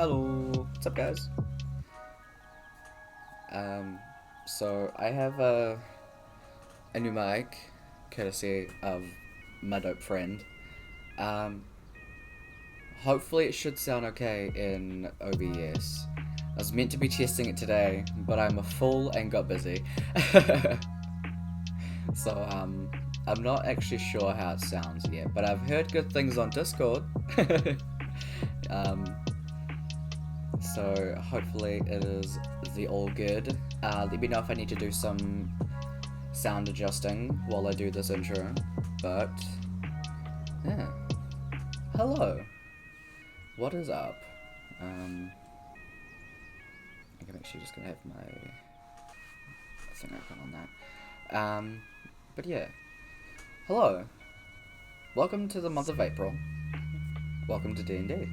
Hello, what's up, guys? So I have a new mic, courtesy of my dope friend. Um, Hopefully it should sound okay in OBS. I was meant to be testing it today, but I'm a fool and got busy. So, I'm not actually sure how it sounds yet, but I've heard good things on Discord. um, So hopefully it is the all good. Let me know if I need to do some sound adjusting while I do this intro. But yeah, hello. What is up? I think I'm actually just gonna have my thing open on that. But yeah, hello. Welcome to the month of April. Welcome to D&D.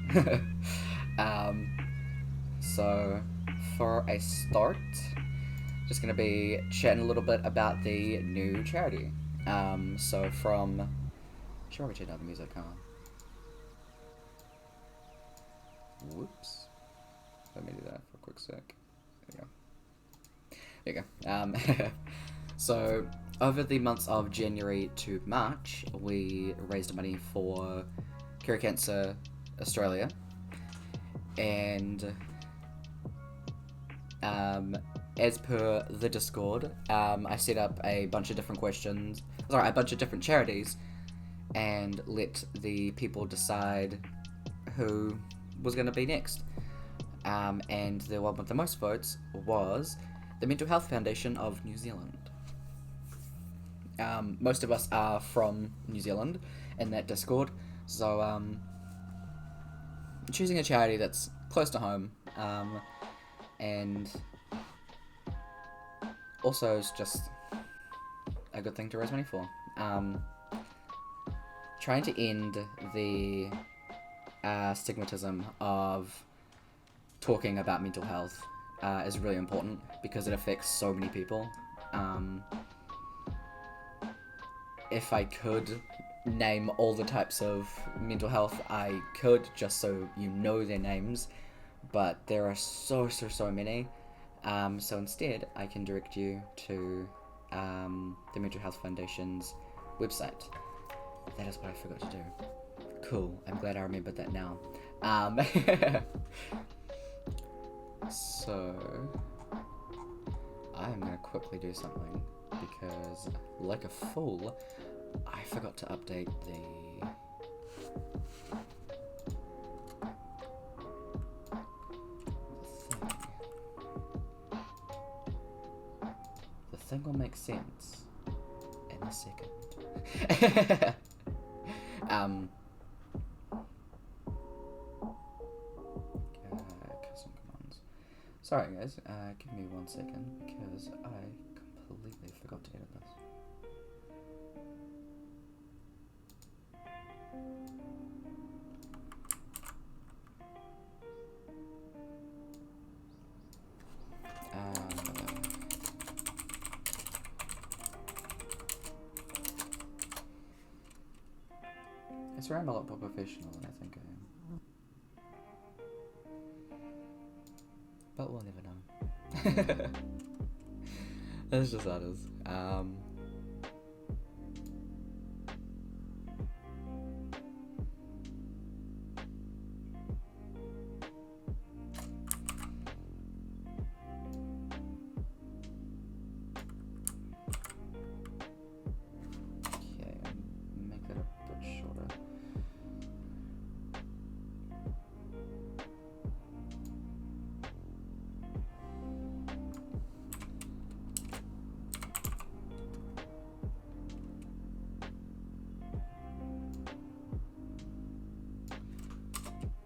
So for a start, just gonna be chatting a little bit about the new charity. So from, should probably turn down the music, huh? Whoops. Let me do that for a quick sec. There you go. So over the months of January to March, we raised money for Cure Cancer Australia, and as per the Discord, I set up a bunch of different a bunch of different charities, and let the people decide who was going to be next. And the one with the most votes was the Mental Health Foundation of New Zealand. Most of us are from New Zealand in that Discord, so choosing a charity that's close to home, and also is just a good thing to raise money for. Trying to end the stigmatism of talking about mental health is really important because it affects so many people. If I could name all the types of mental health, I could, just so you know their names, but there are so many. So instead, I can direct you to the Mental Health Foundation's website. That is what I forgot to do. Cool, I'm glad I remembered that now. So, I'm gonna quickly do something, because, like a fool, I forgot to update the thing will make sense in a second. Custom commands. Sorry guys, give me 1 second because I completely forgot to edit this. It's around a lot more professional than I think I am. But we'll never know. That's just how it is.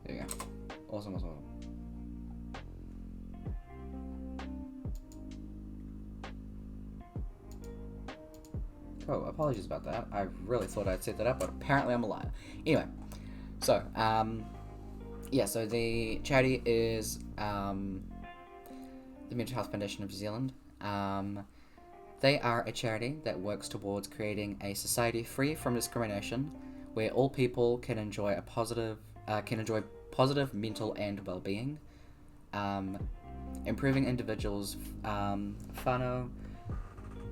There you go. Awesome. Cool, apologies about that. I really thought I'd set that up, but apparently I'm a liar. Anyway, so, so the charity is, the Mental Health Foundation of New Zealand. They are a charity that works towards creating a society free from discrimination, where all people can enjoy positive mental and well-being, improving individuals, whānau,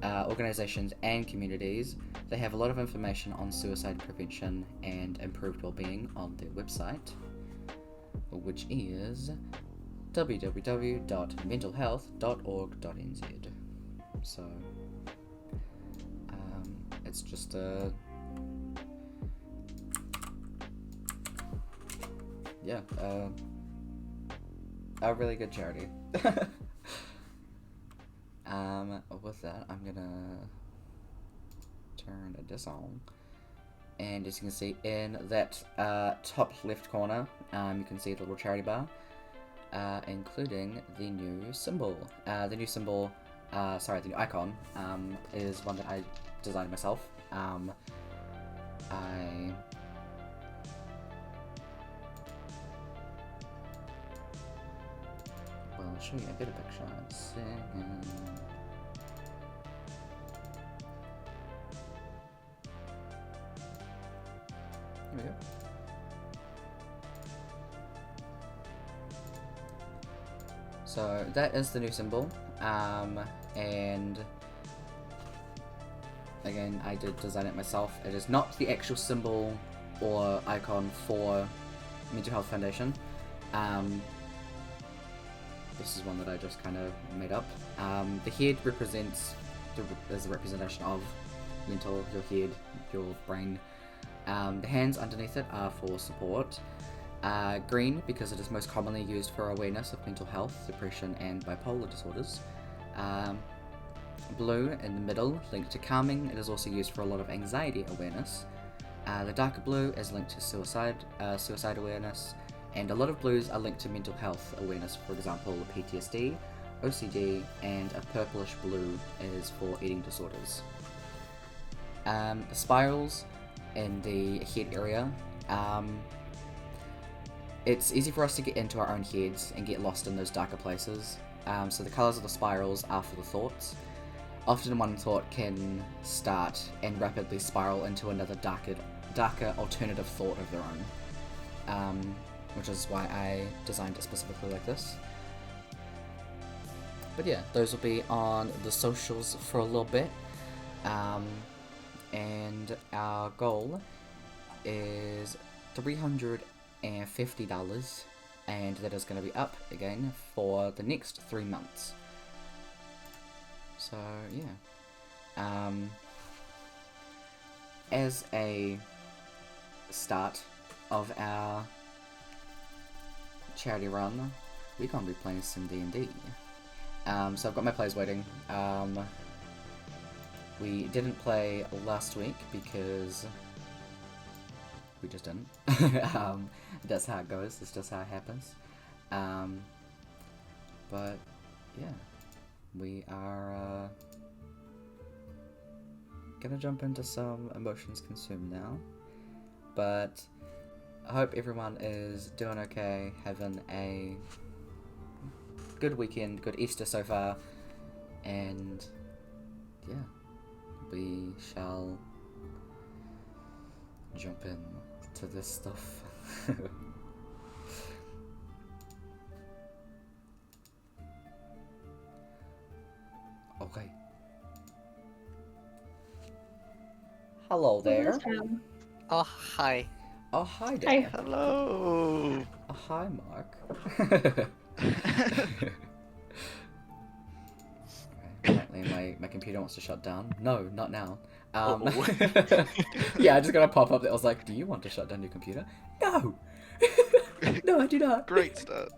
organizations and communities. They have a lot of information on suicide prevention and improved well-being on their website, which is www.mentalhealth.org.nz. So it's just a really good charity. With that, I'm gonna turn this on, and as you can see in that top left corner, you can see the little charity bar, including the new symbol. The new icon is one that I designed myself. I will show you a bit of picture. Here we go. So that is the new symbol, and again, I did design it myself. It is not the actual symbol or icon for Mental Health Foundation. This is one that I just kind of made up. The head represents is a representation of mental, your head, your brain. The hands underneath it are for support. Green, because it is most commonly used for awareness of mental health, depression, and bipolar disorders. Blue in the middle, linked to calming. It is also used for a lot of anxiety awareness. The darker blue is linked to suicide awareness, and a lot of blues are linked to mental health awareness, for example, PTSD, OCD, and a purplish blue is for eating disorders. The spirals in the head area. It's easy for us to get into our own heads and get lost in those darker places. So the colours of the spirals are for the thoughts. Often one thought can start and rapidly spiral into another darker alternative thought of their own, which is why I designed it specifically like this. But yeah, those will be on the socials for a little bit, and our goal is $350, and that is going to be up again for the next 3 months. So yeah, as a start of our charity run, we're going to be playing some D&D. So I've got my plays waiting. We didn't play last week because we just didn't. That's how it goes. It's just how it happens. But yeah, we are gonna jump into some emotions consumed now. But I hope everyone is doing okay, having a good weekend, good Easter so far, and yeah, we shall jump in to this stuff. Okay. Hello there. Oh, hi. Oh, hi there. Hi. Hello. Oh, hi, Mark. Apparently my computer wants to shut down. No, not now. Yeah, I just got a pop-up that was like, do you want to shut down your computer? No! No, I do not. Great start.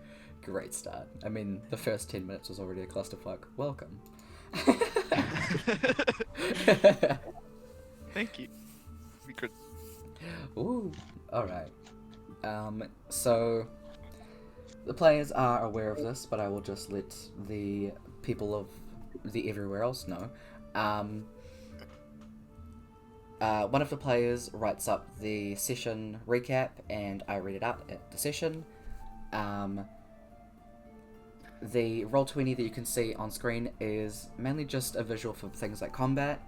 Great start. I mean, the first 10 minutes was already a clusterfuck. Welcome. Thank you. We could. Ooh, alright. So, the players are aware of this, but I will just let the people of the everywhere else know. One of the players writes up the session recap, and I read it out at the session. The Roll20 that you can see on screen is mainly just a visual for things like combat.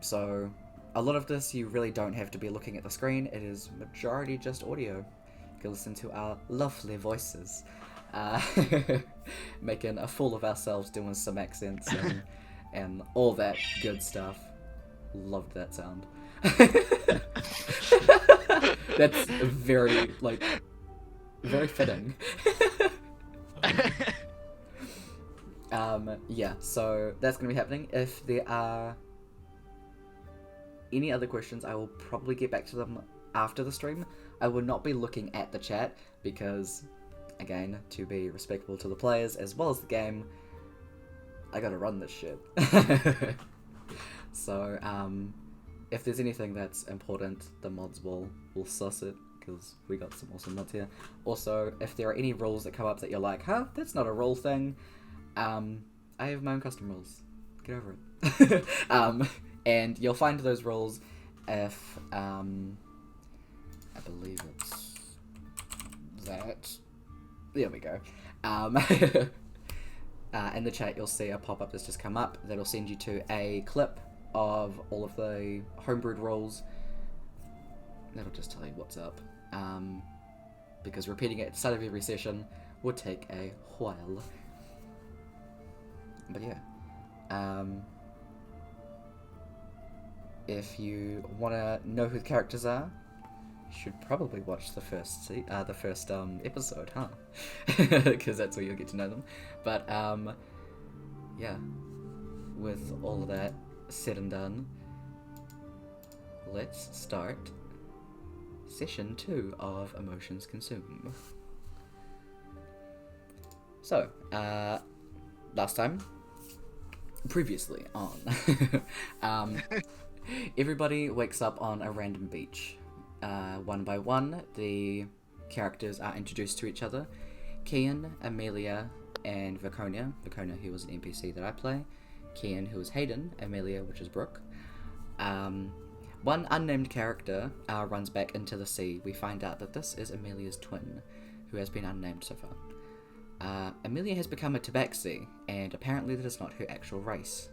So a lot of this you really don't have to be looking at the screen. It is majority just audio. You can listen to our lovely voices, uh, making a fool of ourselves, doing some accents and all that good stuff. Loved that sound. That's very very fitting. Yeah, so that's gonna be happening. If there are any other questions, I will probably get back to them after the stream. I will not be looking at the chat because, again, to be respectful to the players as well as the game, I gotta run this shit. So, if there's anything that's important, the mods will suss it, because we got some awesome mods here. Also, if there are any rules that come up that you're like, huh, that's not a rule thing, I have my own custom rules. Get over it. And you'll find those rules if, I believe it's that. There we go. In the chat, you'll see a pop-up that's just come up that'll send you to a clip of all of the homebrewed rules. That'll just tell you what's up. Because repeating it at the start of every session would take a while. But yeah. If you want to know who the characters are, you should probably watch the first episode, huh? Because that's where you'll get to know them. But yeah, with all of that said and done, let's start session 2 of Emotions Consume. So, last time, previously on, everybody wakes up on a random beach. One by one, the characters are introduced to each other. Kian, Emelia, and Vaconia. Vaconia, who was an NPC that I play. Kian, who is Hayden. Emelia, which is Brooke. One unnamed character runs back into the sea. We find out that this is Emelia's twin, who has been unnamed so far. Emelia has become a tabaxi, and apparently that is not her actual race.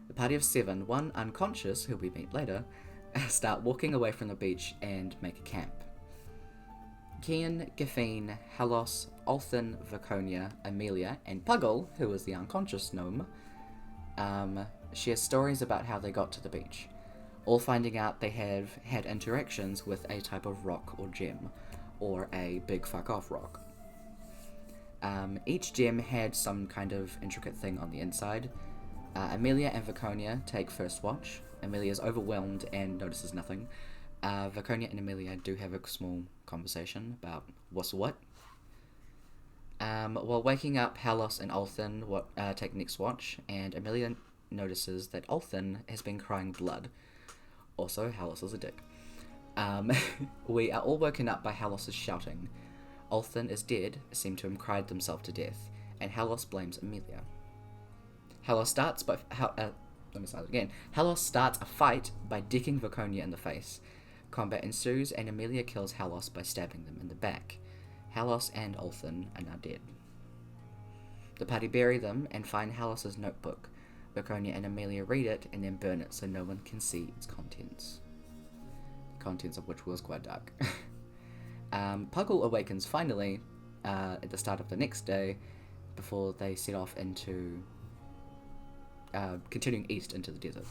The party of 7, one unconscious, who we meet later, start walking away from the beach and make a camp. Kian, Gafine, Halos, Althin, Vaconia, Emelia, and Puggle, who is the unconscious gnome, share stories about how they got to the beach, all finding out they have had interactions with a type of rock or gem, or a big fuck off rock. Each gem had some kind of intricate thing on the inside. Emelia and Vaconia take first watch. Emelia is overwhelmed and notices nothing. Vaconia and Emelia do have a small conversation about what's what. While waking up, Halos and Althin take next watch, and Emelia notices that Althin has been crying blood. Also, Halos is a dick. We are all woken up by Halos' shouting. Althin is dead, seem to have cried themselves to death, and Halos blames Emelia. Halos starts a fight by decking Vaconia in the face. Combat ensues, and Emelia kills Halos by stabbing them in the back. Halos and Althin are now dead. The party bury them and find Halos' notebook. Vaconia and Emelia read it and then burn it so no one can see its contents. The contents of which was quite dark. Puggle awakens finally at the start of the next day before they set off into continuing east into the desert.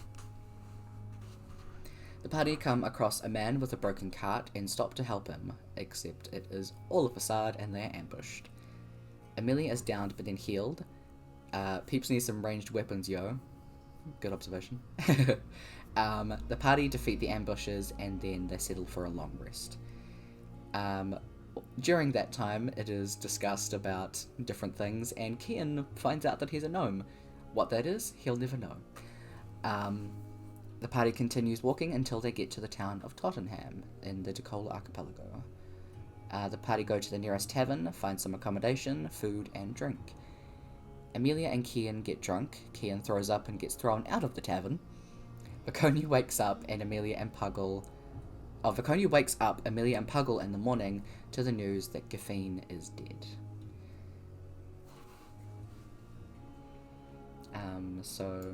The party come across a man with a broken cart and stop to help him, except it is all a facade and they are ambushed. Emelia is downed but then healed. Peeps need some ranged weapons, yo. Good observation. The party defeat the ambushes and then they settle for a long rest. During that time, it is discussed about different things, and Kian finds out that he's a gnome. What that is, he'll never know. The party continues walking until they get to the town of Tottenham in the Decola archipelago. The party go to the nearest tavern, find some accommodation, food, and drink. Emelia and Kian get drunk. Kian throws up and gets thrown out of the tavern. Vaconia wakes up, and Emelia and Puggle in the morning to the news that Gafine is dead. So,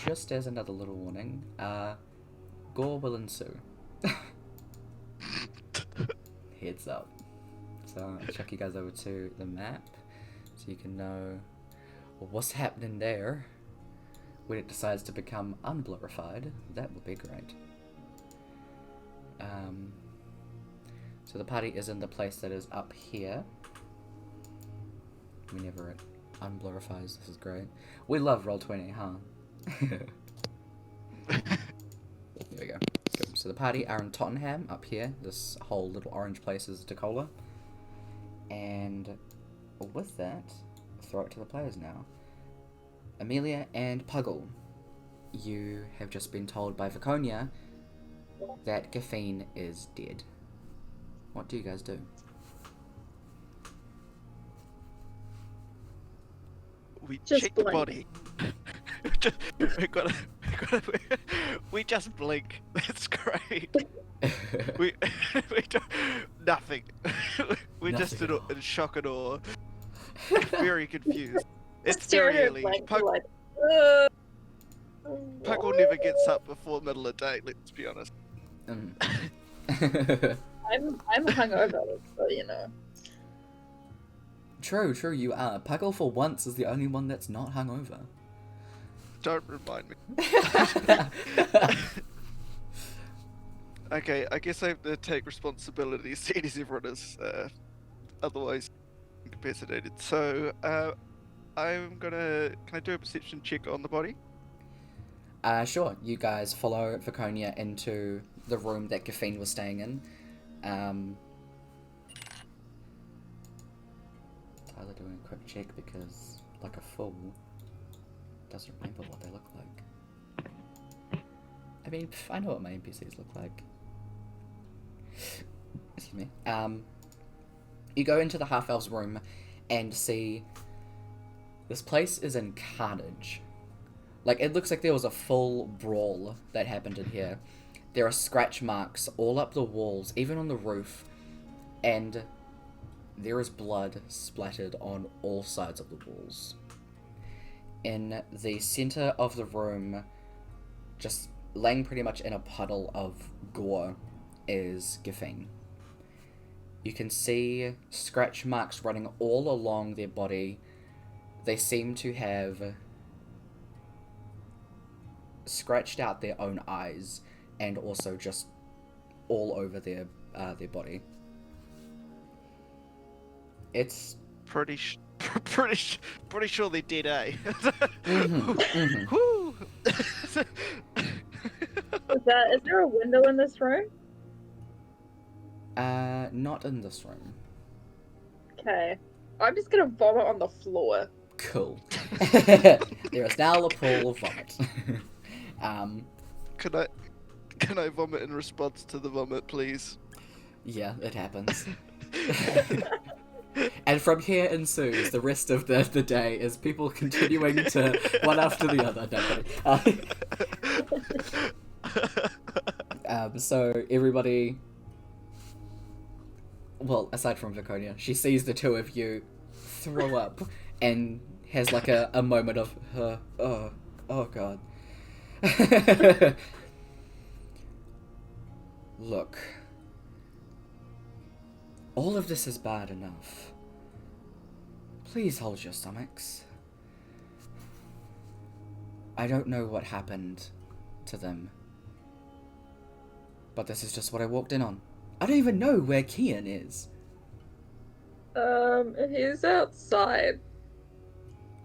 just as another little warning, gore will ensue. Heads up. So I'll chuck you guys over to the map so you can know what's happening there. When it decides to become unblurified, that would be great. So the party is in the place that is up here. Whenever it unblurifies, this is great. We love Roll20, huh? There we go. Good. So the party are in Tottenham, up here. This whole little orange place is Decola. And with that, throw it to the players now. Emelia and Puggle, you have just been told by Viconia that Gaffine is dead. What do you guys do? We Just check the blink. body. We just blink. That's great. we don't, nothing. We're Nothing just at all. in shock and awe. Very confused. It's Stare very at early. blank, Pug like, will never gets up before the middle of the day, let's be honest. I'm hungover, so you know. True, you are. Puggle for once is the only one that's not hungover. Don't remind me. Okay, I guess I have to take responsibility, seeing as everyone is otherwise incapacitated. So, I'm gonna... Can I do a perception check on the body? Sure. You guys follow Viconia into the room that Gaffine was staying in. Tyler doing a quick check because, like a fool, doesn't remember what they look like. I mean, I know what my NPCs look like. Excuse me. You go into the half-elf's room and see this place is in carnage. Like, it looks like there was a full brawl that happened in here. There are scratch marks all up the walls, even on the roof, and there is blood splattered on all sides of the walls. In the center of the room, just laying pretty much in a puddle of gore, is Gaffine. You can see scratch marks running all along their body. They seem to have scratched out their own eyes and also just all over their body. It's Pretty sure they're dead, eh? Woo! Is there a window in this room? not in this room. Okay. I'm just gonna vomit on the floor. Cool. There is now a pool of vomit. Can I vomit in response to the vomit, please? Yeah, it happens. And from here ensues the rest of the day is people continuing to one after the other. So everybody, well, aside from Viconia, she sees the two of you throw up and has like a moment of oh god. Look, all of this is bad enough. Please hold your stomachs. I don't know what happened to them, but this is just what I walked in on. I don't even know where Kian is. He's outside.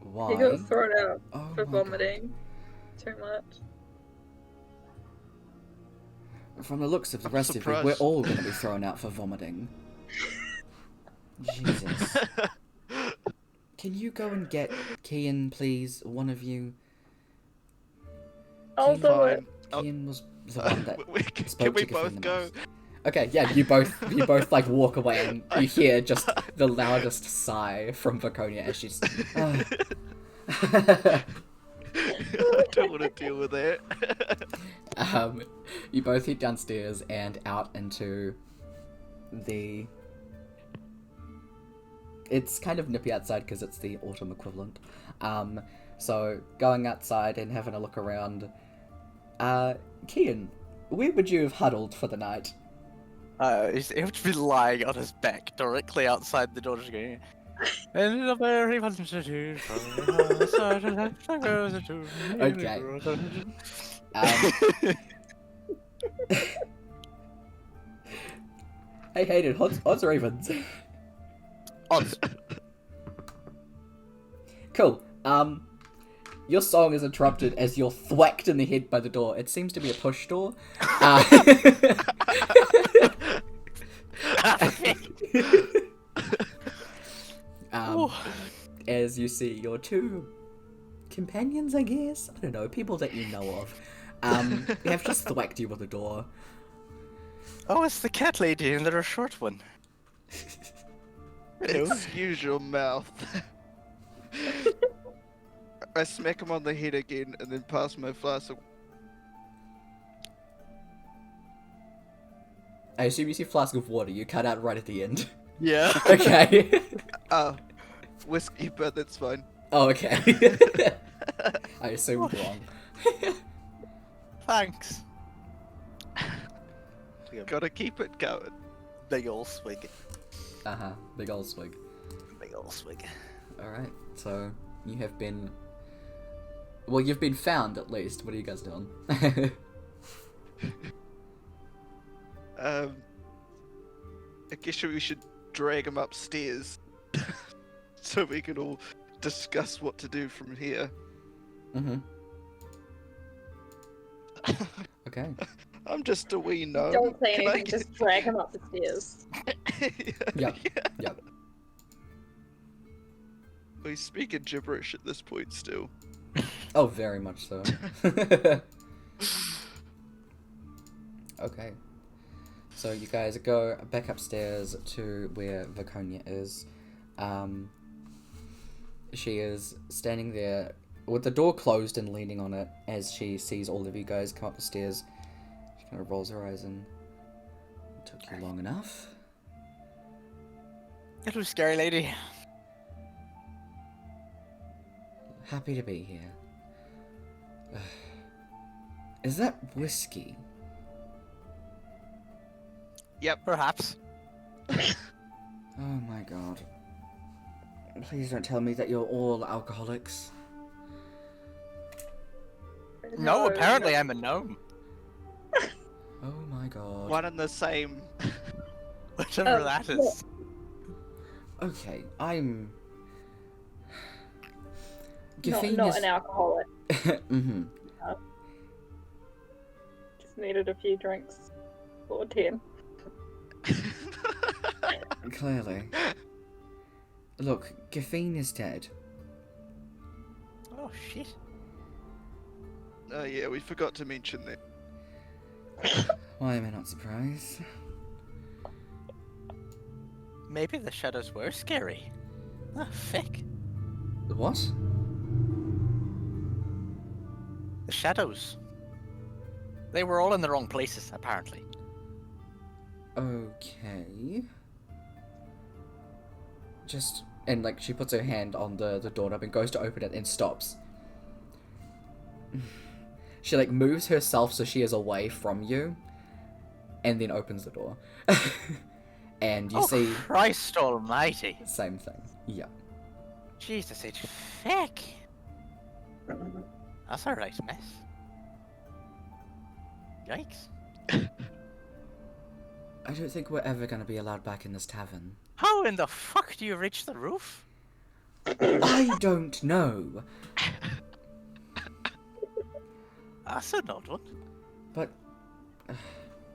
Why? He got thrown out Oh for my vomiting too much. God. From the looks of the rest of you, surprised. we're all going to be thrown out for vomiting. Jesus. Can you go and get Kian, please? One of you. I'll Kian- do it. Kian was the one that Can spoke we to Gaffin both the go? most. Okay, yeah, you both like walk away and you hear just the loudest sigh from Viconia as she's. I don't want to deal with that. You both head downstairs and out into the. It's kind of nippy outside because it's the autumn equivalent. So going outside and having a look around. Kian, where would you have huddled for the night? He would be lying on his back directly outside the door, just going. And a very fun city, Okay. Hey Hayden, odds or evens? Odds. Cool. Your song is interrupted as you're thwacked in the head by the door. It seems to be a push door. As you see your two companions, I guess? I don't know, people that you know of. Have just thwacked you with a door. Oh, it's the cat lady and the short one. Excuse your mouth. I smack him on the head again and then pass my flask. I assume you see a flask of water you cut out right at the end. Yeah. Okay. Whiskey, but that's fine. Oh, okay. I assumed wrong. Thanks. Gotta keep it going. Big ol' swig. Big old swig. Big ol' swig. Alright, so you have been... Well, you've been found at least. What are you guys doing? I guess we should drag him upstairs so we can all discuss what to do from here. Okay. I'm just a wee gnome. Don't say Can I anything, just drag him up the stairs. Yep. Yeah. Yep. He's speaking gibberish at this point still. Oh, very much so. Okay. So you guys go back upstairs to where Viconia is. She is standing there with the door closed and leaning on it as she sees all of you guys come up the stairs. She kind of rolls her eyes and... It took you long enough. Hello, scary lady. Happy to be here. Is that whiskey? Yep. Perhaps. Oh my god. Please don't tell me that you're all alcoholics. No, apparently I'm a gnome. Oh my god. One and the same. Whatever that is. Okay, I'm... Not Gafine is... an alcoholic. Mm-hmm. Just needed a few drinks. Or 10. Clearly. Look, Gafine is dead. Oh shit. Oh yeah, we forgot to mention that. Why am I not surprised? Maybe the shadows were scary. Ah, fick. The what? The shadows. They were all in the wrong places, apparently. Okay. Just... And, like, she puts her hand on the doorknob and goes to open it and stops. She, like, moves herself so she is away from you. And then opens the door. And you see... Christ almighty. Same thing. Yeah. Jesus, it's fick. That's a right mess. Yikes. I don't think we're ever going to be allowed back in this tavern. How in the fuck do you reach the roof? I don't know. That's an odd one. But...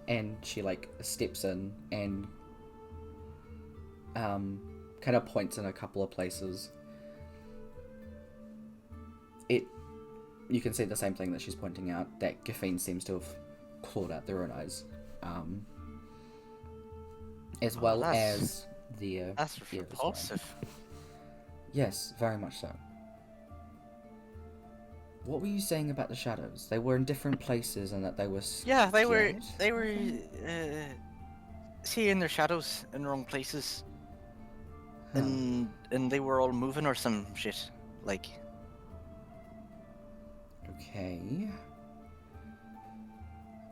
And she, like, steps in and... kind of points in a couple of places. You can see the same thing that she's pointing out, that Gafine seems to have clawed out their own eyes. As well as the... That's the other repulsive. side. Yes, very much so. What were you saying about the shadows? They were in different places and that they were Yeah, they were scared? seeing their shadows in wrong places. Huh. And they were all moving or some shit. Like, Okay.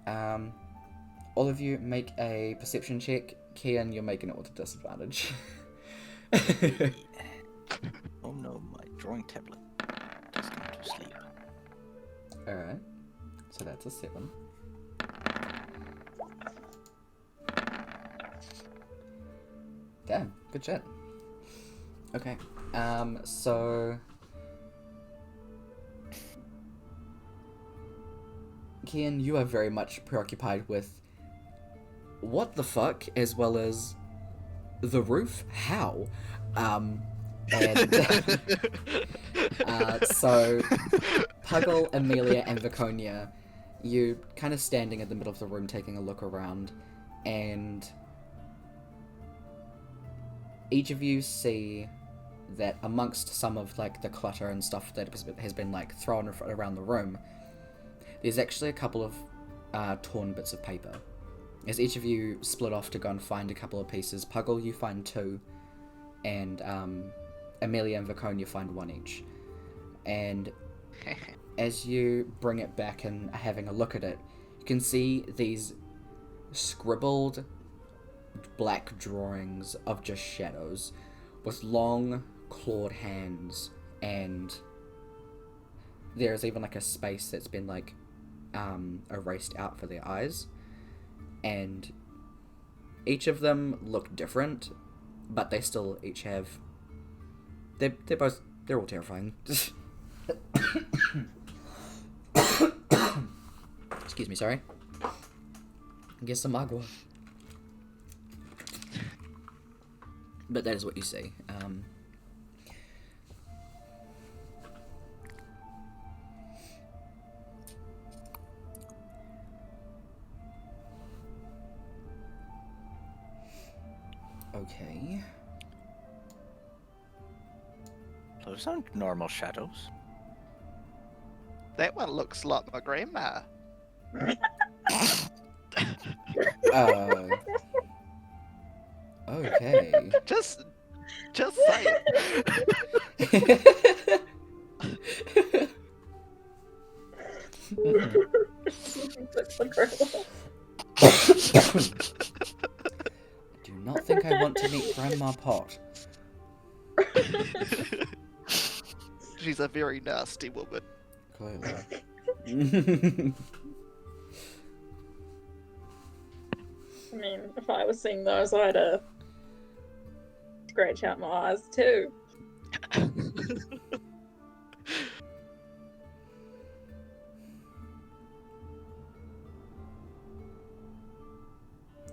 All of you make a perception check. Kian, you're making it with a disadvantage. Oh no, my drawing tablet has gone to sleep. Alright. So that's a 7. Damn, good shit. Okay. So Kian, you are very much preoccupied with what the fuck, as well as the roof? How? And so Puggle, Emelia, and Viconia, you kind of standing in the middle of the room taking a look around, and each of you see that amongst some of like the clutter and stuff that has been like thrown around the room, there's actually a couple of torn bits of paper. As each of you split off to go and find a couple of pieces, Puggle, you find 2, and Emelia and Viconia find 1 each. And as you bring it back and are having a look at it, you can see these scribbled black drawings of just shadows with long clawed hands, and there's even like a space that's been like erased out for their eyes, and each of them look different, but they still each have they're all terrifying. Excuse me, sorry. Get some agua. But that is what you see. Okay. Those aren't normal shadows. That one looks like my grandma. Okay. Just say it. I do not think I want to meet Grandma Pot. She's a very nasty woman. Clearly. I mean, if I was seeing those, I'd scratch out my eyes too.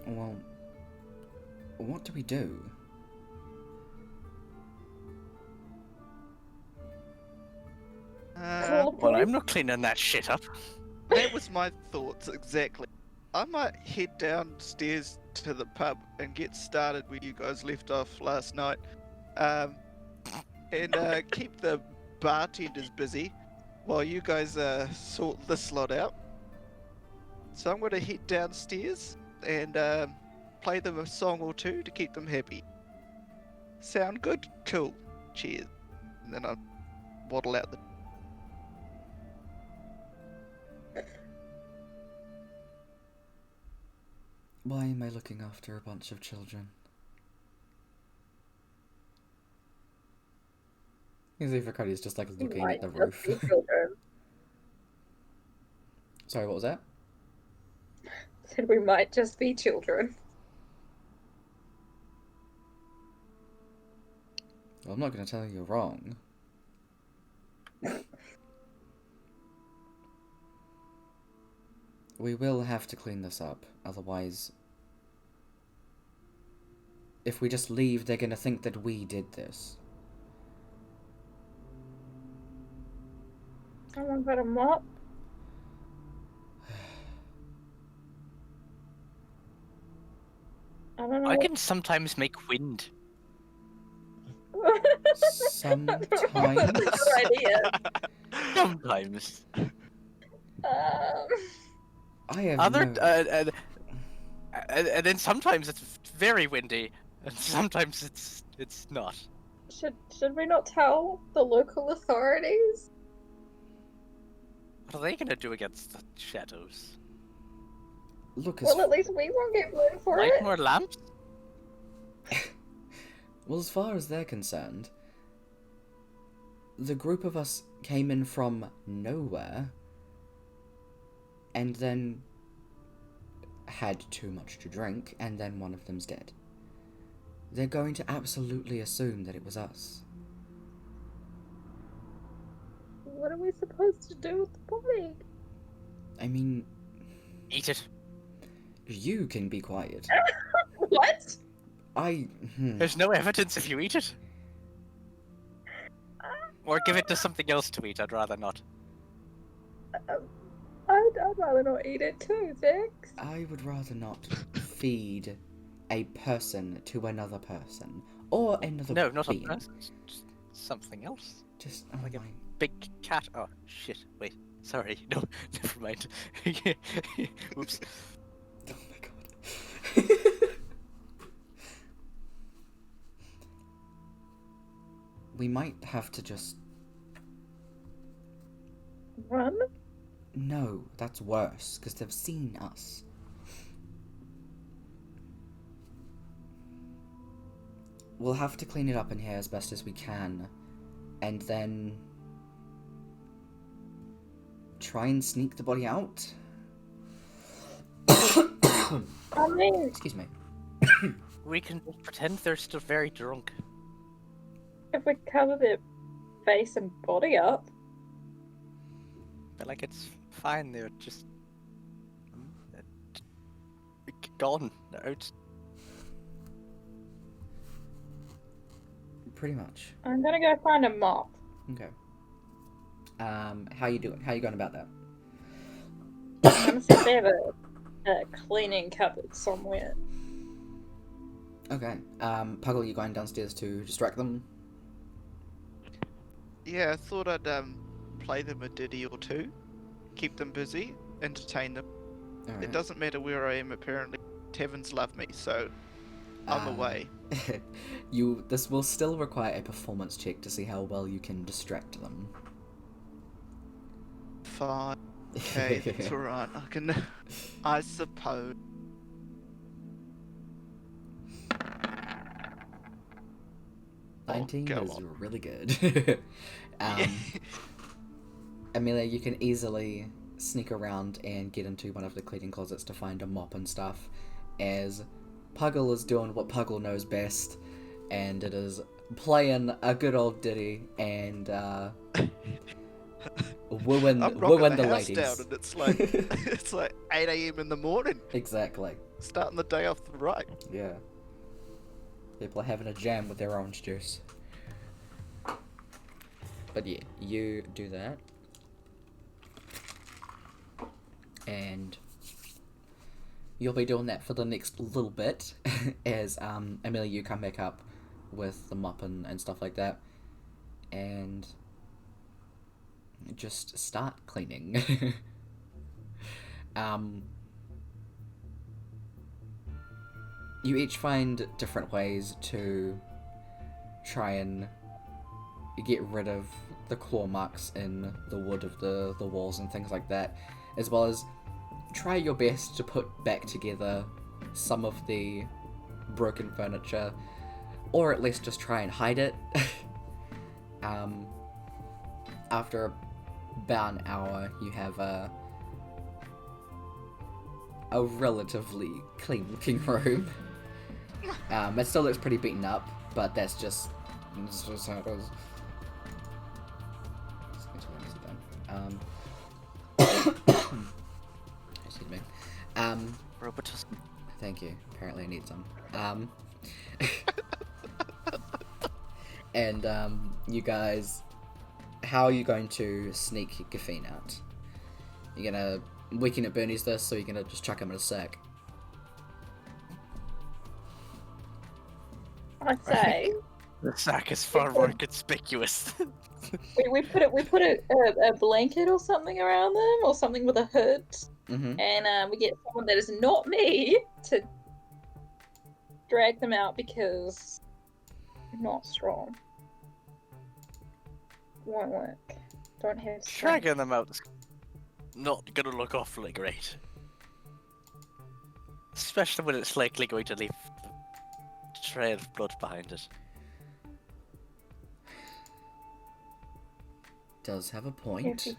Well, what do we do? Well, I'm not cleaning that shit up. That was my thoughts exactly. I might head downstairs to the pub and get started where you guys left off last night, and keep the bartenders busy while you guys sort this lot out. So I'm going to head downstairs and play them a song or two to keep them happy. Sound good? Cool. Cheers. And then I'll waddle out the... Why am I looking after a bunch of children? As if Cody's just like looking at the roof. Sorry, what was that? Said we might just be children. Well, I'm not going to tell you you're wrong. We will have to clean this up, otherwise... If we just leave, they're going to think that we did this. Someone got a mop? I don't know. I can sometimes make wind. Sometimes? Good idea. Sometimes. I have Other no... and then sometimes it's very windy, and sometimes it's not. Should we not tell the local authorities? What are they gonna do against the shadows? Look, Well, at least we won't get blamed for Light it. more lamps? well, as far as they're concerned, the group of us came in from nowhere and then had too much to drink, and then one of them's dead. They're going to absolutely assume that it was us. What are we supposed to do with the body? I mean, Eat it. you can be quiet. What? There's no evidence if you eat it. Or give it to something else to eat, I'd rather not. I'd rather not eat it too, thanks. I would rather not feed a person to another person. Or another No, not a being. person. Just something else. Just, Like a my... big cat. Oh, shit. Wait. Sorry. No, never mind. Oops. Oh my god. We might have to just... Run? No, that's worse, because they've seen us. We'll have to clean it up in here as best as we can, and then try and sneak the body out. I mean, Excuse me. We can just pretend they're still very drunk. if we cover their face and body up. But like, it's fine. They're just gone. Out. Pretty much. I'm gonna go find a mop. Okay. How you doing? How you going about that? I'm gonna see if they have a cleaning cupboard somewhere. Okay. Puggle, you going downstairs to distract them? Yeah, I thought I'd play them a ditty or two, keep them busy, entertain them. Alright. It doesn't matter where I am, apparently. Tevins love me, so I'm away. This will still require a performance check to see how well you can distract them. Fine. Okay, that's alright. I can, I suppose. Oh, 19 go is on. really good. Yeah. Amelia, you can easily sneak around and get into one of the cleaning closets to find a mop and stuff, as Puggle is doing what Puggle knows best, and it is playing a good old ditty and wooing I'm rocking the the house ladies. down, and it's like it's like 8 a.m. in the morning, Exactly. starting the day off right. Yeah. People are having a jam with their orange juice. But yeah, you do that. And you'll be doing that for the next little bit as Amelia, you come back up with the mop and stuff like that. And just start cleaning. You each find different ways to try and get rid of the claw marks in the wood of the walls and things like that, as well as try your best to put back together some of the broken furniture, or at least just try and hide it. After about an hour, you have a relatively clean looking room. It still looks pretty beaten up, but that's just how it is. Excuse me. Robotus. Thank you. Apparently I need some. And you guys, how are you going to sneak Gaffine out? You're gonna weaken at Bernie's this, so you're gonna just chuck him in a sack. I'd say The sack is far more conspicuous. we put a blanket or something around them, or something with a hood, Mm-hmm. and we get someone that is not me to drag them out because I'm not strong. Won't work. Don't have strength. Dragging them out is not gonna look awfully great. Especially when it's likely going to leave a trail of blood behind it. Does have a If point. you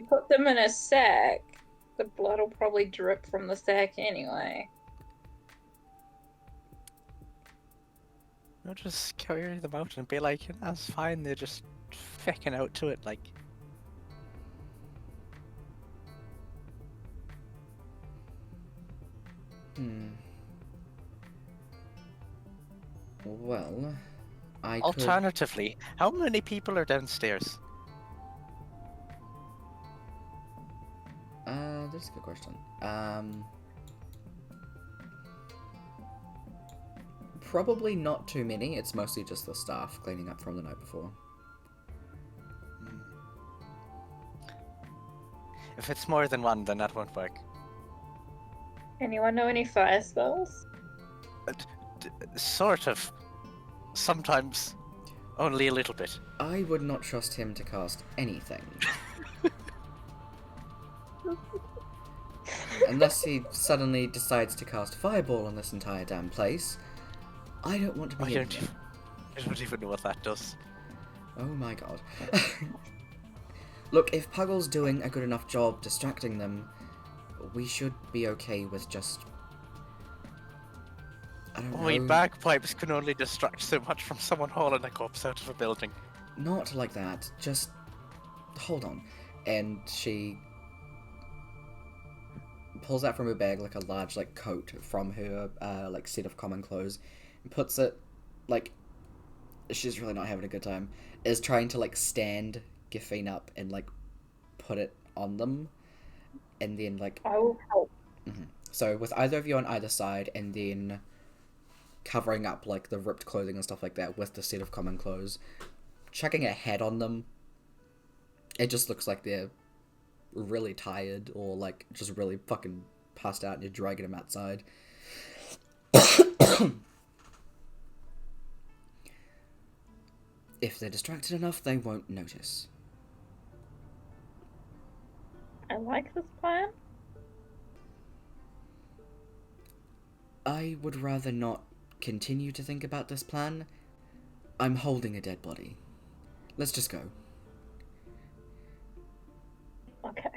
put them in a sack, the blood will probably drip from the sack anyway. We'll just carry them out and be like, that's fine, they're just fecking out to it, like. Well, I could... Alternatively, how many people are downstairs? That's a good question. Probably not too many. It's mostly just the staff cleaning up from the night before. If it's more than one, then that won't work. Anyone know any fire spells? Sort of. Sometimes. Only a little bit. I would not trust him to cast anything. Unless he suddenly decides to cast Fireball on this entire damn place. I don't want to be in there. I don't even know what that does. Oh my god. Look, if Puggle's doing a good enough job distracting them, we should be okay with just... I don't Only know. bagpipes can only distract so much from someone hauling a corpse out of a building. Not like that. Just... hold on. And she... pulls out from her bag like a large like coat from her like set of common clothes and puts it like she's really not having a good time, is trying to like stand Giffine up and like put it on them, and then like I will help. so with either of you on either side, and then covering up like the ripped clothing and stuff like that with the set of common clothes, chucking a hat on them. It just looks like they're really tired or like just really fucking passed out, and you're dragging them outside. If they're distracted enough, they won't notice. I like this plan. I would rather not continue to think about this plan. I'm holding a dead body. Let's just go. Okay.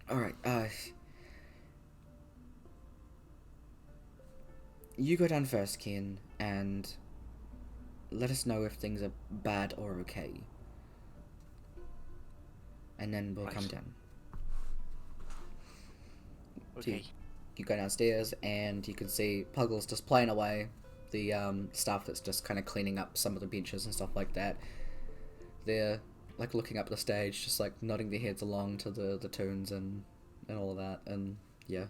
Alright, you go down first, Kian, and let us know if things are bad or okay. And then we'll come down. Okay. You go downstairs, and you can see Puggle's just playing away. The staff that's just kind of cleaning up some of the benches and stuff like that. They're like looking up the stage, just like nodding their heads along to the tunes and all of that, and yeah,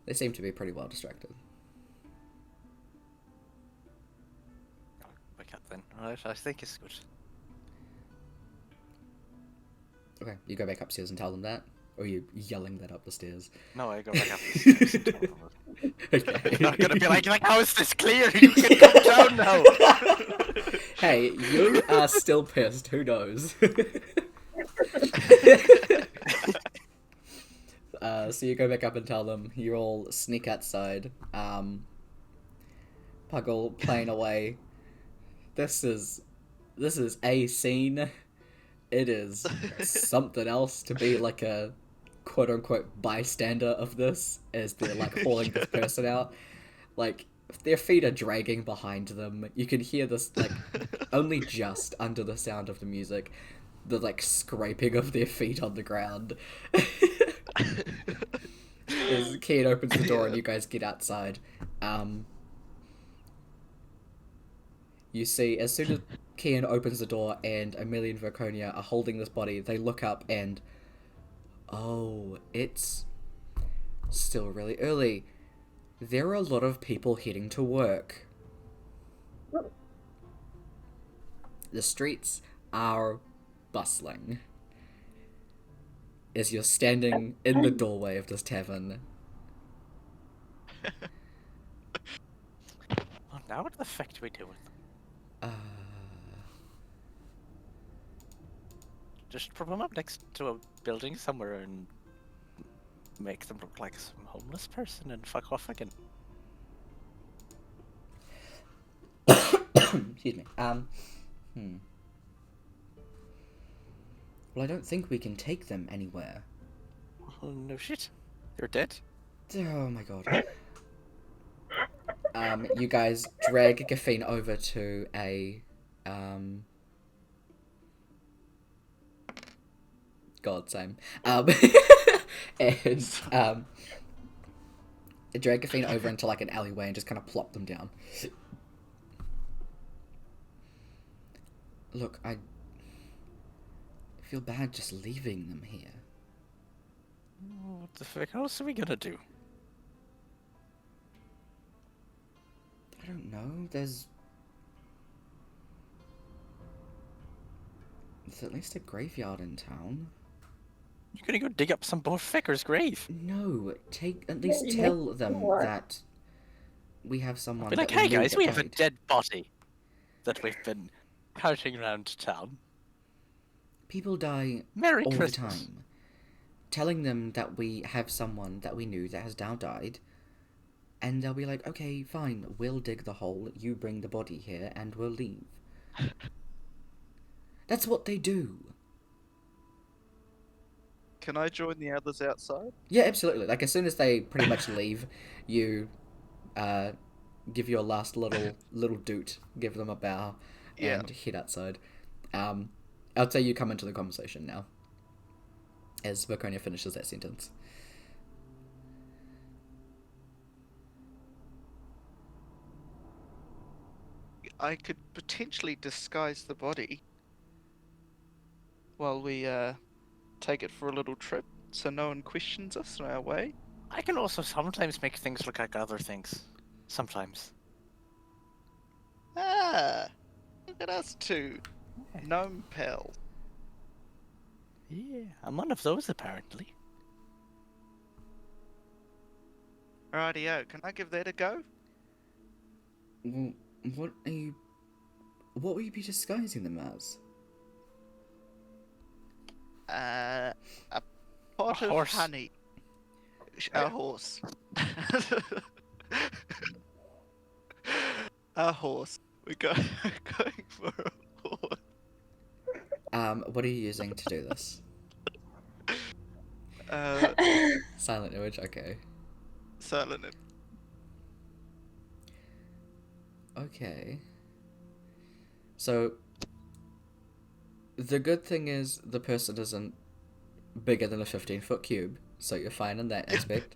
they seem to be pretty well distracted. Wake up then. Alright, I think it's good. Okay, you go back upstairs and tell them that, or are you yelling that up the stairs? No, I go back up the stairs and tell them it. Okay. I'm not gonna be like, how is this clear? You can come down now! Hey, you are still pissed, who knows? So you go back up and tell them, you all sneak outside, Puggle playing away. This is a scene. It is something else to be like a quote-unquote bystander of this, as they're like hauling this person out. Like, their feet are dragging behind them. You can hear this, like, only just under the sound of the music, the, like, scraping of their feet on the ground. As Kian opens the door and you guys get outside, you see, as soon as Kian opens the door and Emelia and Verconia are holding this body, they look up and... oh, it's still really early. There are a lot of people heading to work. The streets are bustling. As you're standing in the doorway of this tavern. Well, now what the fuck do we do with them? Just prop them up next to a building somewhere and make them look like some homeless person and fuck off again. Excuse me. Well, I don't think we can take them anywhere. Oh, no shit. You're dead? Oh my god. You guys drag Gaffine over to a, God, same. And, drag Gaffine over into, like, an alleyway and just kind of plop them down. Look, I feel bad just leaving them here. What the fuck else are we gonna do? I don't know, there's at least a graveyard in town. You're gonna go dig up some poor fucker's grave? No, at least tell them that we have someone Be like, that we hey knew guys, that we have a died." dead body that we've been carting around town. People die Merry all Christmas. the time. Telling them that we have someone that we knew that has now died, and they'll be like, okay, fine, we'll dig the hole, you bring the body here, and we'll leave. That's what they do. Can I join the others outside? Yeah, absolutely. Like, as soon as they pretty much leave, you give your last little doot, give them a bow, Yeah. and head outside. I'd say you come into the conversation now, as Vaconia finishes that sentence. I could potentially disguise the body while we take it for a little trip, so no one questions us on our way. I can also sometimes make things look like other things. Sometimes. Ah, look at us two, gnome pals. Yeah, I'm one of those apparently. Rightio, can I give that a go? Well, what will you be disguising them as? A pot of horse. honey. A horse. A horse. We're going for a horse. What are you using to do this? Silent image, okay. Silent. Okay. So, the good thing is the person isn't bigger than a 15-foot cube, so you're fine in that aspect.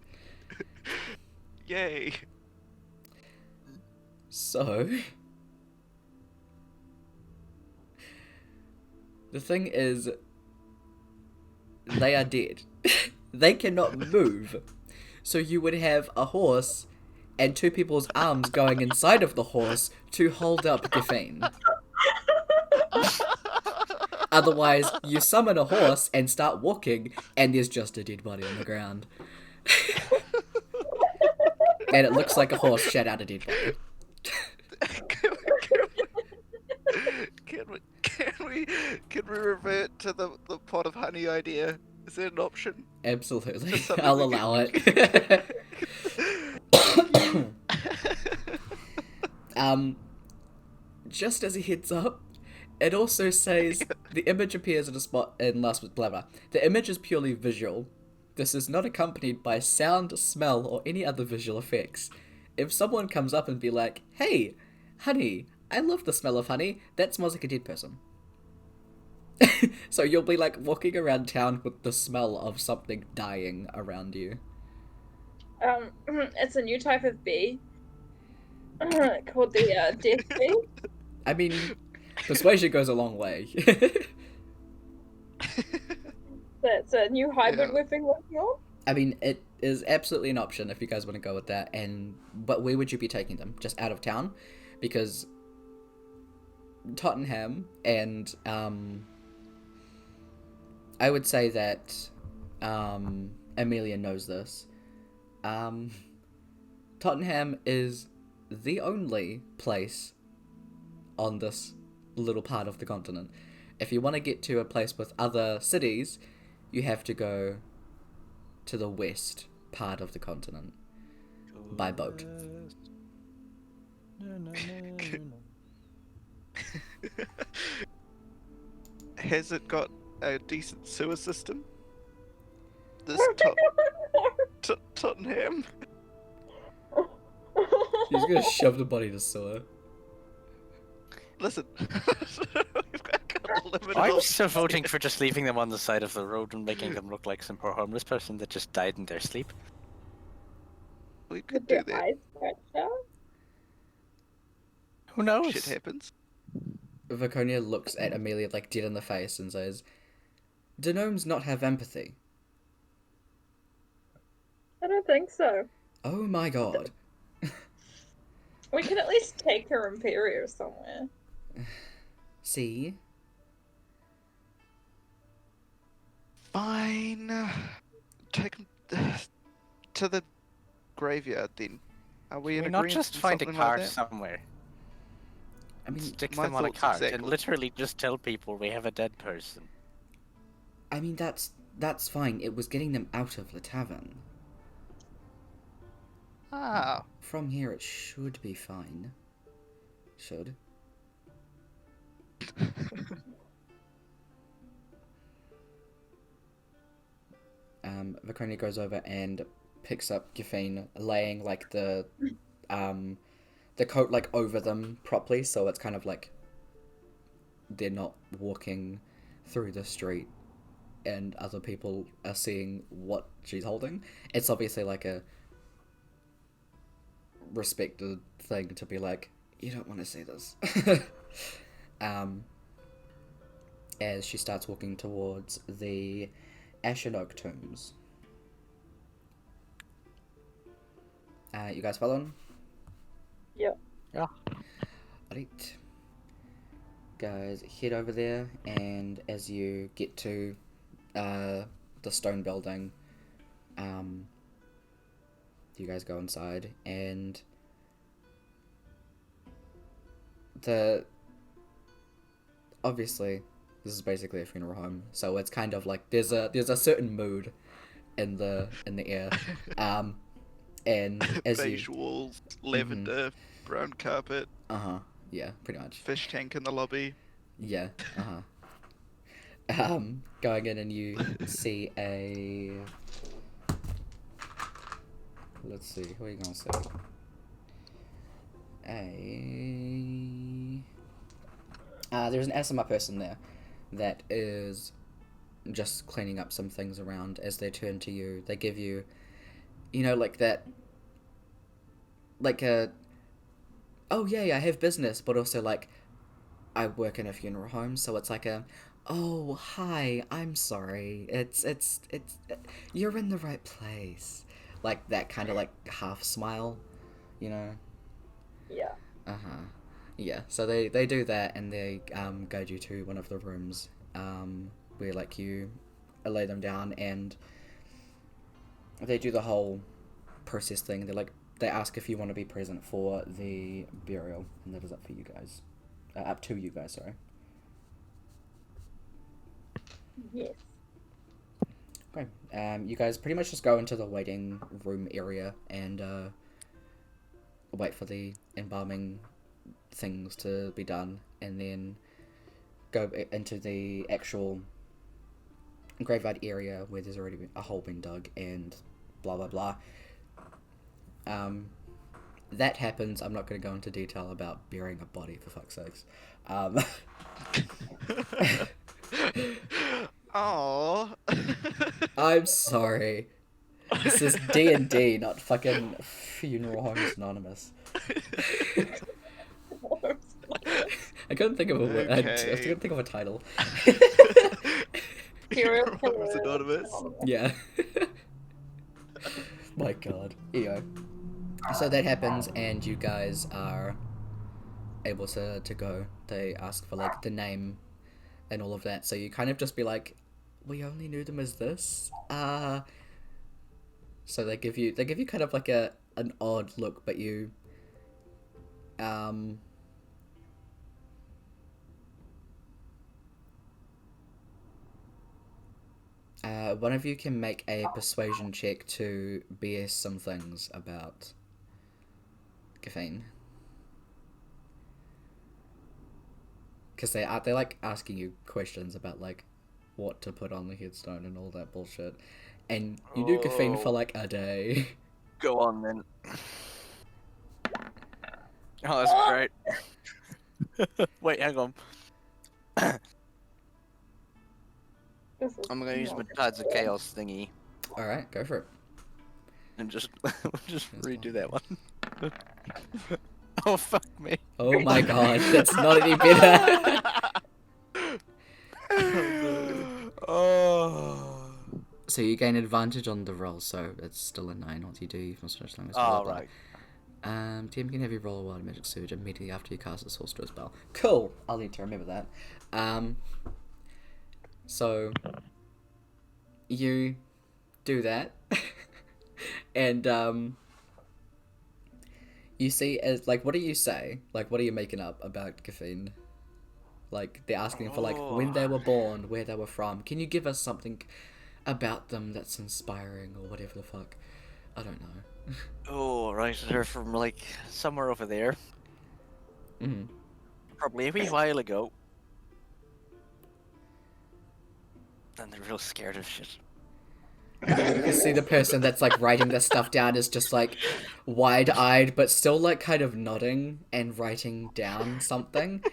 Yay. So, the thing is, they are dead. They cannot move. So you would have a horse and two people's arms going inside of the horse to hold up Gaffine. Otherwise, you summon a horse and start walking, and there's just a dead body on the ground. And it looks like a horse shat out a dead body. Can we revert to the pot of honey idea? Is that an option? Absolutely. Just something I'll we allow it. Just as a heads up, it also says the image appears at a spot in last blah blah. The image is purely visual. This is not accompanied by sound, smell, or any other visual effects. If someone comes up and be like, "Hey, honey, I love the smell of honey," that smells like a dead person. So you'll be like walking around town with the smell of something dying around you. It's a new type of bee called the death bee. I mean, persuasion goes a long way. That's a new hybrid Yeah. we've been working on. I mean, it is absolutely an option if you guys want to go with that. But where would you be taking them? Just out of town? Because Tottenham and I would say that Emelia knows this. Tottenham is the only place on this little part of the continent. If you want to get to a place with other cities, you have to go to the west part of the continent by boat. Has it got a decent sewer system? This Tottenham. He's gonna shove the body to sewer. Listen, we've got limited I'm options still voting here. for just leaving them on the side of the road and making them look like some poor homeless person that just died in their sleep. We could With do their that. eyes scratched out. Who knows? Shit happens. Viconia looks at Amelia like dead in the face and says, "Do gnomes not have empathy?" I don't think so. Oh my god. We can at least take her Imperia somewhere. See? Fine. Take him to the graveyard then. Are we Can in we not agreement just on find a something car like that? somewhere? I mean, Stick my them on a thoughts cart and exactly. literally just tell people we have a dead person. that's fine. It was getting them out of the tavern. Ah, From here, it should be fine. Should. Viconia goes over and picks up Giffene, laying like the coat like over them properly, so it's kind of like they're not walking through the street and other people are seeing what she's holding. It's obviously like a respected thing to be like, you don't want to see this. As she starts walking towards the Ashen Oak tombs. You guys following? Yep. Yeah. Alright. Guys, head over there, and as you get to the stone building, you guys go inside, and obviously this is basically a funeral home, so it's kind of like there's a certain mood in the air, and as beige walls, lavender, brown carpet, yeah, pretty much. fish tank in the lobby. Yeah, going in and you see a... Let's see, who are you gonna see? There's an ASMR person there that is just cleaning up some things around. As they turn to you, they give you, like that, like a, oh yeah, I have business, but also like, I work in a funeral home, so it's like a, oh hi, I'm sorry, it's you're in the right place, like that kind of like half smile, Yeah. Yeah, so they do that, and they guide you to one of the rooms where like you lay them down, and they do the whole process thing. They ask if you want to be present for the burial, and that is up for you guys. Up to you guys, sorry. Yes. Okay. You guys pretty much just go into the waiting room area and wait for the embalming things to be done, and then go into the actual graveyard area where there's already a hole been dug and blah blah blah. That happens. I'm not going to go into detail about burying a body, for fuck's sakes. Oh. I'm sorry. This is D&D, not fucking Funeral Homes Anonymous. I couldn't think of a word. I Okay. couldn't think of a title. Serial Homes killer. Anonymous. Yeah. My god. Anyway. So that happens, and you guys are able to go. They ask for like the name and all of that, so you kind of just be like, we only knew them as this. So they give you kind of like an odd look, but you One of you can make a persuasion check to BS some things about caffeine. Because they're like asking you questions about like what to put on the headstone and all that bullshit. And you do caffeine for like a day. Go on then. Oh, that's great. Wait, hang on. This is I'm gonna use my not Tides of good. Chaos thingy Alright, go for it. and just redo that one. Oh, fuck me. Oh my god, that's not any better. Oh. So you gain advantage on the roll, so it's still a 9 once you do. You must finish long as Oh, well. right. TM can have you roll a wild magic surge immediately after you cast a sorcerer's spell. Cool! I'll need to remember that. So you do that, and you see as like, what do you say? Like, what are you making up about caffeine? Like, they're asking for like when they were born, where they were from. Can you give us something about them that's inspiring or whatever the fuck? I don't know. Oh, right. They're from like somewhere over there. Mm. Probably a wee while ago. And they're real scared of shit. You can see the person that's like writing this stuff down is just like wide-eyed, but still like kind of nodding and writing down something.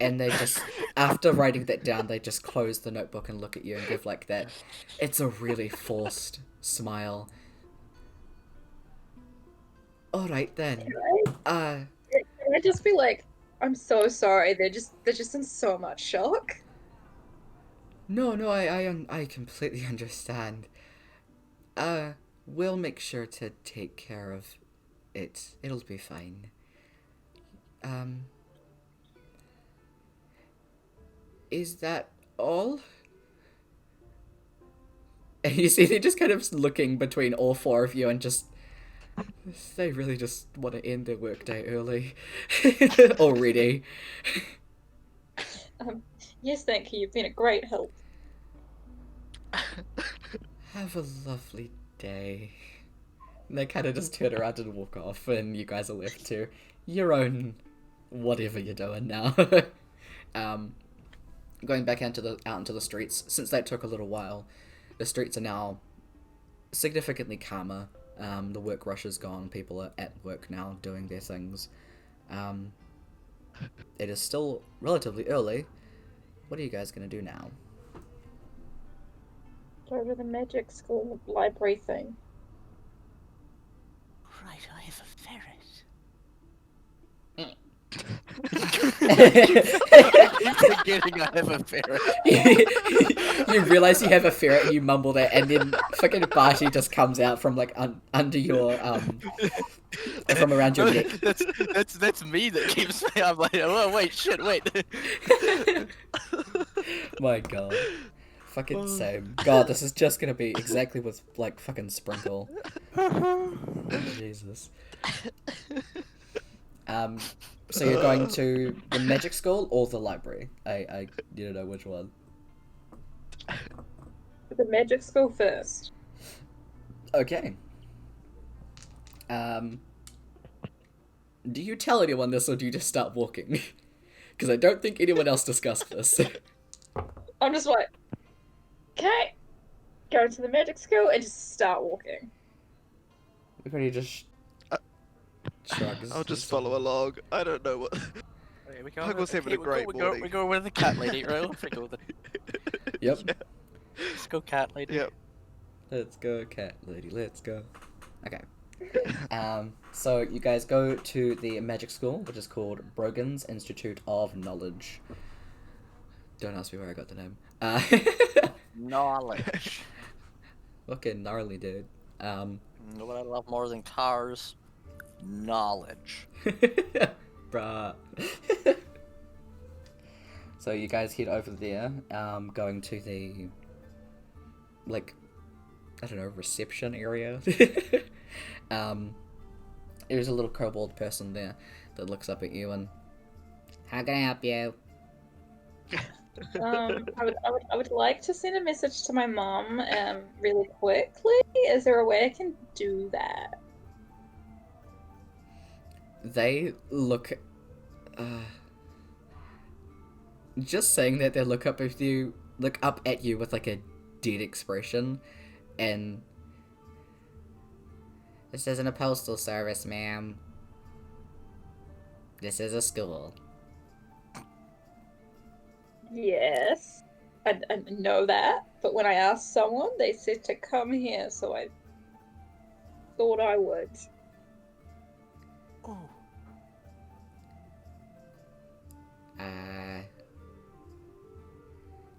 And they just, after writing that down, they just close the notebook and look at you and give like that. It's a really forced smile. All right then. Can I just be like, I'm so sorry. They're just in so much shock. No, I completely understand. We'll make sure to take care of it. It'll be fine. Is that all? And you see they're just kind of looking between all four of you and just... They really just want to end their workday early. Already. Yes, thank you. You've been a great help. Have a lovely day. And they kind of just turn around and walk off, and you guys are left to your own whatever you're doing now. Going back out into the streets, since that took a little while, the streets are now significantly calmer. The work rush is gone. People are at work now doing their things. It is still relatively early. What are you guys going to do now? Go to the magic school library thing. Right, I have a ferret. I keep forgetting I have a ferret. You realize you have a ferret and you mumble that, and then fucking Barty just comes out from like under your from around your neck. That's me that keeps me. I'm like, oh wait, shit, wait. My god. Fucking same. God, this is just gonna be exactly what's like fucking Sprinkle. Jesus. So you're going to the magic school or the library? I you don't know which one. The magic school first. Okay. Do you tell anyone this or do you just start walking? Because I don't think anyone else discussed this. I'm just like, okay, go to the magic school and just start walking. Everybody just shrugs. I'll just follow along. I don't know what. Okay, Huggle's having a great morning. We go with the cat lady, right? We go with it. Yep. Let's go, cat lady. Yep. Let's go, cat lady. Let's go. Okay. So you guys go to the magic school, which is called Brogan's Institute of Knowledge. Don't ask me where I got the name. Knowledge. Fucking gnarly, dude. You know what I love more than cars? Knowledge. Bruh. So you guys head over there, going to the, like, I don't know, reception area. There's a little kobold person there that looks up at you and, how can I help you? I would like to send a message to my mom really quickly. Is there a way I can do that? They look. Just saying that they look up at you with like a dead expression, and this isn't a postal service, ma'am. This is a school. Yes, I know that, but when I asked someone, they said to come here, so I thought I would. Oh.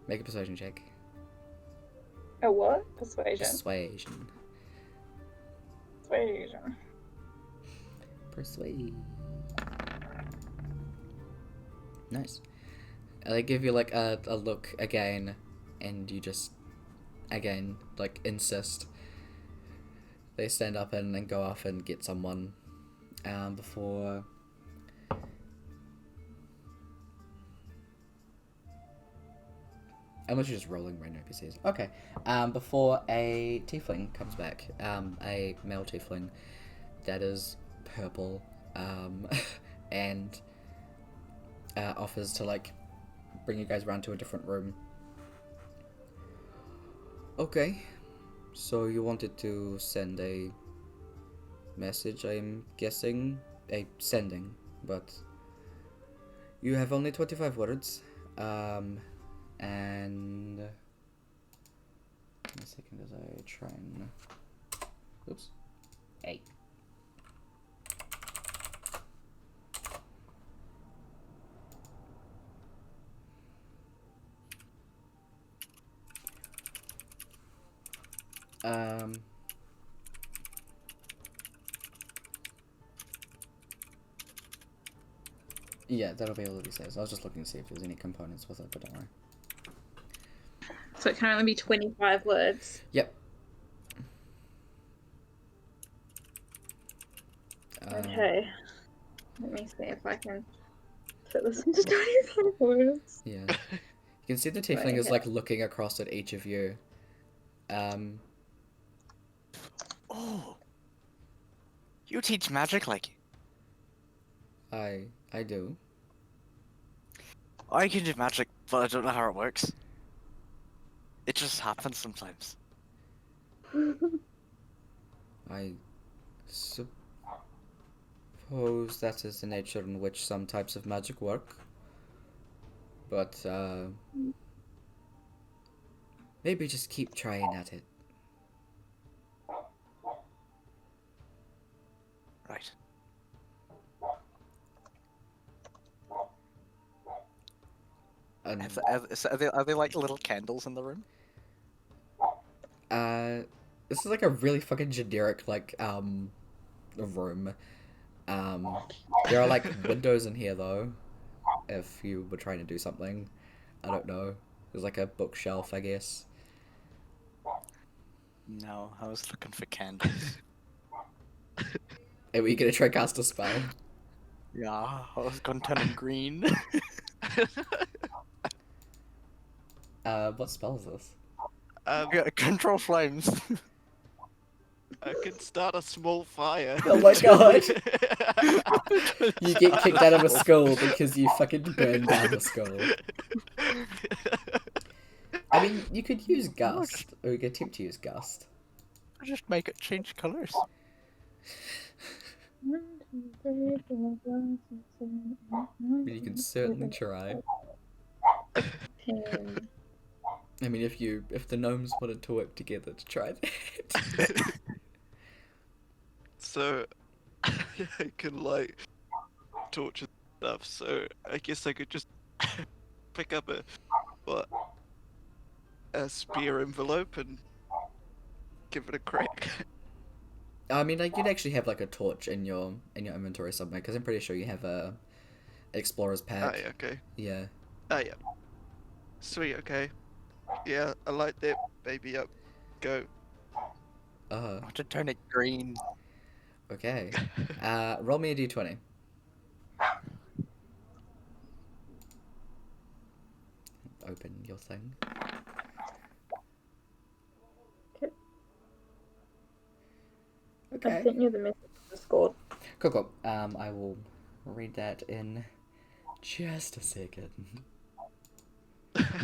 Make a persuasion check. A what? Persuasion. Persuasion. Persuasion. Persuade. Nice. They give you like a look again, and you just again like insist. They stand up and go off and get someone before. Unless you're just rolling random NPCs. Okay. Before a tiefling comes back. A male tiefling that is purple. And offers to like bring you guys around to a different room. Okay. So you wanted to send a message, I'm guessing. A sending, but you have only 25 words. And a second as I try and oops. 8. Yeah, that'll be all that he says. I was just looking to see if there's any components with it, but don't worry. So it can only be 25 words. Yep. Okay. Let me see if I can fit this into 25 words. Yeah. You can see the tiefling is like looking across at each of you. Oh. You teach magic like I do. I can do magic, but I don't know how it works. It just happens sometimes. I suppose that is the nature in which some types of magic work. But, maybe just keep trying at it. Right. Are they like little candles in the room? This is like a really fucking generic, like, room. There are, like, windows in here, though, if you were trying to do something. I don't know. There's, like, a bookshelf, I guess. No, I was looking for candles. Hey, were you gonna try cast a spell? Yeah, I was gonna turn them green. What spell is this? Yeah, control flames. I can start a small fire. Oh my god! You get kicked out of a school because you fucking burned down the school. I mean, you could use Gust, or you could attempt to use Gust. Just make it change colors. You can certainly try. I mean, if the gnomes wanted to work together to try that. So I can like torch and stuff. So I guess I could just pick up a spear envelope and give it a crack. I mean, like, you'd actually have like a torch in your inventory somewhere, because I'm pretty sure you have a explorer's pack. Oh yeah, okay. Yeah. Oh yeah. Sweet, okay. Yeah, I light that baby up. Go. I want to turn it green. Okay. Roll me a d20. open your thing. I sent you the message on Discord. Cool. I will read that in just a second.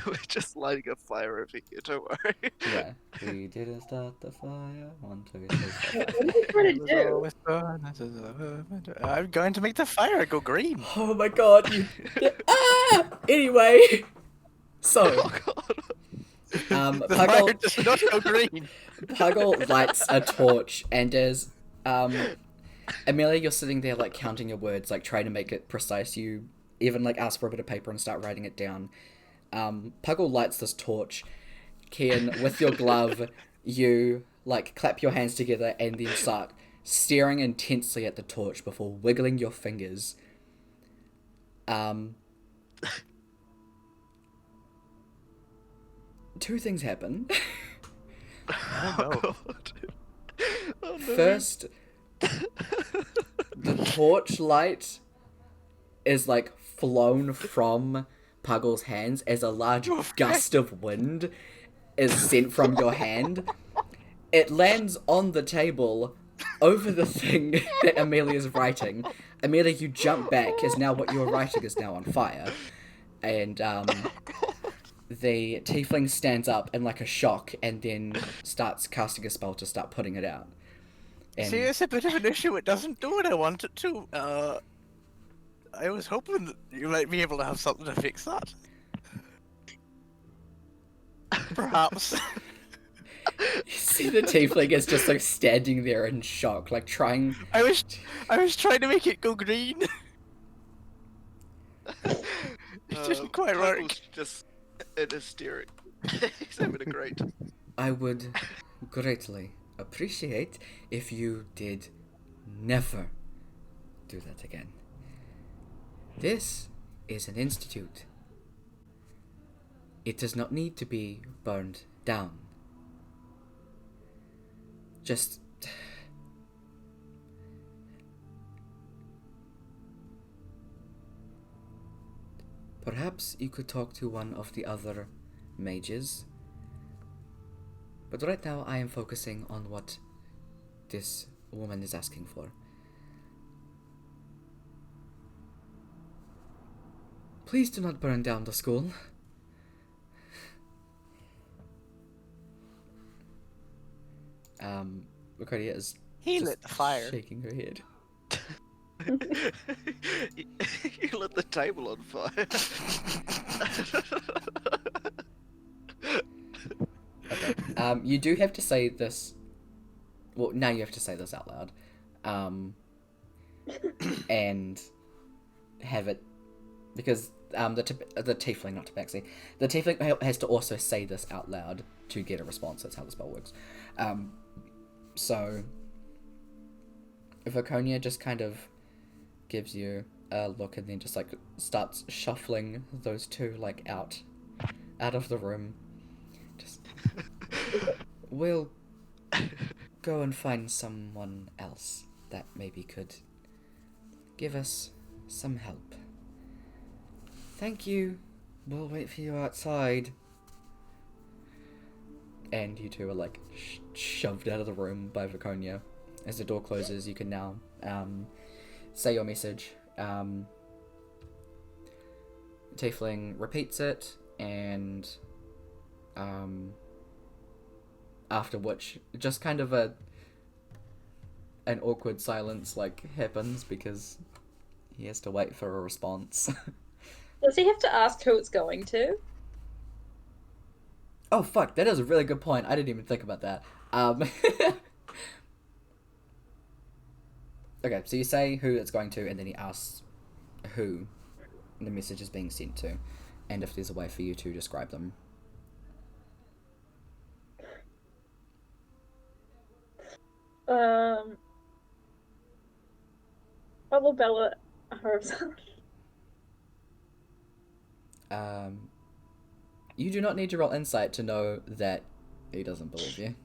We're just lighting a fire over here, don't worry. Yeah, we didn't start the fire. 1, 2, 3, 4. What are you trying to do? I'm going to make the fire go green. Oh my god, you. Anyway, so. Oh god. The fire Puggle, does not go green. Puggle lights a torch, and as Emelia, you're sitting there like counting your words, like trying to make it precise. You even like ask for a bit of paper and start writing it down. Puggle lights this torch. Kian, with your glove, you like clap your hands together and then start staring intensely at the torch before wiggling your fingers. Two things happen. Oh god. Oh, no. First, the torch light is like flown from Puggle's hands as a large gust of wind is sent from your hand. It lands on the table over the thing that Amelia's writing. Amelia, you jump back as now what you're writing is now on fire. And the tiefling stands up in like a shock and then starts casting a spell to start putting it out. And See, it's a bit of an issue. It doesn't do what I want it to. I was hoping that you might be able to have something to fix that. Perhaps. you see the tiefling is just like standing there in shock, like trying. I was trying to make it go green. It didn't quite work. Puggle's just in hysteric. He's having a great time. I would greatly appreciate if you did never do that again. This is an institute. It does not need to be burned down. Just perhaps you could talk to one of the other mages. But right now I am focusing on what this woman is asking for. Please do not burn down the school. Ricardia is He just lit the fire. shaking her head. You lit the table on fire. Okay. You do have to say this. Well, now you have to say this out loud. And have it because the tiefling, not tabaxi, the tiefling has to also say this out loud to get a response. That's how the spell works. So Vaconia just kind of gives you a look and then just like starts shuffling those two like out of the room. Just we'll go and find someone else that maybe could give us some help. Thank you. We'll wait for you outside. And you two are like shoved out of the room by Vaconia. As the door closes, you can now say your message. Tiefling repeats it, and after which, just kind of an awkward silence like happens because he has to wait for a response. Does he have to ask who it's going to? Oh fuck, that is a really good point. I didn't even think about that. Okay, so you say who it's going to, and then he asks who the message is being sent to, and if there's a way for you to describe them. Emelia Varal Ahrozath. You do not need to roll insight to know that he doesn't believe you.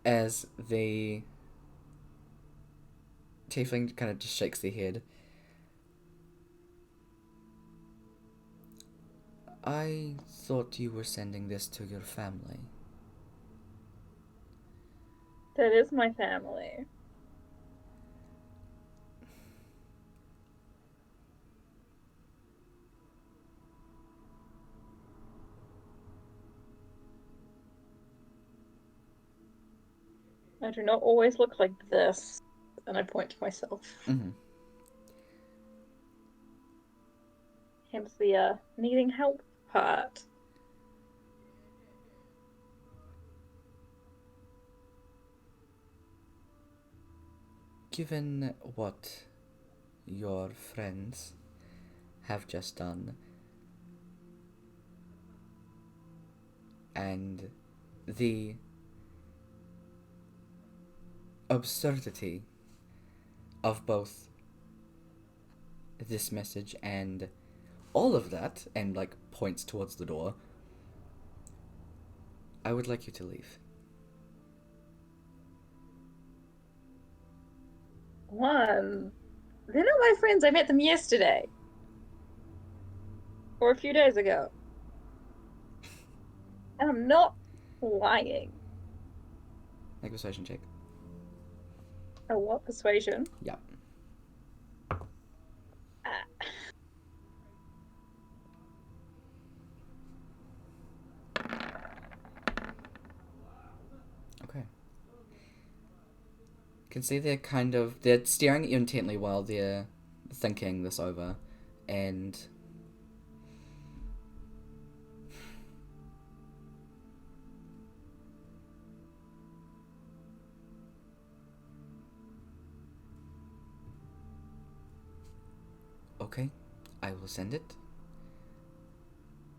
As the tiefling kind of just shakes their head. I thought you were sending this to your family. That is my family. I do not always look like this. And I point to myself. Mm-hmm. Hence the needing help part. Given what your friends have just done, and the absurdity of both this message and all of that, and like points towards the door, I would like you to leave. One. They're not my friends. I met them yesterday. Or a few days ago. And I'm not lying. Make a persuasion check. Oh, what? Persuasion? Yep. Okay. You can see they're staring at you intently while they're thinking this over, and okay, I will send it,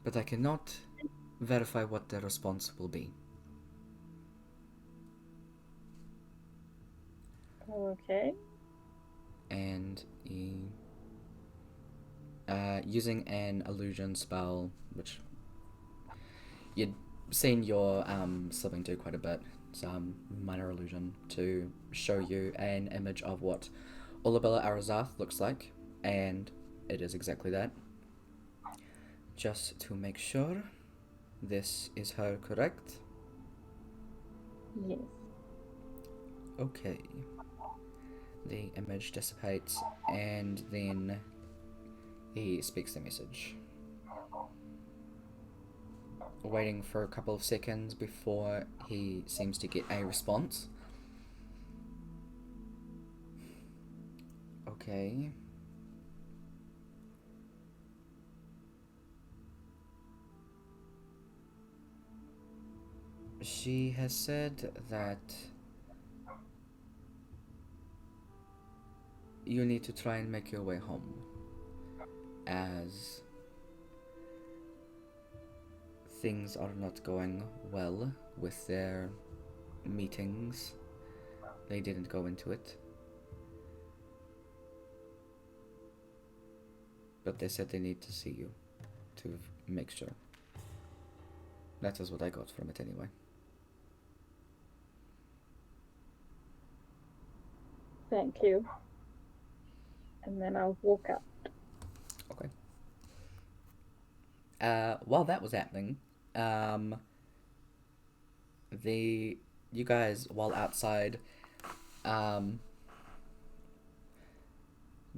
but I cannot verify what the response will be. Okay. And using an illusion spell, which you'd seen your sibling do quite a bit, some minor illusion, to show you an image of what Emelia Ahrozath looks like, and it is exactly that. Just to make sure this is her, correct? Yes. Okay. The image dissipates, and then he speaks the message. Waiting for a couple of seconds before he seems to get a response. Okay. She has said that you need to try and make your way home, as things are not going well with their meetings. They didn't go into it, but they said they need to see you to make sure. That is what I got from it anyway. Thank you. And then I'll walk up. Okay. While that was happening, you guys, while outside, what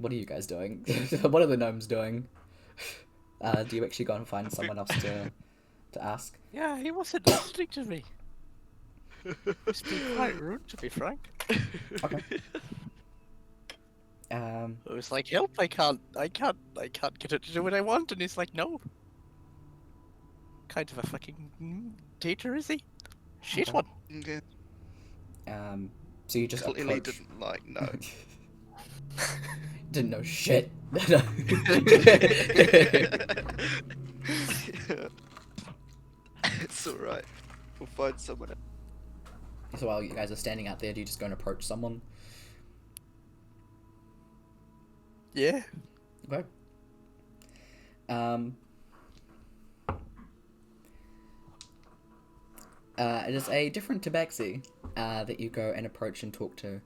are you guys doing? What are the gnomes doing? Do you actually go and find someone else to ask? Yeah, he wasn't listening to me. It's been quite rude, to be frank. Okay. I was like, help, I can't get it to do what I want, and he's like, no. Kind of a fucking tater, is he? Shit Okay. one. Okay. So you just Clearly approach. didn't like no. Didn't know shit. It's alright. We'll find someone else. So while you guys are standing out there, do you just go and approach someone? Yeah. Okay. It is a different tabaxi that you go and approach and talk to.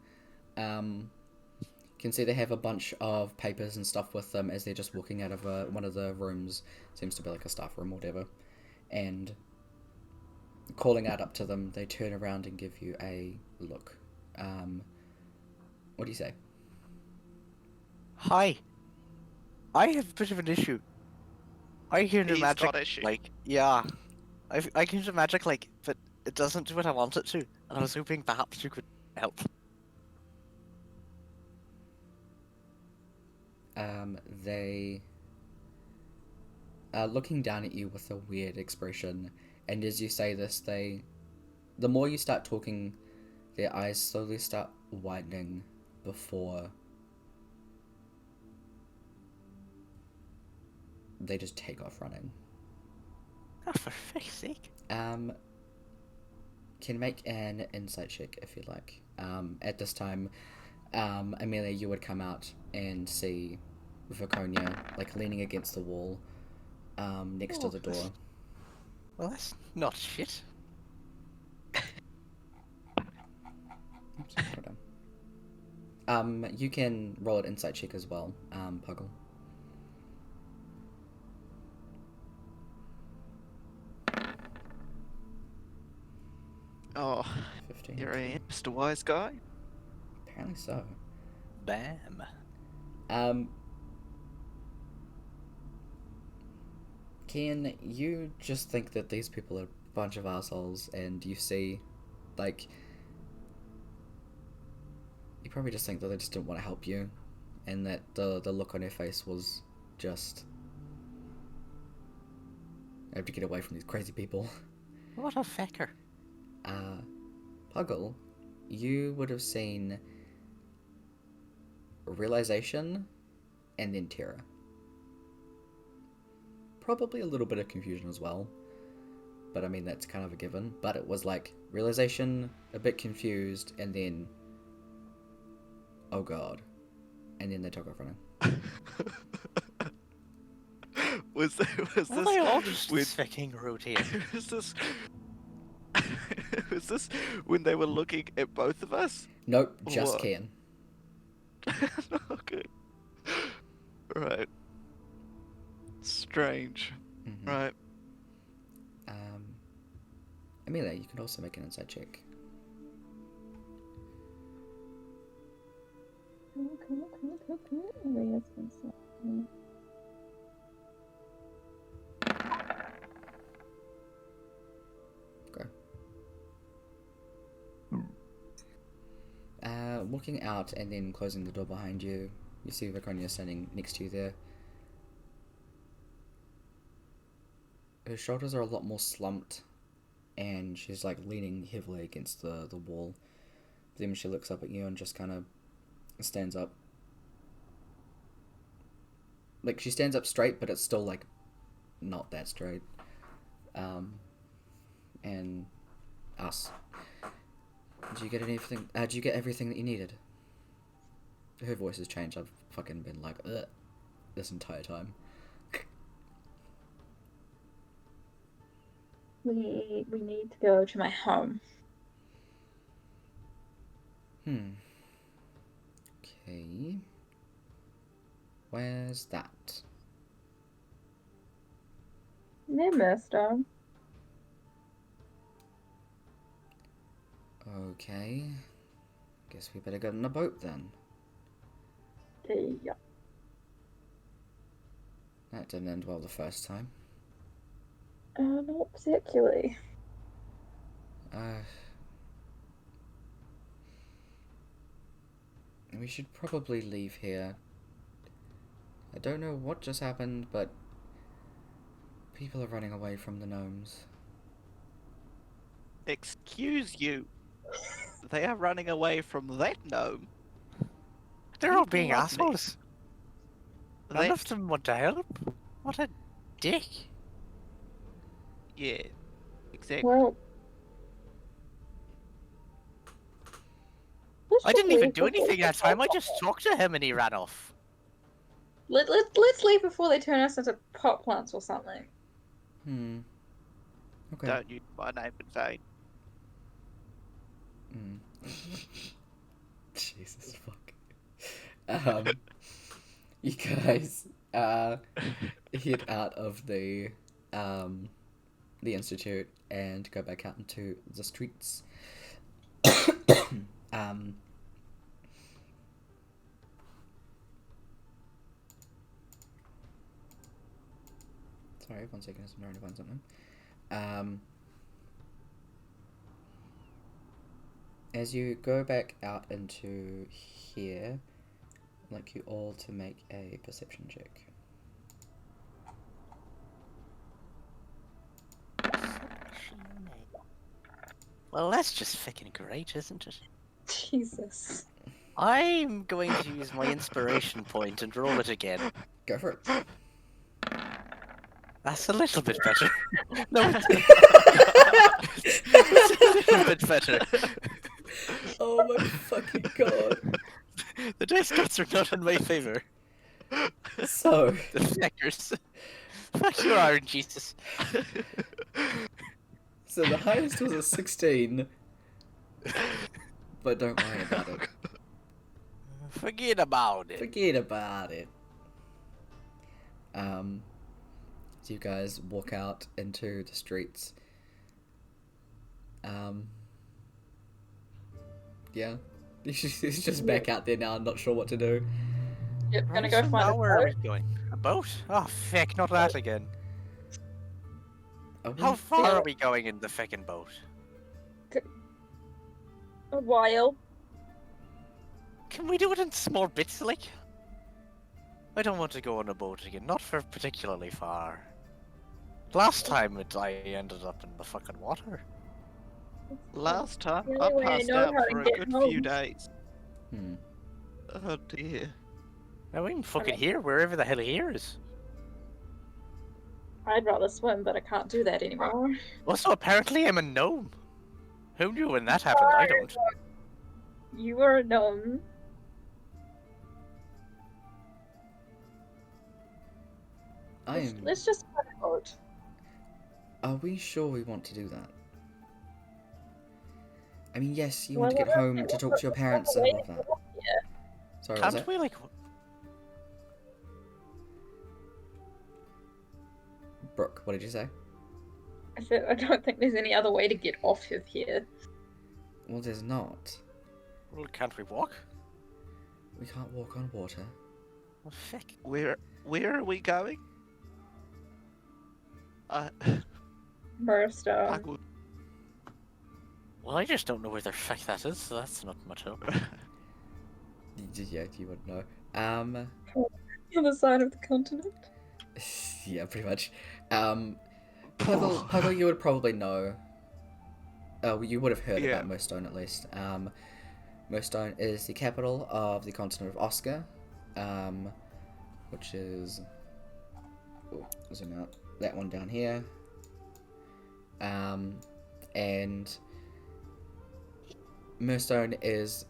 can see they have a bunch of papers and stuff with them as they're just walking out of one of the rooms. Seems to be like a staff room or whatever. And calling out up to them, they turn around and give you a look. What do you say? Hi. I have a bit of an issue. I can do He's magic, got issue. like, yeah. I can do magic, like, but it doesn't do what I want it to. And I was hoping perhaps you could help. They are looking down at you with a weird expression, and as you say this, the more you start talking, their eyes slowly start widening before they just take off running. Oh, for fuck's sake. Can make an insight check if you like. At this time, Emelia, you would come out and see Viconia like leaning against the wall, next to the door. Well, that's not shit. Oops, hold on. You can roll an insight check as well, Puggle. Oh, 15. here I am, Mr. Wise Guy. Apparently so. Bam. Can you just think that these people are a bunch of assholes, and you see, like, you probably just think that they just didn't want to help you, and that the look on their face was just, I have to get away from these crazy people. What a fecker. Puggle, you would have seen realization and then terror. Probably a little bit of confusion as well, but I mean that's kind of a given. But it was like realization, a bit confused, and then oh god, and then they took off running. was this Well, they all just with fucking routine. was this was this when they were looking at both of us? Nope, just What? Ken. Okay. Right. Strange. Mhm. Right. Emelia, you can also make an insight check. Go. Walking out and then closing the door behind you, you see Viconia standing next to you there. Her shoulders are a lot more slumped, and she's like leaning heavily against the wall. Then she looks up at you and just kind of stands up. Like, she stands up straight, but it's still like not that straight. And asks, "Did you get anything? Did you get everything that you needed?" Her voice has changed. I've fucking been like, ugh, this entire time. We need to go to my home. Okay. Where's that? Near Mirstone. Okay. Guess we better get on a boat then. Yeah. That didn't end well the first time. Not particularly. We should probably leave here. I don't know what just happened, but people are running away from the gnomes. Excuse you. They are running away from that gnome. They're all being Lovely. assholes. None That, of them want to help. What a dick. yeah, exactly. Well, I didn't even do anything that time. I just talked to him and he ran off. Let's leave before they turn us into pot plants or something. Okay. Don't use my name in vain. Jesus fuck. You guys head out of the institute and go back out into the streets. Sorry, 1 second, I'm trying to find something. As you go back out into here, I'd like you all to make a perception check. Well, that's just fucking great, isn't it? Jesus. I'm going to use my inspiration point and roll it again. Go for it. That's a little bit better. No, it's a little bit better. Oh my fucking god. The dice gods are not in my favor. So, The feckers. Fuck your iron, Jesus. so the highest was a 16. But don't worry about it. Forget about it. Forget about it. So you guys walk out into the streets. Yeah. He's just back out there now, not sure what to do. Yep, gonna Right, go so find now a where are boat. we going? A boat? Oh, feck, not that again. How Oh, far are we going in the feckin' boat? A while. Can we do it in small bits, like? I don't want to go on a boat again, not for particularly far. Last time I ended up in the fucking water. Last time The I only way I passed know out how to for a get good home. few days. Hmm. Oh dear. Now we can fucking hear wherever the hell here is. I'd rather swim, but I can't do that anymore. Also, apparently I'm a gnome. Who knew when that happened? I don't. You were a gnome. Let's just find a boat. Are we sure we want to do that? I mean, yes, you Well, want to get what home about- to talk to your parents and all of that. Sorry, what was Can't it? we, like... Brooke, what did you say? I said I don't think there's any other way to get off of here. Well, there's not. Well, can't we walk? We can't walk on water. Oh, feck. Where are we going? Burstone. Puck would- Well, I just don't know where the feck that is, so that's not much help. Yeah, you would know. The other side of the continent. Yeah, pretty much. Puggle, you would probably know. Oh, you would have heard Yeah. about Moonstone at least. Moonstone is the capital of the continent of Oscar, which is... Oh, zoom out. That one down here. And Moonstone is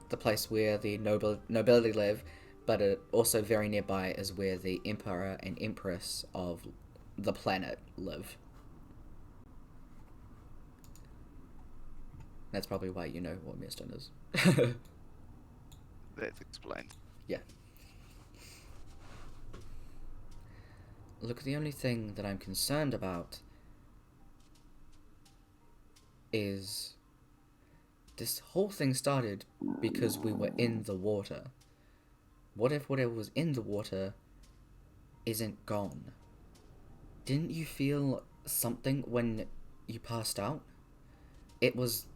the place where the nobility live, but it also very nearby is where the emperor and empress of the planet live. That's probably why you know what Moonstone is. That explains. Yeah. Look, the only thing that I'm concerned about is this whole thing started because we were in the water. What if whatever was in the water isn't gone? Didn't you feel something when you passed out? It was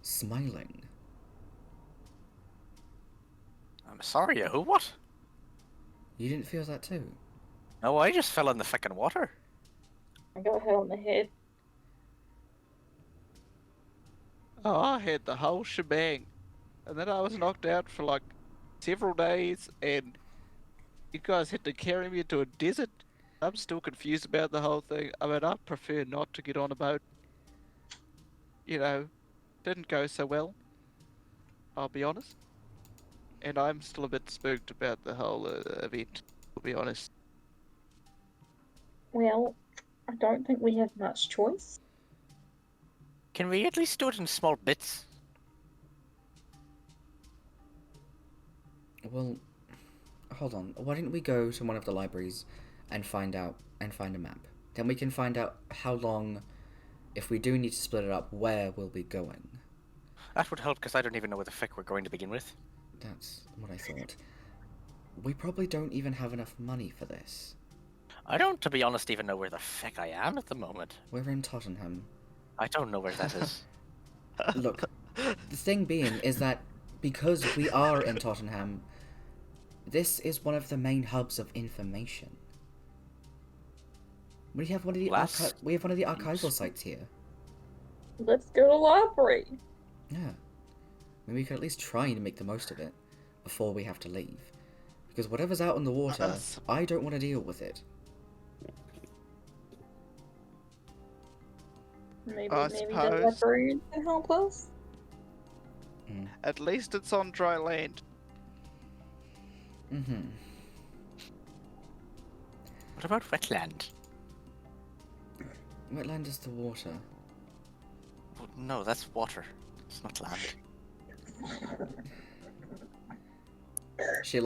smiling. I'm sorry, who what? You didn't feel that too? No, I just fell in the fucking water. I got hit on the head. Oh, I had the whole shebang. And then I was knocked out for like several days, and you guys had to carry me into a desert. I'm still confused about the whole thing. I mean, I prefer not to get on a boat. You know, didn't go so well. I'll be honest. And I'm still a bit spooked about the whole event, to be honest. Well, I don't think we have much choice. Can we at least do it in small bits? well, hold on. Why didn't we go to one of the libraries and find a map? Then we can find out how long, if we do need to split it up, where we'll be going. That would help, because I don't even know where the fuck we're going to begin with. That's what I thought. We probably don't even have enough money for this. I don't, to be honest, even know where the fuck I am at the moment. We're in Tottenham. I don't know where that is. Look, the thing being is that because we are in Tottenham, this is one of the main hubs of information. We have one of the archival sites here. Let's go to library. Yeah. Maybe we could at least try and make the most of it before we have to leave. Because whatever's out in the water, I don't want to deal with it. Maybe I the suppose. librarian can help us. At least it's on dry land. Mm-hmm. What about wetland? Wetland is the water. Well, no, that's water. It's not land. She,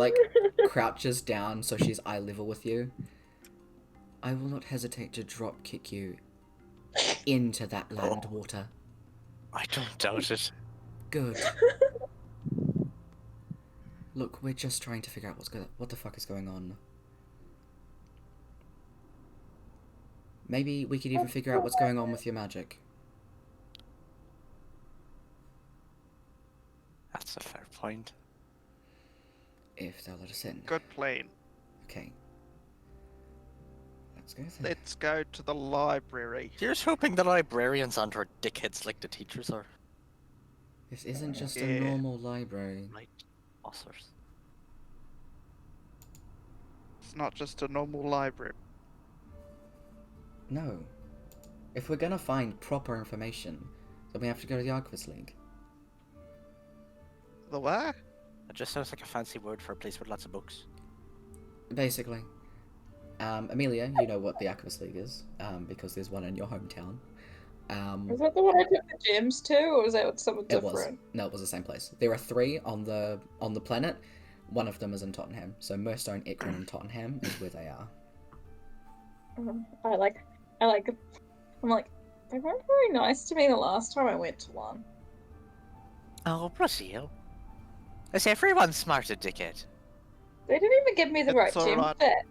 crouches down so she's eye level with you. I will not hesitate to drop kick you into that land water. I don't doubt it. Good. Look, we're just trying to figure out what the fuck is going on. Maybe we could even figure out what's going on with your magic. That's a fair point. If they'll let us in. Good plan. Okay. Let's go then. Let's go to the library. Here's hoping the librarians aren't our dickheads like the teachers are. This isn't just a Yeah. normal library. Right, officers. It's not just a normal library. No. If we're gonna find proper information, then we have to go to the Archivist League. The what? That just sounds like a fancy word for a place with lots of books. Basically. Emelia, you know what the Archivist League is, because there's one in your hometown. Was that the one I took the gems to, or was that something It different? was. No, it was the same place. There are 3 on the planet. One of them is in Tottenham. So Murstone, Ekron, and Tottenham is where they are. I'm like, they weren't very nice to me the last time I went to one. Oh, Brazil. Is everyone smart, a dickhead? They didn't even give me the right It's gem alright. set.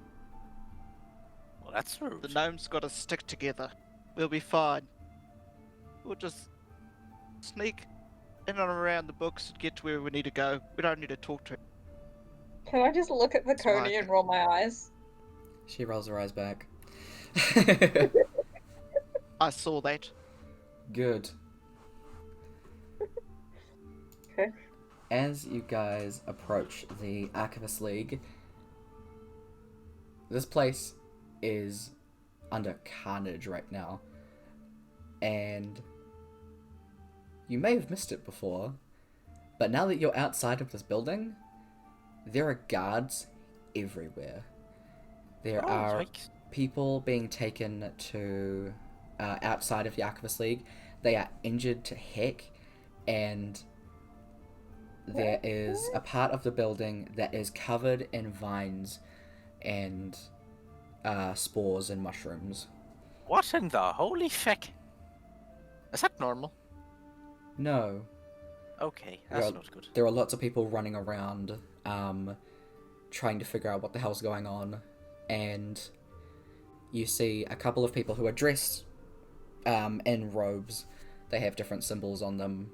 Well, that's rude. The gnomes gotta stick together. We'll be fine. We'll just sneak in and around the books and get to where we need to go. We don't need to talk to him. Can I just look at the It's my Coney and thing. roll my eyes? She rolls her eyes back. I saw that. Good. Okay. As you guys approach the Archivist League, this place is under carnage right now. And you may have missed it before, but now that you're outside of this building, there are guards everywhere. There are yikes. people being taken to outside of the Archivist League. They are injured to heck, and there is a part of the building that is covered in vines and spores and mushrooms. What in the holy feck? Is that normal? No. Okay, that's Well, not good. There are lots of people running around trying to figure out what the hell's going on, and you see a couple of people who are dressed in robes. They have different symbols on them.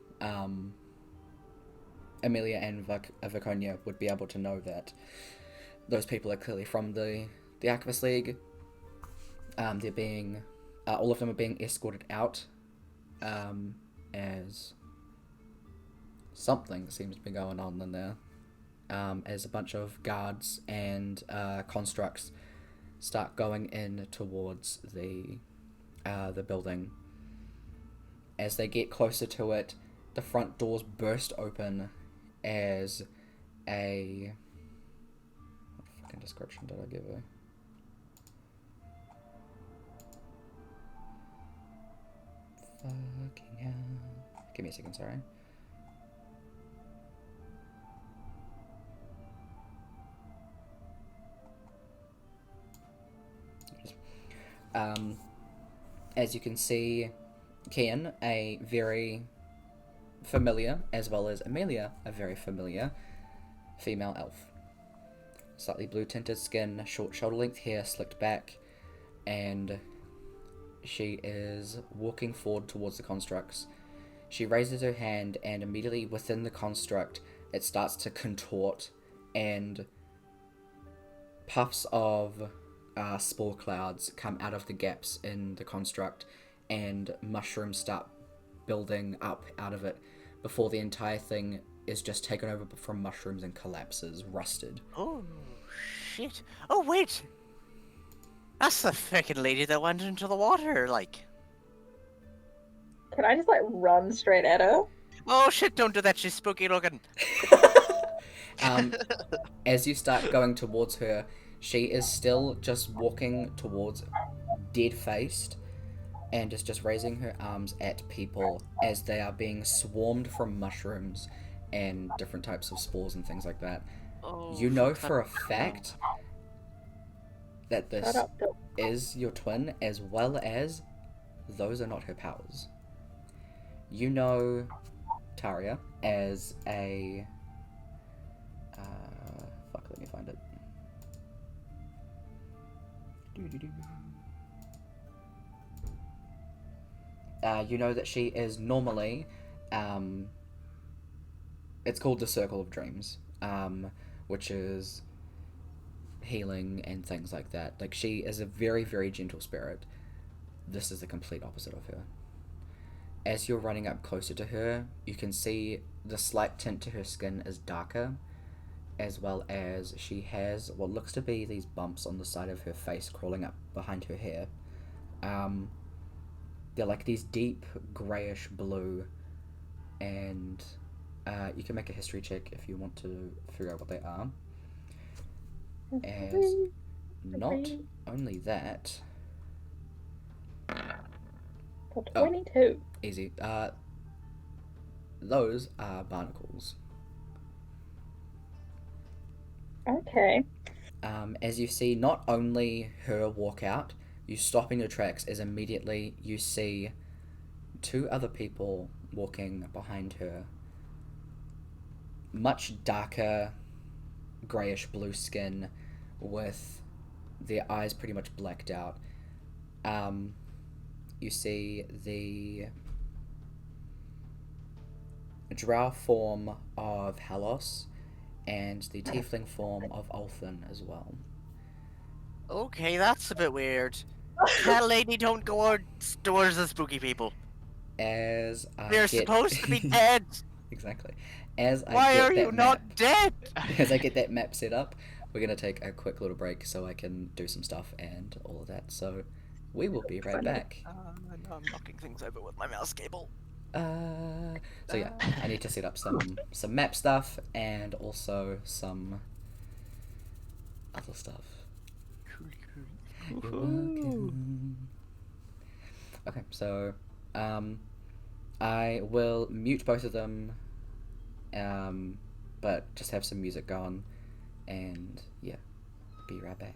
Emelia and Viconia would be able to know that those people are clearly from the Archivist League. They're being all of them are being escorted out as something seems to be going on in there, as a bunch of guards and constructs start going in towards the building. As they get closer to it, the front doors burst open as a... What fucking description did I give her? Fucking hell. Give me a second, sorry. As you can see, Kian, a very familiar, as well as Emelia, a very familiar female elf. Slightly blue tinted skin, short shoulder length hair slicked back, and she is walking forward towards the constructs. She raises her hand, and immediately within the construct, it starts to contort, and puffs of spore clouds come out of the gaps in the construct, and mushrooms start building up out of it before the entire thing is just taken over from mushrooms and collapses, rusted. Oh, shit. Oh, wait! That's the frickin' lady that went into the water, like. Can I just like run straight at her? Oh shit, don't do that, she's spooky looking. As you start going towards her, she is still just walking towards, dead-faced, and is just raising her arms at people as they are being swarmed from mushrooms and different types of spores and things like that. Oh, You know fuck for a that. fact that this Shut up, Bill. is your twin, as well as those are not her powers. You know Taria as a... let me find it. You know that she is normally... it's called the Circle of Dreams, which is healing and things like that. Like, she is a very, very gentle spirit. This is the complete opposite of her. As you're running up closer to her, you can see the slight tint to her skin is darker, as well as she has what looks to be these bumps on the side of her face crawling up behind her hair. They're like these deep greyish blue, and you can make a history check if you want to figure out what they are. As not only that... For 22. Easy. Those are barnacles. Okay. As you see not only her walk out, you stop in your tracks as immediately you see two other people walking behind her. Much darker, greyish blue skin with their eyes pretty much blacked out. You see the drow form of Halos and the tiefling form of Ulfin as well. Okay, that's a bit weird. That lady don't go towards the spooky people. As I We're get... supposed to be dead. Exactly. As I Why get are that you map, not dead? as I get that map set up, we're gonna take a quick little break so I can do some stuff and all of that. So we will be right back. I'm knocking things over with my mouse cable. So yeah, I need to set up some map stuff and also some other stuff. You're welcome. Okay, so I will mute both of them, but just have some music going, and yeah, be right back.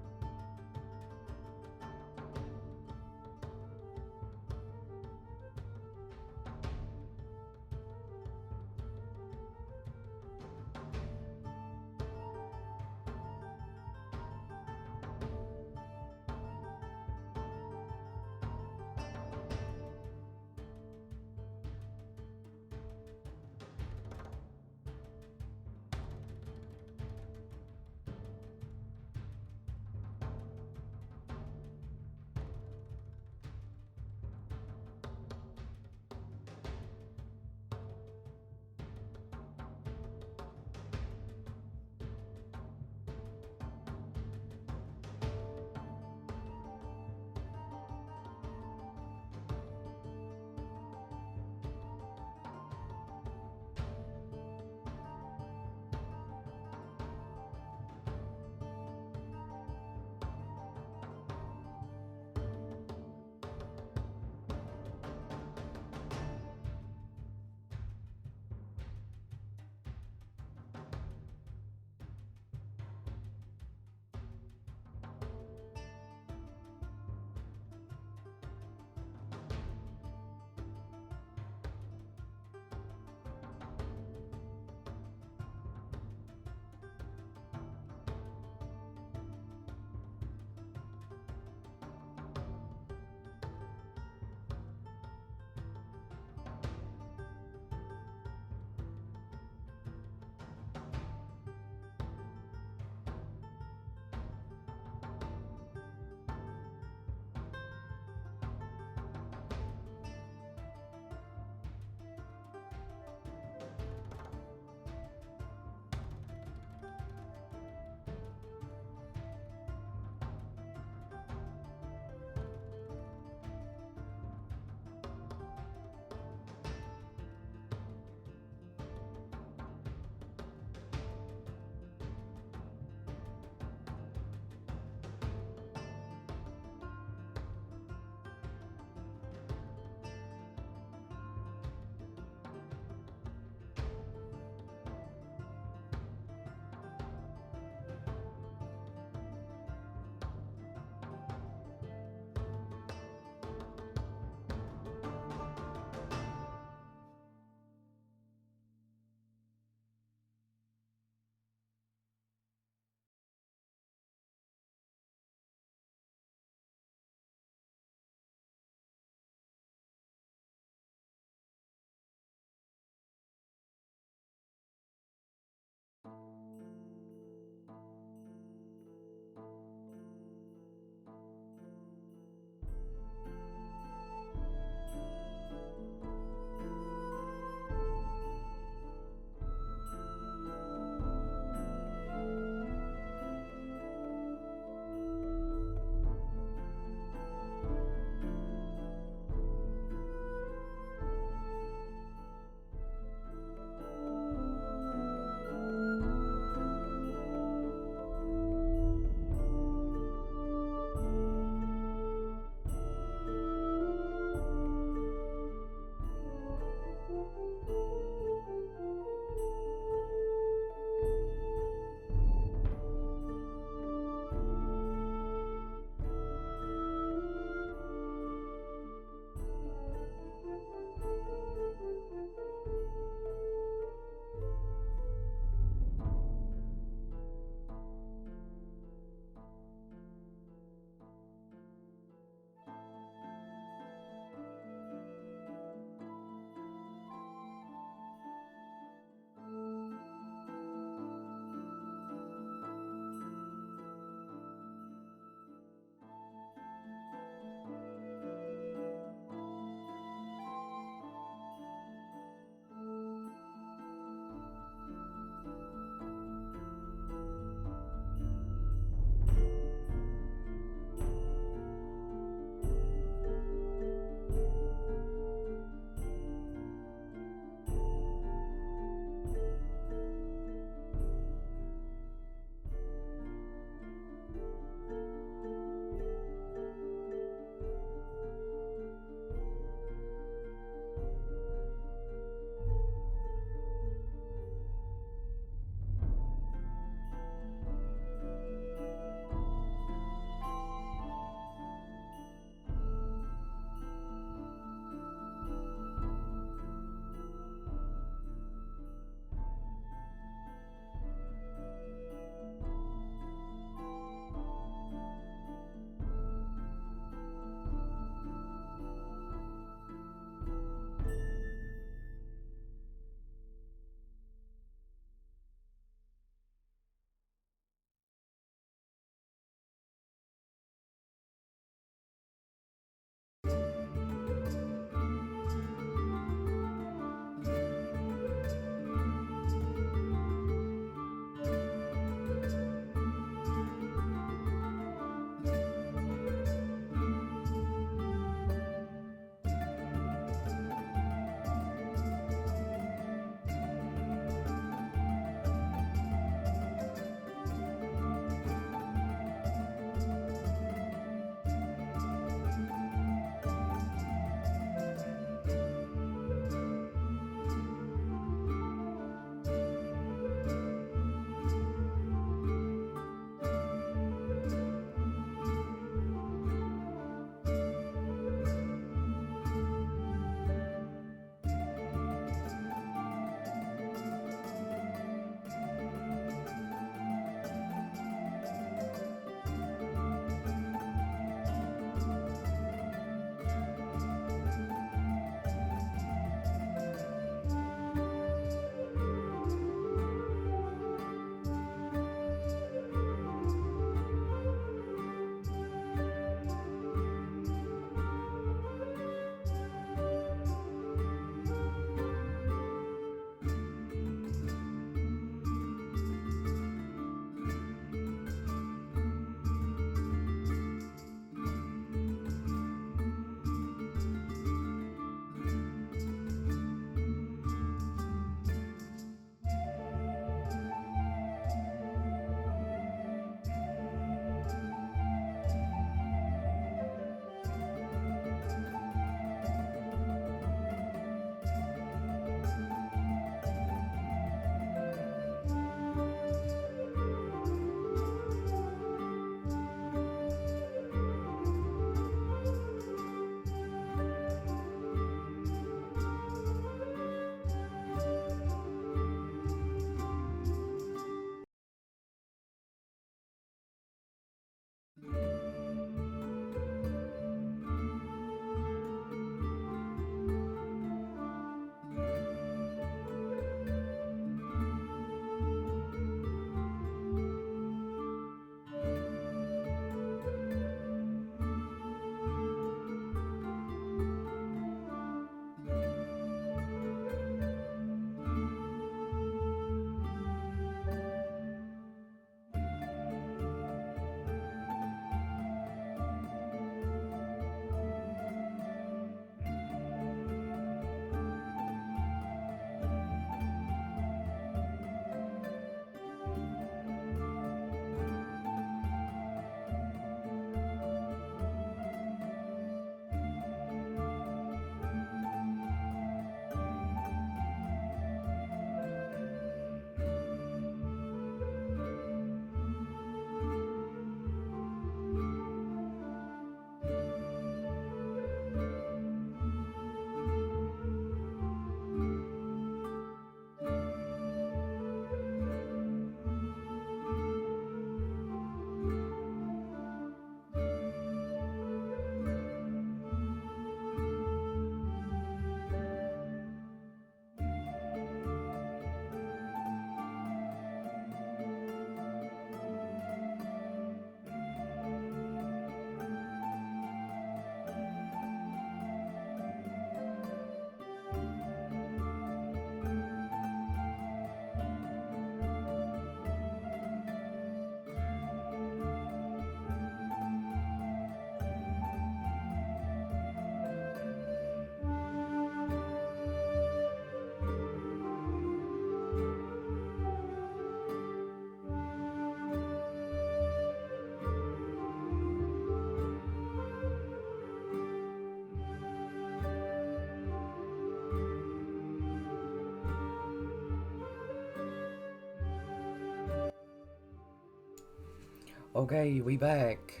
Okay, we back.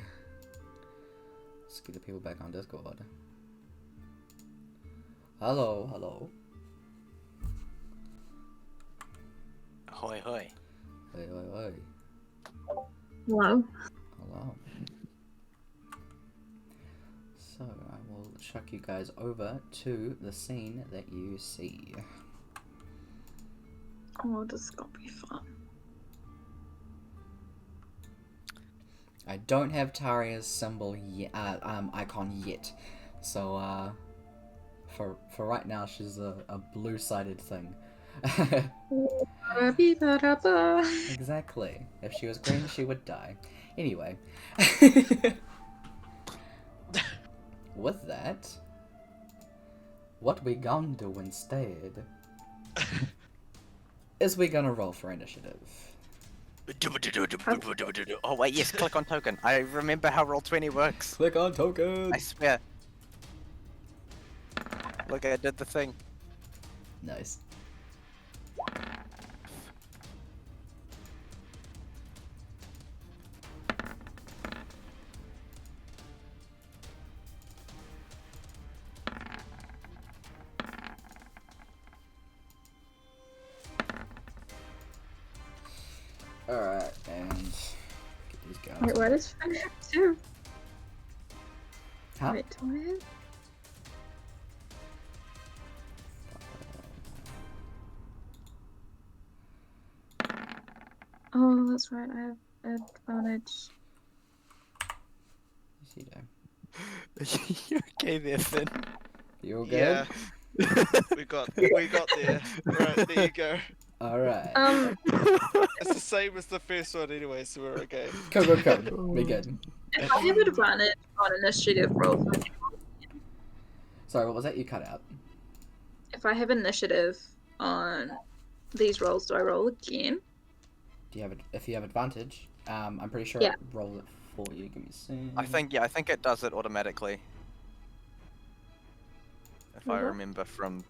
Let's get the people back on Discord. Hello, hello. Hoi hoi. Hey, hey, hey. Hello. Hello. So, I will chuck you guys over to the scene that you see. Oh, this is gonna be fun. I don't have Taria's symbol yet, icon yet. So, for right now, she's a blue-sided thing. Exactly. If she was green, she would die. Anyway. With that, what we gonna do instead is we gonna roll for initiative. Oh wait, yes, click on token. I remember how Roll20 works. Click on token! I swear. Look, I did the thing. Nice. Alright, and get these guys. Wait, why does Finn have two? Huh? Wait, do I have? Oh, that's right. I have advantage. Yes, you do. You okay there, Finn? You all good? Yeah. we got there. Right, there you go. Alright. It's the same as the first one anyway, so we're okay. Go. We good. If I have advantage on initiative rolls, Sorry, what was that? You cut out. if I have initiative on these rolls, do I roll again? Do you have if you have advantage? I'm pretty sure Yeah. it roll it for you. Give me a second. I think it does it automatically. If I Mhm. remember from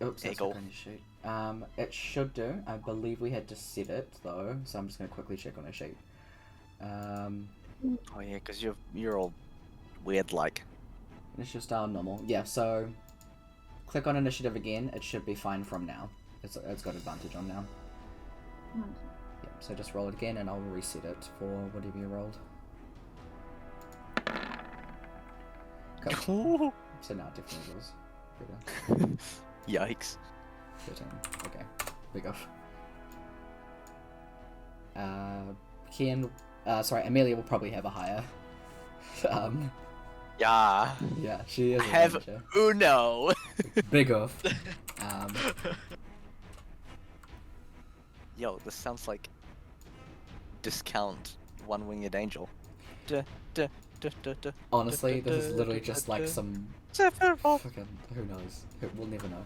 Oops, that's Eagle. not going to shoot. It should do. I believe we had to set it though, so I'm just going to quickly check on a sheet. oh yeah, because you're all weird like. Initiative style normal. Yeah. So, click on initiative again. It should be fine from now. It's got advantage on now. Hmm. Yep. So just roll it again, and I'll reset it for whatever you rolled. Cool. So now it definitely goes better. Yikes. 13. Okay. Big off. Kian, sorry, Emelia will probably have a higher. Yeah. Yeah, she is. I have a ranger. Uno. Big off. Yo, this sounds like discount one-winged angel. Duh, duh, duh, duh, duh, Honestly, duh, this is duh, literally duh, just duh, like duh. some Sephiroth. fucking who knows? We'll never know.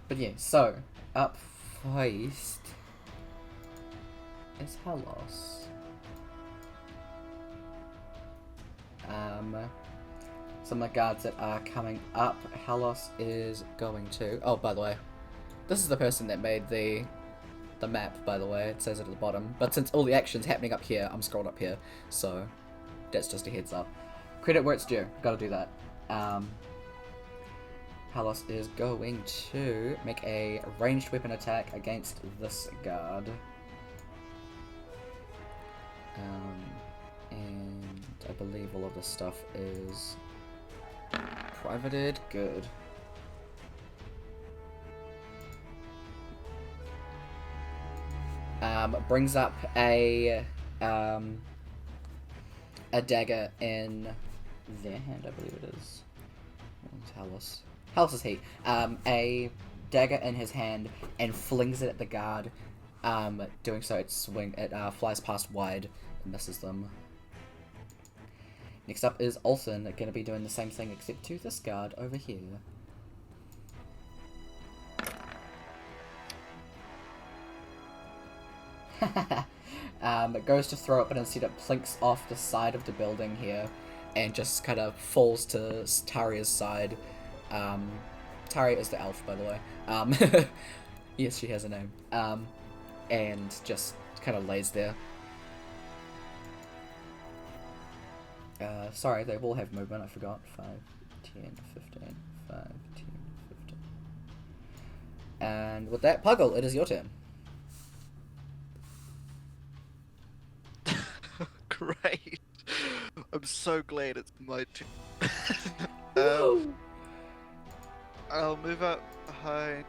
But yeah, so up first is Halos. Some of the guards that are coming up, Halos is going to. Oh, by the way, this is the person that made the map. By the way, it says it at the bottom. But since all the action's happening up here, I'm scrolled up here, so that's just a heads up. Credit where it's due. Gotta do that. Halos is going to make a ranged weapon attack against this guard. And I believe all of this stuff is privated. Good. Brings up a dagger in their hand, I believe it is. Halos. Halos' heat. A dagger in his hand and flings it at the guard. Doing so, it flies past wide and misses them. Next up is Olsen, going to be doing the same thing except to this guard over here. It goes to throw it, but instead it plinks off the side of the building here and just kind of falls to Taria's side. Taria is the elf, by the way. Yes, she has a name. And just kind of lays there. Sorry, they will have movement, I forgot. 5, 10, 15, 5, 10, 15. And with that, Puggle, it is your turn. Great. I'm so glad it's my turn. I'll move up behind.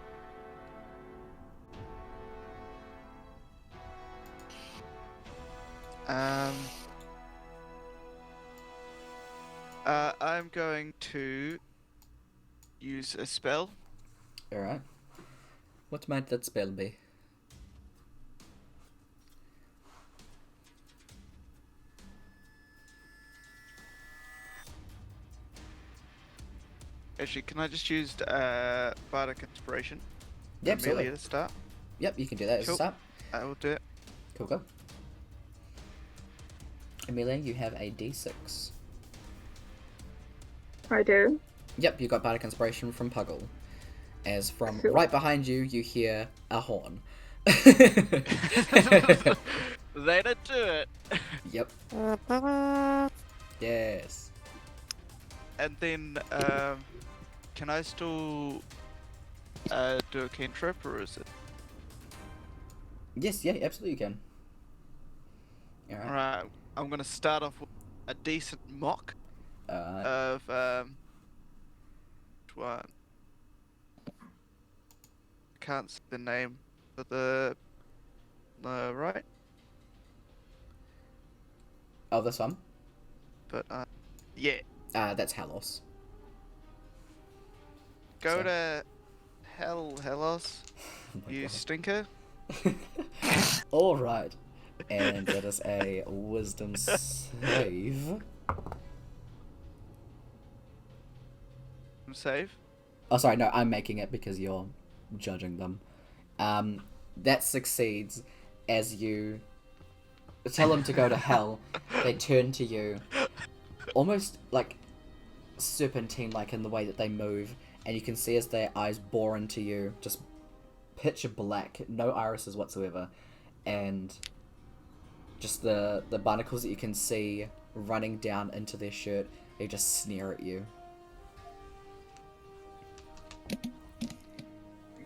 I'm going to use a spell. Alright. What might that spell be? Actually, can I just use Bardic Inspiration? Yeah, absolutely. Amelia to start. Yep, you can do that as a Cool. start. I will do it. Cool, go. Amelia, you have a d6. I do. Yep, you got Bardic Inspiration from Puggle. As from Cool. right behind you, you hear a horn. That'll do it. Yep. Yes. And then, can I still do a cantrip, or is it? Yes, yeah, absolutely you can. Alright. Alright, I'm gonna start off with a decent mock of, which one? Can't see the name for the right, Oh, this one? but, yeah. That's Halos. Go So- to Hellos, Oh my you God. stinker. Alright. And that is a wisdom save. Save. Oh, sorry, no, I'm making it because you're judging them. That succeeds as you tell them to go to hell. They turn to you, almost like serpentine-like in the way that they move, and you can see as their eyes bore into you, just pitch black, no irises whatsoever, and just the barnacles that you can see running down into their shirt. They just sneer at you.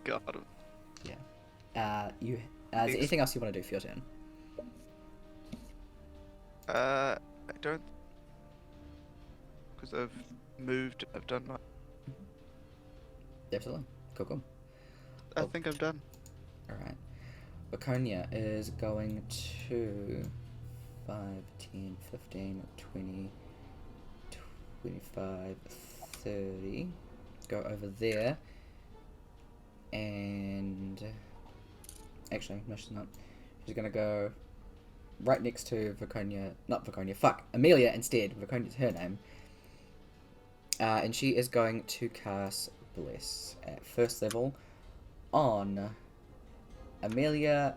Got him. Is there anything else you want to do for your turn? I don't, because I've moved. I've done my. Absolutely. Cool. I think I'm done. Alright. Laconia is going to 5, 10, 15, 20, 25, 30. Go over there. And... Actually, no, she's not. She's gonna go right next to Viconia. Not Viconia, fuck! Amelia instead. Viconia's her name. And she is going to cast Bless at first level on Amelia,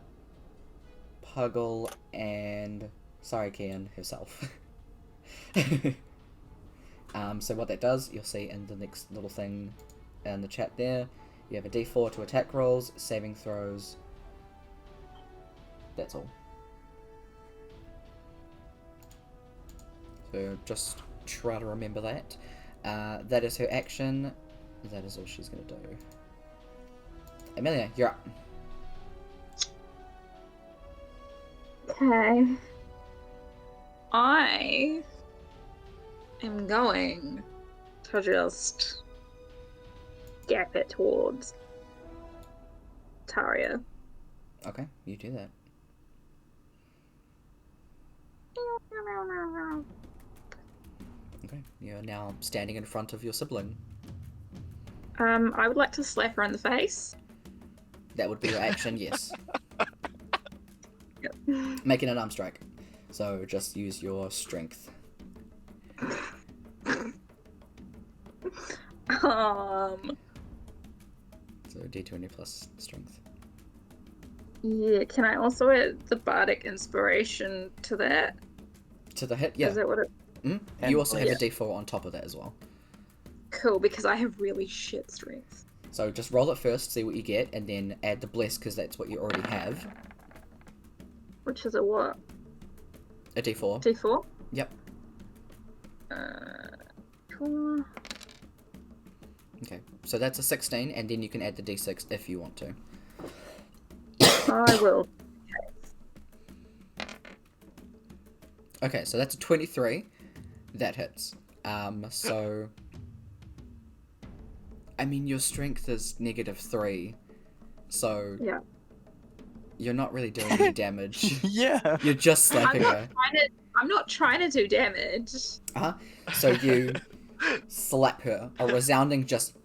Puggle, and sorry, Kian herself. So what that does, you'll see in the next little thing in the chat there. You have a D4 to attack rolls, saving throws. That's all. So just try to remember that. That is her action. That is all she's going to do. Amelia, you're up. Okay. I am going to just gap it towards Taria. Okay, you do that. Okay, you're now standing in front of your sibling. I would like to slap her in the face. That would be your action, yes. Yep. Making an arm strike. So just use your strength. So D20 plus strength. Yeah, can I also add the Bardic Inspiration to that? To the hit, yeah. Is that what it... Mhm. And You also have a Bless. D4 on top of that as well. Cool, because I have really shit strength. So just roll it first, see what you get, and then add the bless because that's what you already have. Which is a what? A D4. D4? Yep. Cool. Okay, so that's a 16, and then you can add the d6 if you want to. I will. Okay, so that's a 23. That hits. So... I mean, your strength is -3, so... Yeah. You're not really doing any damage. Yeah. You're just slapping her. I'm not trying to do damage. So you slap her. A resounding just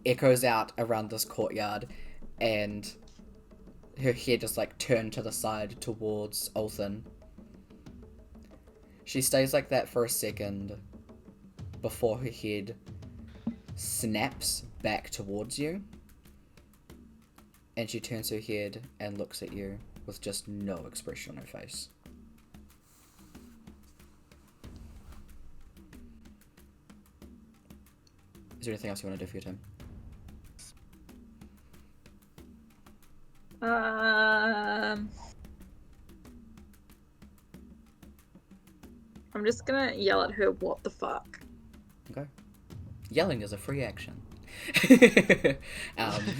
echoes out around this courtyard, and her head is like turned to the side towards Othin. She stays like that for a second before her head snaps back towards you, and she turns her head and looks at you with just no expression on her face. Is there anything else you want to do for your turn? I'm just gonna yell at her, what the fuck? Okay. Yelling is a free action.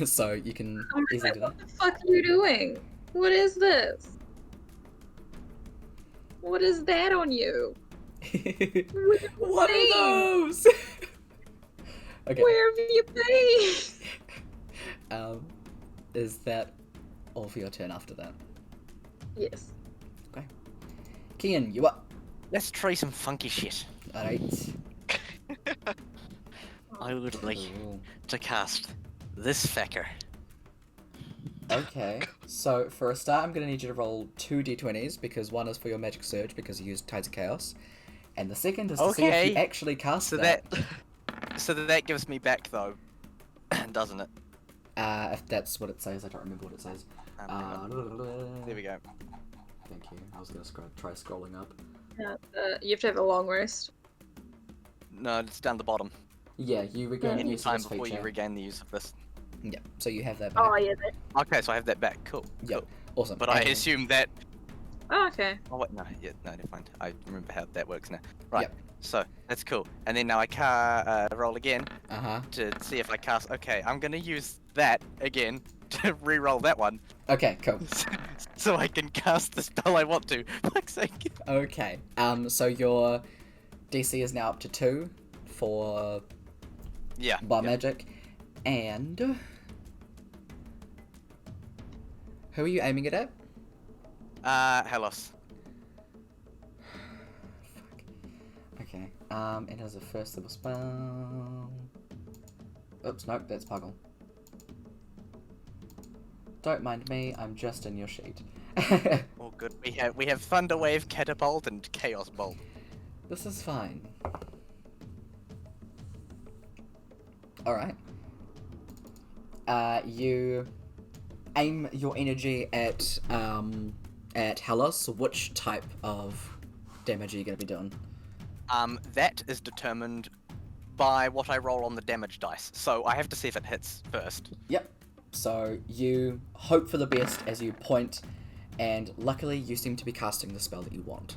So you can easily do that. What the fuck are you doing? What is this? What is that on you? What are those? Okay. Where have you been? Is that all for your turn after that? Yes. Kian, you up? Let's try some funky shit. Alright. I would like Cool. to cast this fecker. Okay, so for a start, I'm gonna need you to roll 2 d20s, because one is for your magic surge because you used Tides of Chaos, and the second is to see if Okay. you actually cast So that gives me back though, doesn't it? if that's what it says, I don't remember what it says. Hang on. There we go. Thank you. I was gonna try scrolling up. Yeah, you have to have a long rest. No, it's down the bottom. Yeah, you regain Any use of time this before feature. you regain the use of this. Yeah, so you have that back. Oh, yeah. Okay, so I have that back. Cool. Yep. Awesome. But I And- assume that. Oh, okay. Oh wait, no, yeah, no, never mind. I remember how that works now. Right. Yep. So that's cool. And then now I roll again Uh-huh. to see if I cast. Okay, I'm gonna use that again to re-roll that one, Okay, cool. so I can cast the spell I want to. Fuck's sake. Okay. So your DC is now up to 2 for Yeah. bar yeah. magic, and who are you aiming it at? Hellos. Fuck. Okay. It has a first level spell. Oops, nope, that's Puggle. Don't mind me, I'm just in your sheet. Oh, good. We have Thunder Wave, Catapult, and Chaos Bolt. This is fine. Alright. You aim your energy at Hellas. Which type of damage are you going to be doing? That is determined by what I roll on the damage dice. So I have to see if it hits first. Yep. So you hope for the best as you point, and luckily you seem to be casting the spell that you want.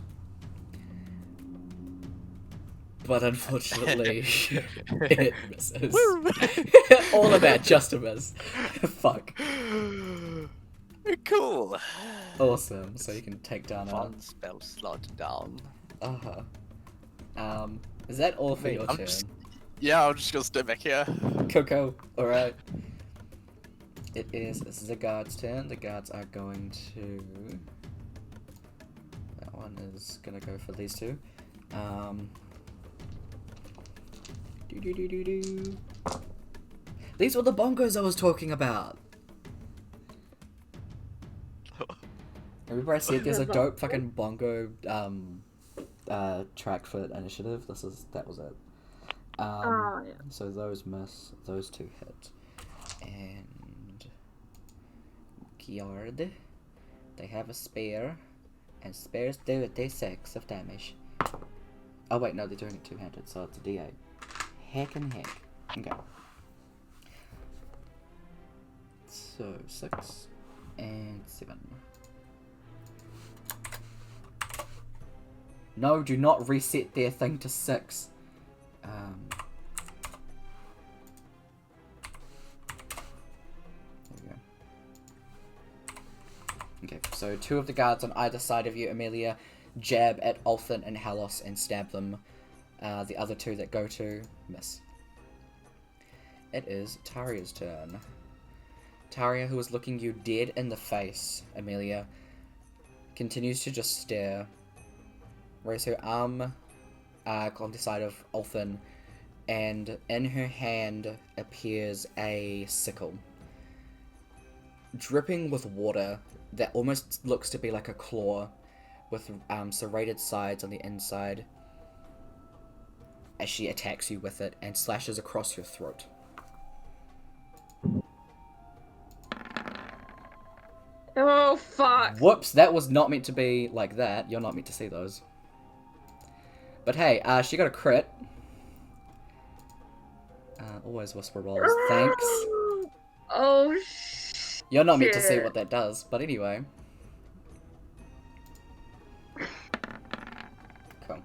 But unfortunately, it misses. All of that just a miss. Fuck. Cool. Awesome. So you can take down a... One spell slot down. Uh-huh. Is that all for your I'm turn? Yeah, I'm just gonna stay back here. Coco, alright. This is the guard's turn. The guards are going to... That one is gonna go for these two. Do. These were the bongos I was talking about! Remember I said there's a dope fucking bongo, track for initiative? That was it. Oh, yeah. So those miss, those two hit. And Giard, they have a spare, and spares do a d6 of damage. Oh wait, no, they're doing it two-handed, so it's a d8. Heck and heck. Okay. So 6 and 7. No, do not reset their thing to 6. There we go. Okay, so 2 of the guards on either side of you, Emelia, jab at Olthin and Halos and stab them. The other 2 that go to miss. It is Taria's turn. Taria, who is looking you dead in the face, Emelia, continues to just stare. Raise her arm on the side of Olthin, and in her hand appears a sickle. Dripping with water that almost looks to be like a claw, with serrated sides on the inside, as she attacks you with it and slashes across your throat. Oh, fuck. Whoops, that was not meant to be like that. You're not meant to see those. But hey, she got a crit. Always whisper rolls. Thanks. Oh, You're not meant to see what that does, but anyway. Cool.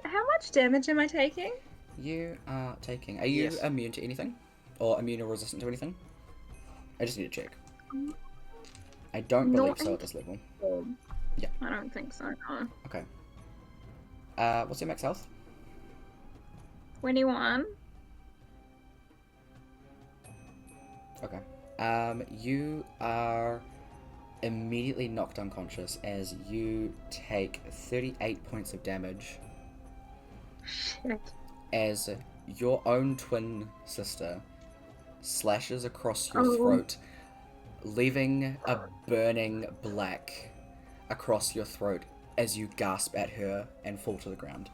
How much damage am I taking? You are taking... Are you Yes. immune to anything? Or immune or resistant to anything? I just need to check. I don't believe so at this level. Yeah. I don't think so, no. Okay. What's your max health? 21. Okay. You are immediately knocked unconscious as you take 38 points of damage Shit. as your own twin sister slashes across your Oh. throat, leaving a burning black across your throat as you gasp at her and fall to the ground.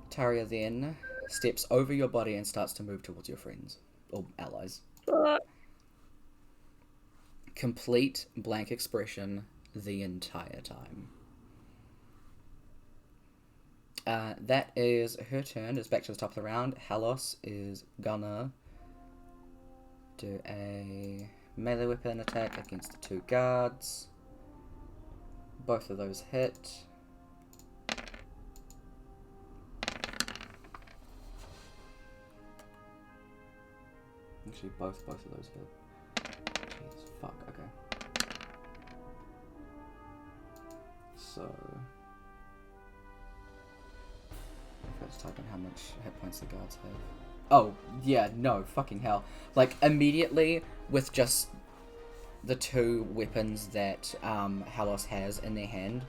Taria then steps over your body and starts to move towards your friends, or allies. Fuck. Complete blank expression the entire time. That is her turn. It's back to the top of the round. Halos is gonna do a melee weapon attack against the 2 guards. Both of those hit. Actually, both of those hit. Jeez, fuck, okay. So... Let's type in how much hit points the guards have. Oh, yeah, no, fucking hell. Like, immediately, with just the 2 weapons that Halos has in their hand,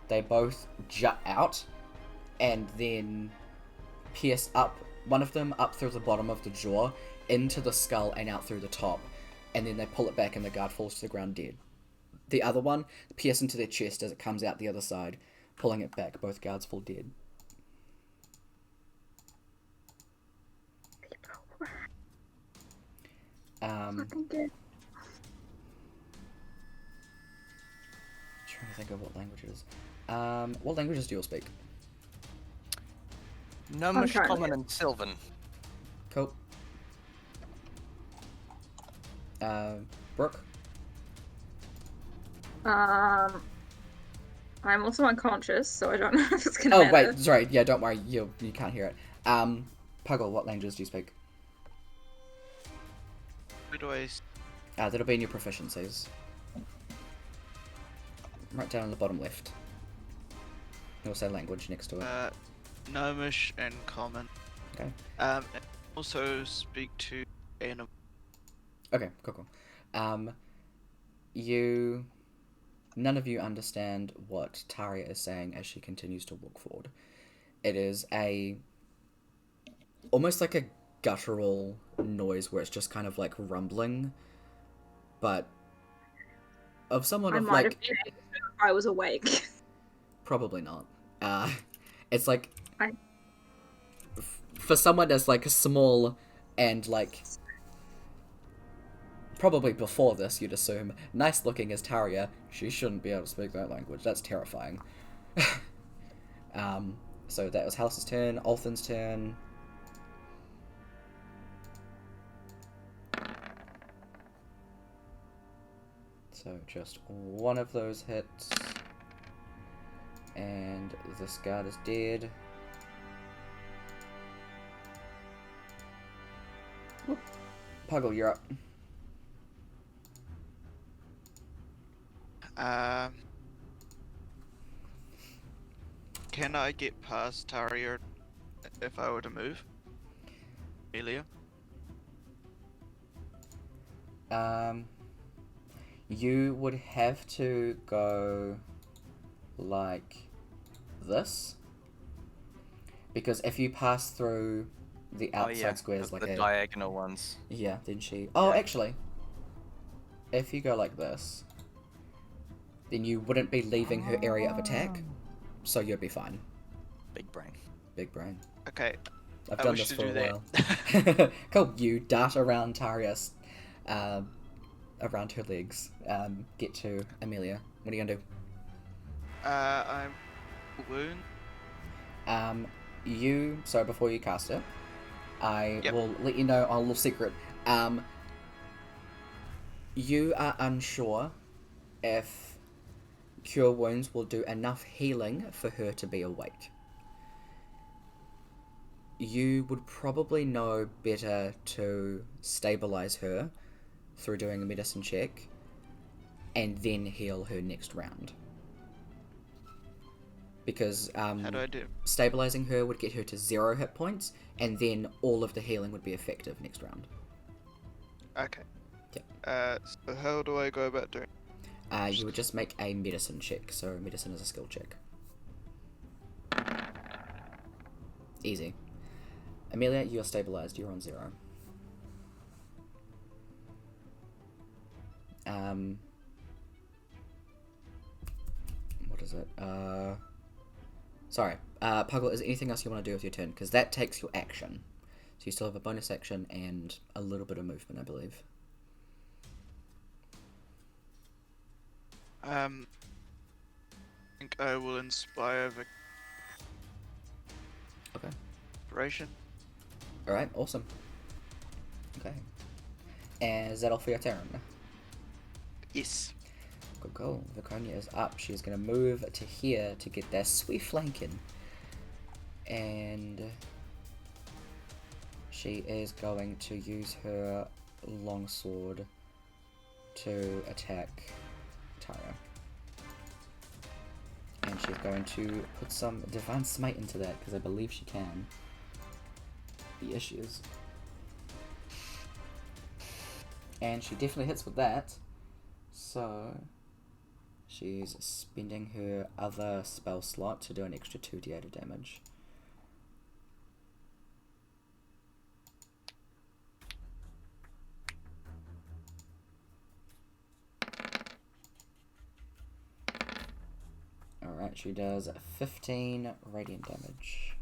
they both jut out, and then pierce up, one of them up through the bottom of the jaw, into the skull and out through the top, and then they pull it back and the guard falls to the ground dead. The other one pierce into their chest as it comes out the other side, pulling it back. Both guards fall dead. Fucking good. Trying to think of what languages. What languages do you all speak? Gnomish, trying to- Common, and Sylvan. Cool. Brooke? I'm also unconscious, so I don't know if it's gonna Oh, matter. wait, sorry. Yeah, don't worry. You can't hear it. Puggle, what languages do you speak? Where do I... That'll be in your proficiencies. Right down in the bottom left. You'll say language next to it. Gnomish and Common. Okay. And also speak to animal. Okay, cool. None of you understand what Taria is saying as she continues to walk forward. It is almost like a guttural noise where it's just kind of like rumbling, but of someone I of might have like... been able to if I was awake. Probably not. It's like... I- For someone that's like small and like... Probably before this, you'd assume, nice looking as Taria, she shouldn't be able to speak that language. That's terrifying. So that was Hallis's turn, Olthin's turn. So just one of those hits. And this guard is dead. Whoop. Puggle, you're up. Can I get past Taria if I were to move? Emelia? You would have to go like this, because if you pass through the outside squares like the diagonal ones. Yeah, then she... Oh, Yeah. actually, if you go like this, then you wouldn't be leaving her area of attack, so you'd be fine. Big brain. Big brain. Okay. I've I done wish this to for a do while. Cool. You dart around Tarius, around her legs. Get to Emelia. What are you gonna do? I'm wound. So before you cast it, I Yep. will let you know a little secret. You are unsure if Cure Wounds will do enough healing for her to be awake. You would probably know better to stabilize her through doing a medicine check and then heal her next round. Because How do I do? stabilizing her would get her to 0 hit points, and then all of the healing would be effective next round. Okay. Yep. So how do I go about doing? You would just make a medicine check, so medicine is a skill check. Easy. Emelia, you are stabilized, you're on 0. What is it? Sorry. Puggle, is there anything else you want to do with your turn? Because that takes your action. So you still have a bonus action and a little bit of movement, I believe. I think I will inspire Okay. Victoration. Alright, awesome. Okay. And is that all for your turn? Yes. Go. Viconia is up. She's going to move to here to get that sweet flanking. And she is going to use her longsword to attack Tara. And she's going to put some Divine Smite into that, because I believe she can. The issues. And she definitely hits with that. So she's spending her other spell slot to do an extra 2d8 of damage. Alright, she does 15 radiant damage.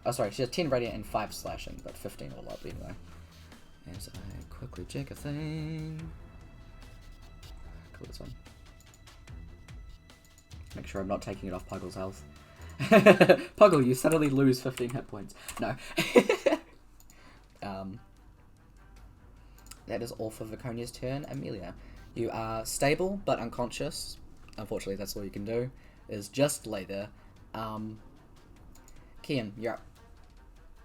Oh, sorry, she does 10 radiant and 5 slashing, but 15 all up anyway. As I quickly check a thing. Cool, this one. Make sure I'm not taking it off Puggle's health. Puggle, you suddenly lose 15 hit points. No. That is all for Viconia's turn. Emelia, you are stable but unconscious. Unfortunately, that's all you can do, is just lay there. Kian, you're up.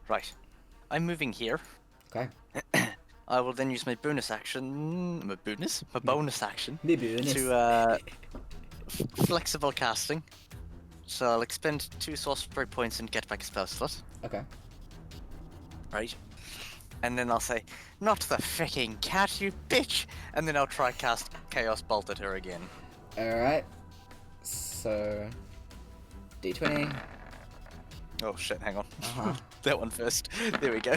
Right. I'm moving here. Okay. I will then use my bonus action. My bonus action The bonus. to flexible casting. So I'll expend 2 sorcery points and get back a spell slot. Okay. Right. And then I'll say, "Not the freaking cat, you bitch!" And then I'll try cast Chaos Bolt at her again. Alright. So D20. Oh shit, hang on. Uh-huh. That one first. There we go.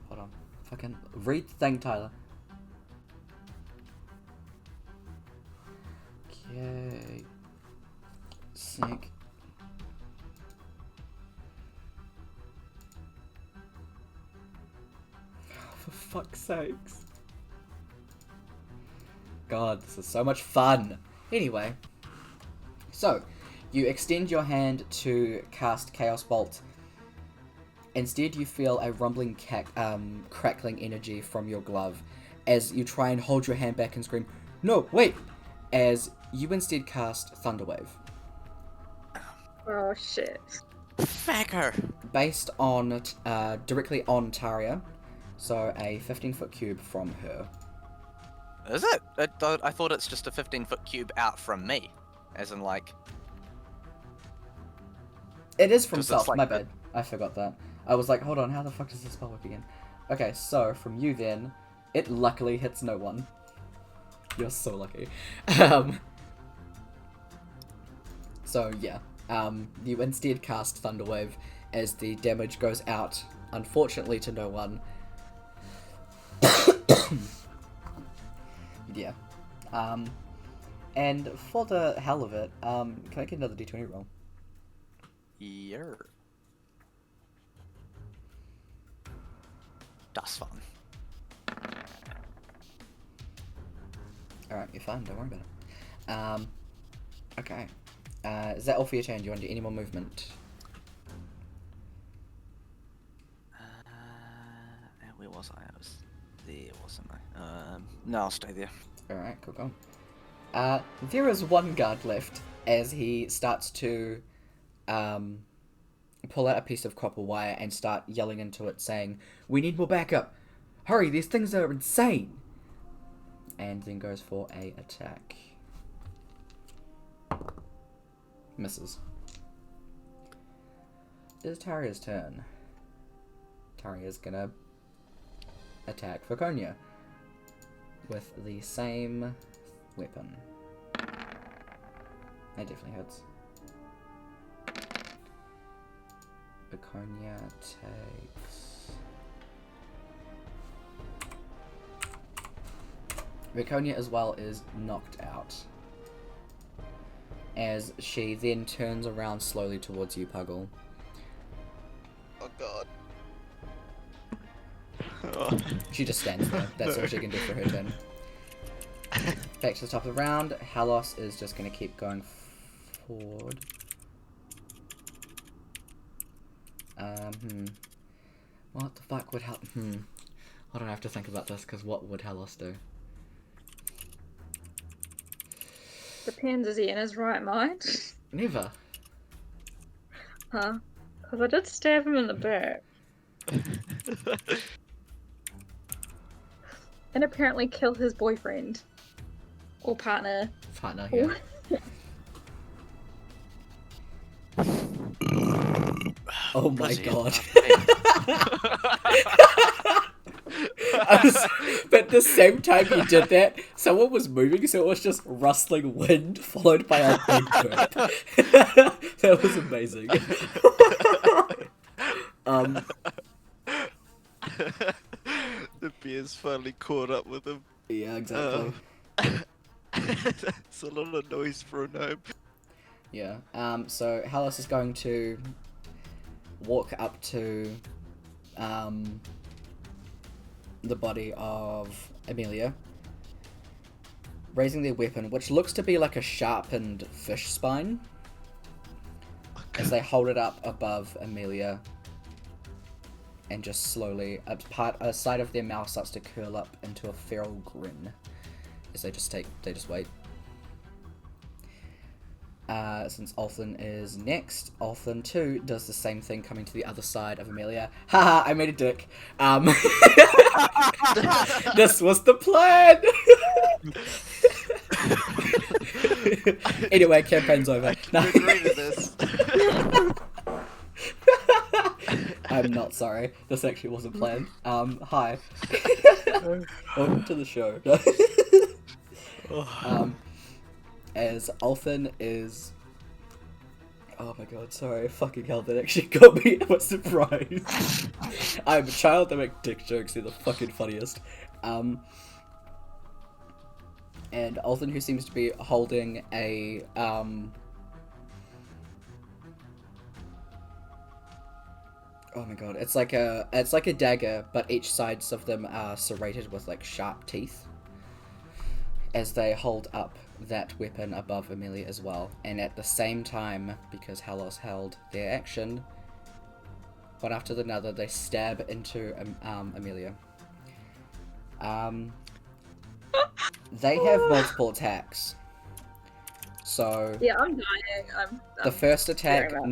Hold on. Fucking read the thing, Tyler. Okay. Sneak. For fuck's sakes. God, this is so much fun. Anyway. So, you extend your hand to cast Chaos Bolt. Instead, you feel a rumbling crackling energy from your glove as you try and hold your hand back and scream, "No, wait!" As you instead cast Thunderwave. Oh shit. Fecker. Based on, directly on Taria, so a 15-foot cube from her. Is it? I thought it's just a 15-foot cube out from me. As in, like... It is from 'Cause it's Self, like my the- bad. I forgot that. I was like, hold on, how the fuck does this spell work again? Okay, so, from you then, it luckily hits no one. You're so lucky. So, yeah. You instead cast Thunderwave as the damage goes out, unfortunately to no one. Yeah. And for the hell of it, can I get another d20 roll? Yeah. That's fun. Alright, you're fine, don't worry about it. Okay. Is that all for your turn? Do you want to do any more movement? Where was I? I was there, wasn't I? No, I'll stay there. Alright, cool. There is one guard left as he starts to pull out a piece of copper wire and start yelling into it saying, "We need more backup! Hurry, these things are insane!" And then goes for a attack. Misses. It is Taria's turn. Taria's gonna attack Viconia with the same weapon. That definitely hits. Viconia takes... Viconia as well is knocked out. As she then turns around slowly towards you, Puggle. Oh god. She just stands there. That's all she can do for her turn. Back to the top of the round. Halos is just going to keep going forward. What the fuck would Halos... I don't have to think about this, because what would Halos do? Depends, is he in his right mind? Never. Huh? Because I did stab him in the back. And apparently kill his boyfriend. Or partner. Partner, yeah. Oh my god. But at the same time you did that, someone was moving, so it was just rustling wind followed by a big burp. That was amazing. The bear's finally caught up with him. Yeah, exactly. That's a lot of noise for a gnome. Yeah. So Halos is going to walk up to the body of Emelia, raising their weapon, which looks to be like a sharpened fish spine, as they hold it up above Emelia, and just slowly, a side of their mouth starts to curl up into a feral grin, as they just wait. Since Althan is next, Althan too does the same thing, coming to the other side of Emelia. Haha, I made a dick. This was the plan! Anyway, campaign's over. No. Agree with this. I'm not sorry. This actually wasn't planned. Hi. Welcome to the show. As Althan is... Oh my god, sorry, fucking hell, that actually got me by surprise. I'm a child, I make dick jokes, they're the fucking funniest. And Althan, who seems to be holding a, oh my god, it's like a dagger, but each sides of them are serrated with like sharp teeth, as they hold up that weapon above Emelia as well. And at the same time, because Halos held their action, one after another, they stab into Emelia. They have multiple attacks. So Yeah, I'm dying. the first attack very much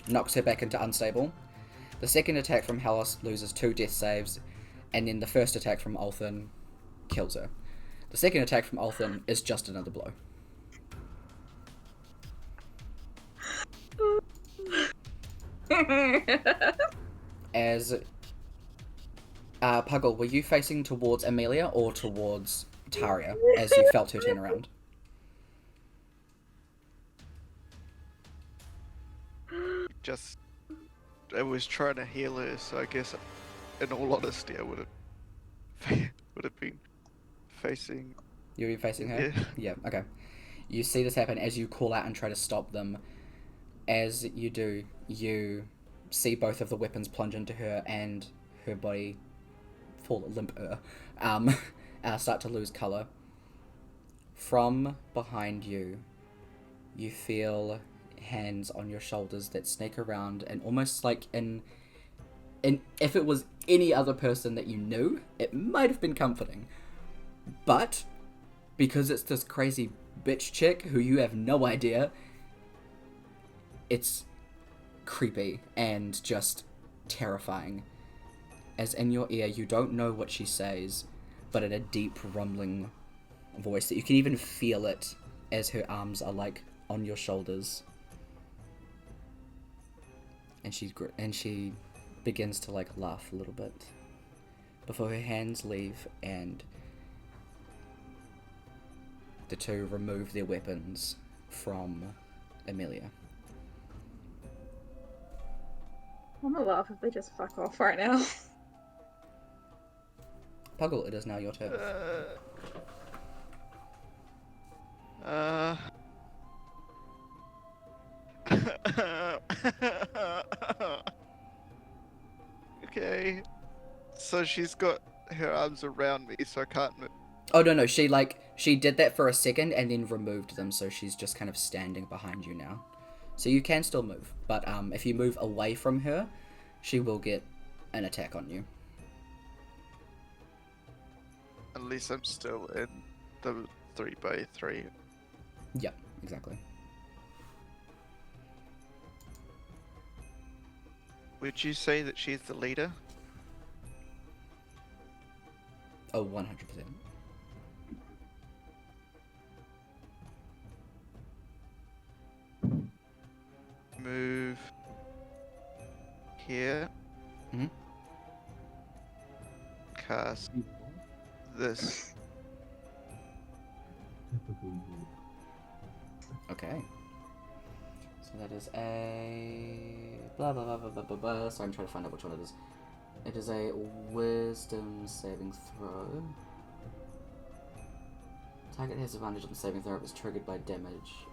knocks her back into unstable. The second attack from Hellas loses 2 death saves, and then the first attack from Althen kills her. The second attack from Althen is just another blow. As Puggle, were you facing towards Emelia or towards Taria as you felt her turn around? Just, I was trying to heal her, so I guess, in all honesty, I would have been facing. You'd be facing her? Yeah, okay. You see this happen as you call out and try to stop them. As you do, you see both of the weapons plunge into her and her body fall limper, start to lose colour. From behind you, you feel hands on your shoulders that snake around, and almost like in if it was any other person that you knew, it might have been comforting. But because it's this crazy bitch chick who you have no idea, it's creepy and just terrifying. As in your ear, you don't know what she says, but in a deep rumbling voice that you can even feel it as her arms are like on your shoulders. And she begins to like laugh a little bit before her hands leave and the two remove their weapons from Emelia. I'm gonna laugh if they just fuck off right now. Puggle, it is now your turn. Okay. So she's got her arms around me, so I can't move. Oh, no, she did that for a second and then removed them, so she's just kind of standing behind you now. So you can still move, but if you move away from her, she will get an attack on you. Unless I'm still in the 3x3. Yep, exactly. Would you say that she's the leader? Oh, 100%. Move here. Mhm. Cast this. Okay. So that is a blah blah blah blah blah blah blah. So I'm trying to find out which one it is. It is a wisdom saving throw. Target has advantage on the saving throw if it's triggered by damage.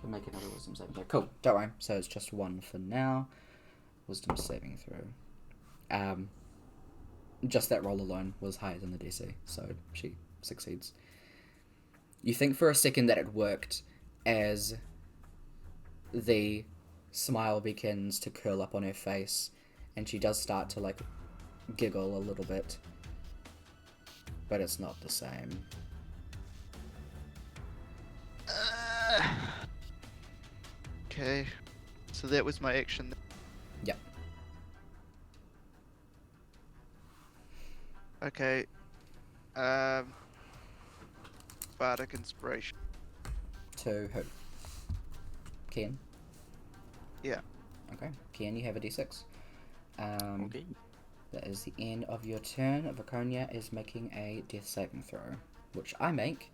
Can make another wisdom saving throw. Cool, don't worry. So it's just one for now. Wisdom saving throw. Just that roll alone was higher than the DC, so she succeeds. You think for a second that it worked as the smile begins to curl up on her face and she does start to like giggle a little bit, but it's not the same. Okay, so that was my action. Yep. Okay. Bardic Inspiration. To who? Kian? Yeah. Okay. Kian, you have a d6. Okay. That is the end of your turn. Vaconia is making a death saving throw, which I make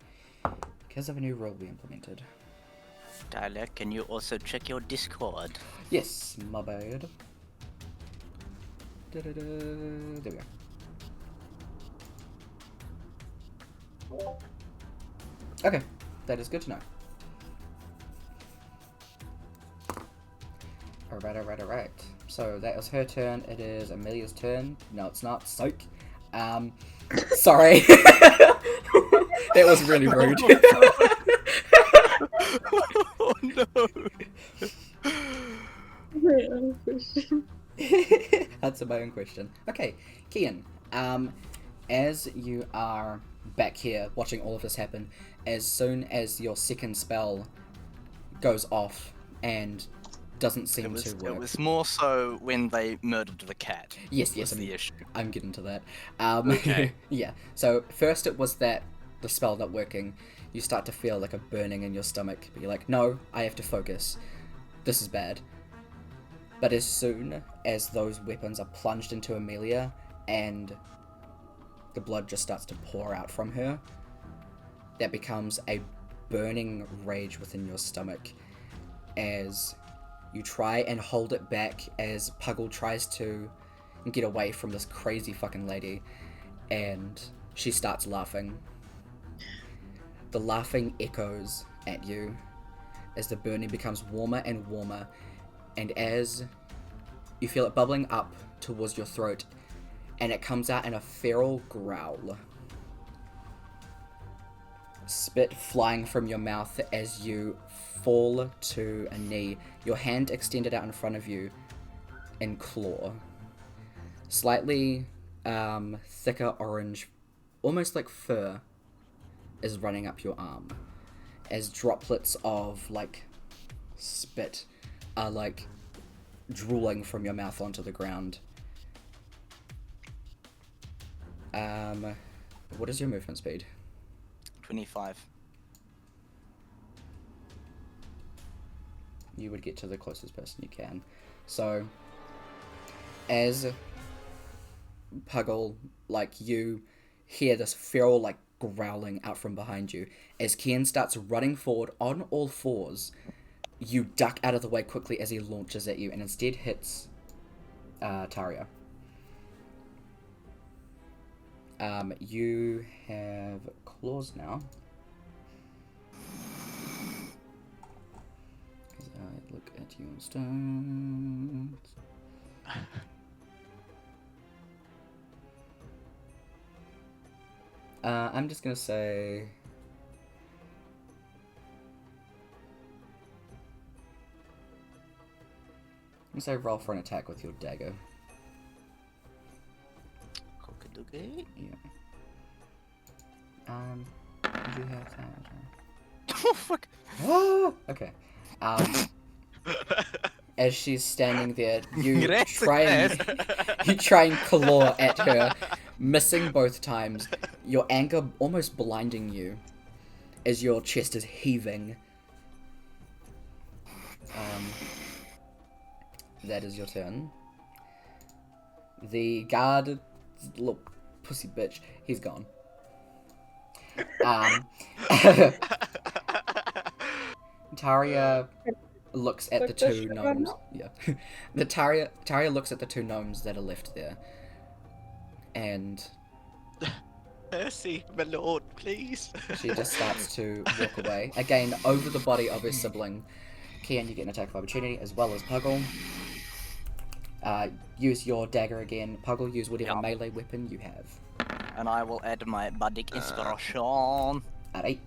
because of a new rule we implemented. Tyler, can you also check your Discord? Yes, my bad. There we go. Okay, that is good to know. Alright. So that was her turn. It is Emelia's turn. No, it's not. Soak. Sorry. That was really rude. Oh no! Answer my own question. Okay, Kian. As you are back here watching all of this happen, as soon as your second spell goes off and doesn't seem to work. It was more so when they murdered the cat. Yes, Was I'm, the issue. I'm getting to that. Okay. Yeah. So first it was that the spell not working. You start to feel like a burning in your stomach, but you're like, no, I have to focus. This is bad. But as soon as those weapons are plunged into Emelia and the blood just starts to pour out from her, that becomes a burning rage within your stomach as you try and hold it back as Puggle tries to get away from this crazy fucking lady, and she starts laughing. The laughing echoes at you as the burning becomes warmer and warmer, and as you feel it bubbling up towards your throat, and it comes out in a feral growl. Spit flying from your mouth as you fall to a knee, your hand extended out in front of you in claw. Slightly thicker orange, almost like fur, is running up your arm as droplets of like spit are like drooling from your mouth onto the ground. What is your movement speed? 25. You would get to the closest person you can. So, as Puggle, like, you hear this feral, like, growling out from behind you, as Kian starts running forward on all fours, you duck out of the way quickly as he launches at you, and instead hits Taria. You have claws now. As I look at your stats. I'm just gonna say... I'm gonna say roll for an attack with your dagger. Okay. Yeah. Did you have that? Oh fuck! Ah! Okay. As she's standing there, you try and claw at her, missing both times. Your anger almost blinding you, as your chest is heaving. That is your turn. The guard, little pussy bitch, he's gone. Taria looks at the two gnomes. Yeah. Taria looks at the two gnomes that are left there. And Mercy, my lord, please. she just starts to walk away. Again, over the body of her sibling. Kian, you get an attack of opportunity, as well as Puggle. Use your dagger again. Puggle, use whatever melee weapon you have. And I will add my bardic inspiration. At 8.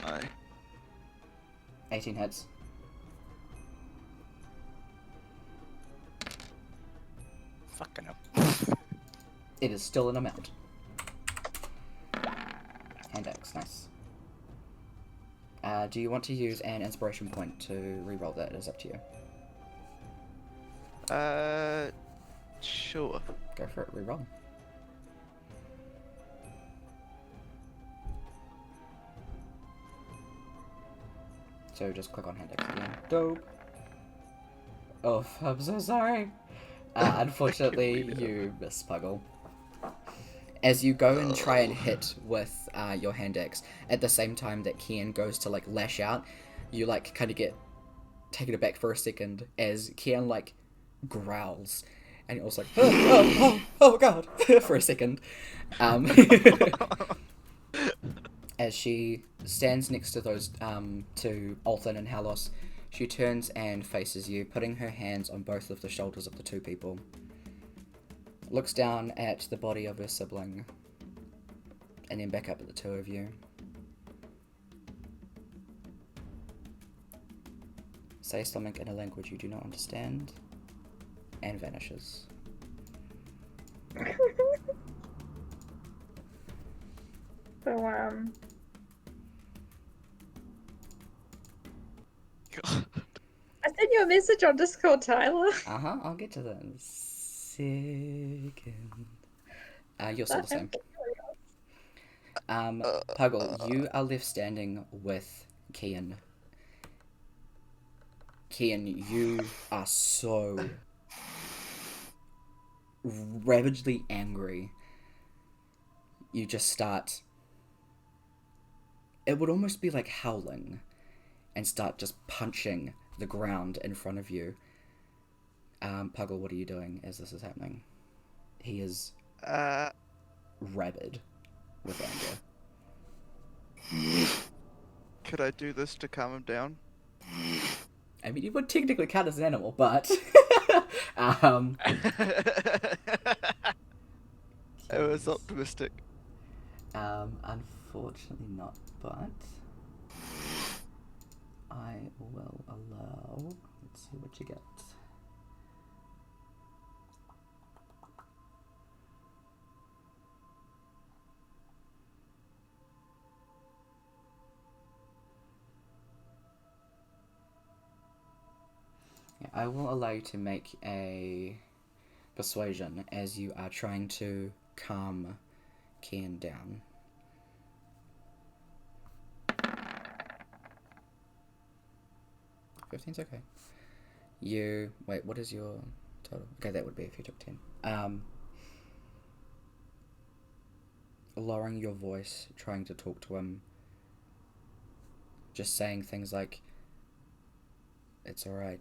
Aye. 18 hits. Fucking hell. It is still an amount. Hand axe, nice. Do you want to use an inspiration point to reroll that? It is up to you. Sure. Go for it, reroll. So just click on hand axe again. Dope. Oh, I'm so sorry. Unfortunately, you miss Puggle. As you go and try and hit with your hand axe, at the same time that Kian goes to like lash out, you like kind of get taken aback for a second as Kian like growls, and you're also like, oh god, for a second. As she stands next to those to Althan and Halos, she turns and faces you, putting her hands on both of the shoulders of the two people. Looks down at the body of her sibling, and then back up at the two of you. says something in a language you do not understand, and vanishes. So, I sent you a message on Discord, Tyler. Uh-huh, I'll get to that in a second. You're still the same. Puggle, you are left standing with Kian. Kian, you are so ravagely angry. You just start... It would almost be like howling, and start just punching the ground in front of you. Puggle, what are you doing as this is happening? He is rabid with anger. Could I do this to calm him down? I mean, you would technically count as an animal, but... It was optimistic. Unfortunately not, but... I will allow... Let's see what you get. I will allow you to make a persuasion as you are trying to calm Kian down. 15's okay. Wait, what is your total? Okay, that would be if you took 10. Lowering your voice, trying to talk to him. Just saying things like, it's alright.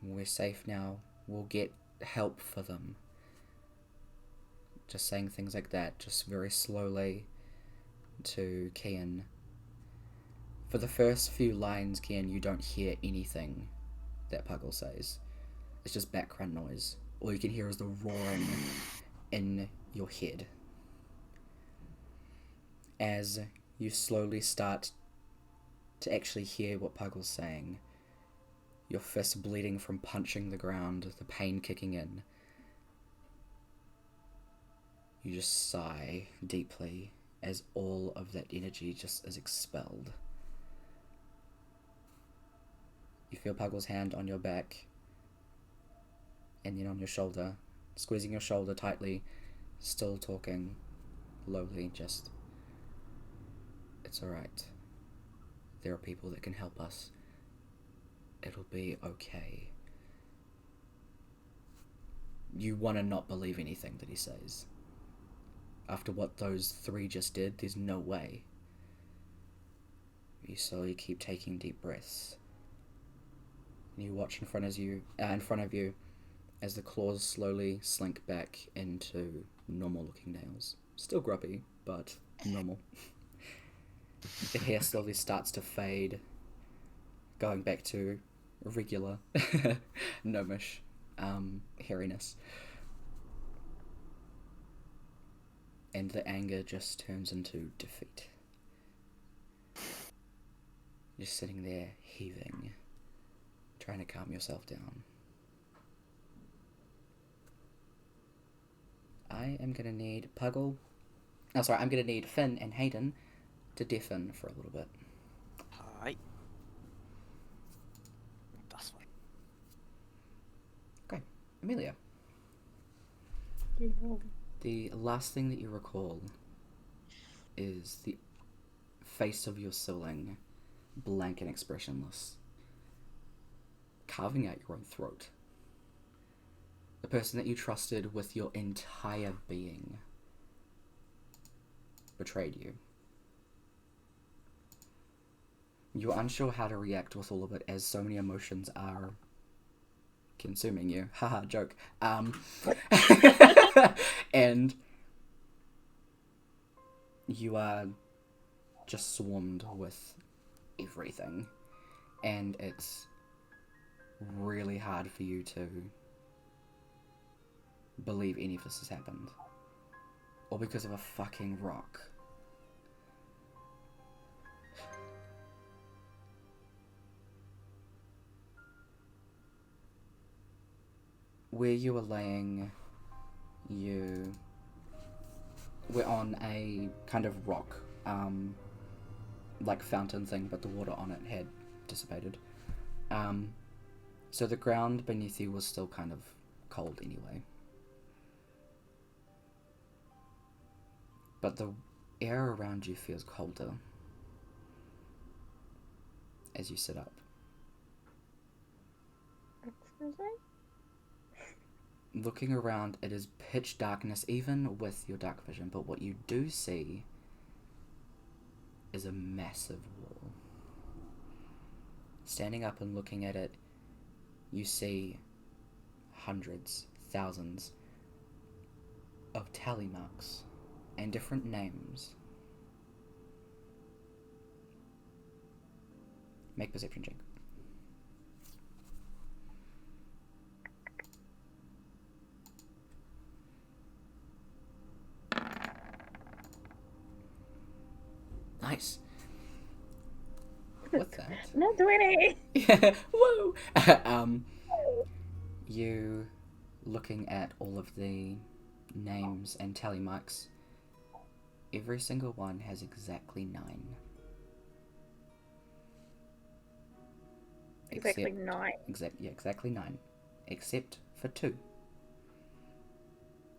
We're safe now. We'll get help for them. Just saying things like that, just very slowly to Kian. For the first few lines, Kian, you don't hear anything that Puggle says. It's just background noise. All you can hear is the roaring in your head. As you slowly start to actually hear what Puggle's saying, your fist bleeding from punching the ground, the pain kicking in. You just sigh deeply as all of that energy just is expelled. You feel Puggle's hand on your back and then on your shoulder, squeezing your shoulder tightly, still talking lowly, just, it's alright. There are people that can help us. It'll be okay. You want to not believe anything that he says. After what those three just did, there's no way. You slowly keep taking deep breaths. And you watch in front of you as the claws slowly slink back into normal-looking nails. Still grubby, but normal. The hair slowly starts to fade, going back to regular gnomish hairiness. And the anger just turns into defeat. You're sitting there heaving, trying to calm yourself down. I am gonna need Puggle. Oh, sorry, I'm gonna need Finn and Hayden to deafen for a little bit. Hi. That's fine. Okay, Emelia. The last thing that you recall is the face of your sibling, blank and expressionless, carving out your own throat. The person that you trusted with your entire being betrayed you. You're unsure how to react with all of it, as so many emotions are consuming you. Haha, joke. And you are just swarmed with everything. And it's really hard for you to believe any of this has happened. All because of a fucking rock. where you were laying, you were on a kind of rock, like fountain thing, but the water on it had dissipated. So the ground beneath you was still kind of cold anyway. But the air around you feels colder as you sit up. Looking around, it is pitch darkness even with your dark vision, but what you do see is a massive wall. Standing up and looking at it, you see hundreds, thousands of tally marks and different names. Make perception check. Nice. With that, Not 20. yeah, woo! You looking at all of the names and tally marks. Every single one has exactly 9. Exactly 9. Exactly 9. Except for 2.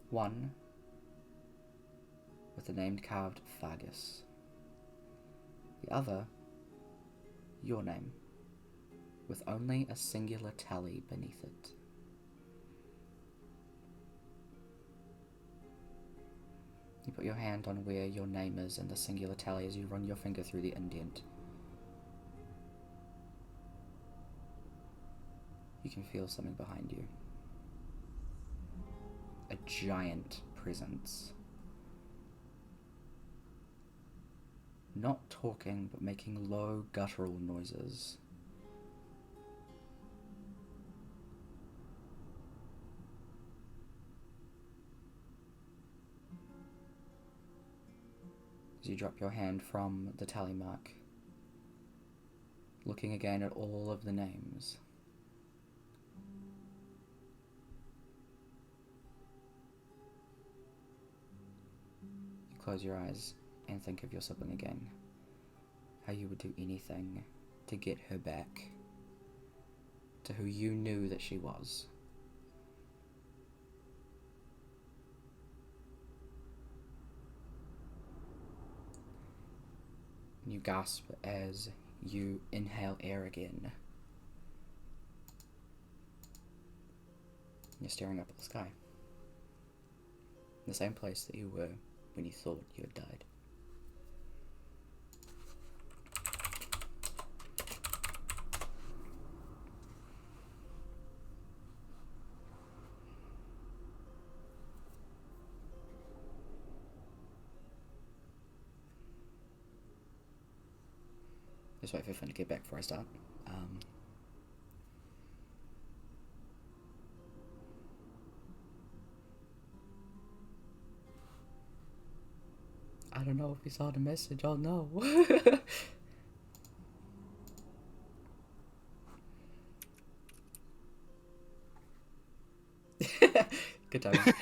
One with the name carved Fargus. The other, your name, with only a singular tally beneath it. You put your hand on where your name is in the singular tally as you run your finger through the indent. You can feel something behind you. A giant presence. Not talking, but making low, guttural noises. As you drop your hand from the tally mark, looking again at all of the names. You close your eyes and think of your sibling again. How you would do anything to get her back to who you knew that she was. You gasp as you inhale air again. You're staring up at the sky. The same place that you were when you thought you had died. Just wait for Finn to get back before I start. I don't know if he saw the message. Oh no. Good timing.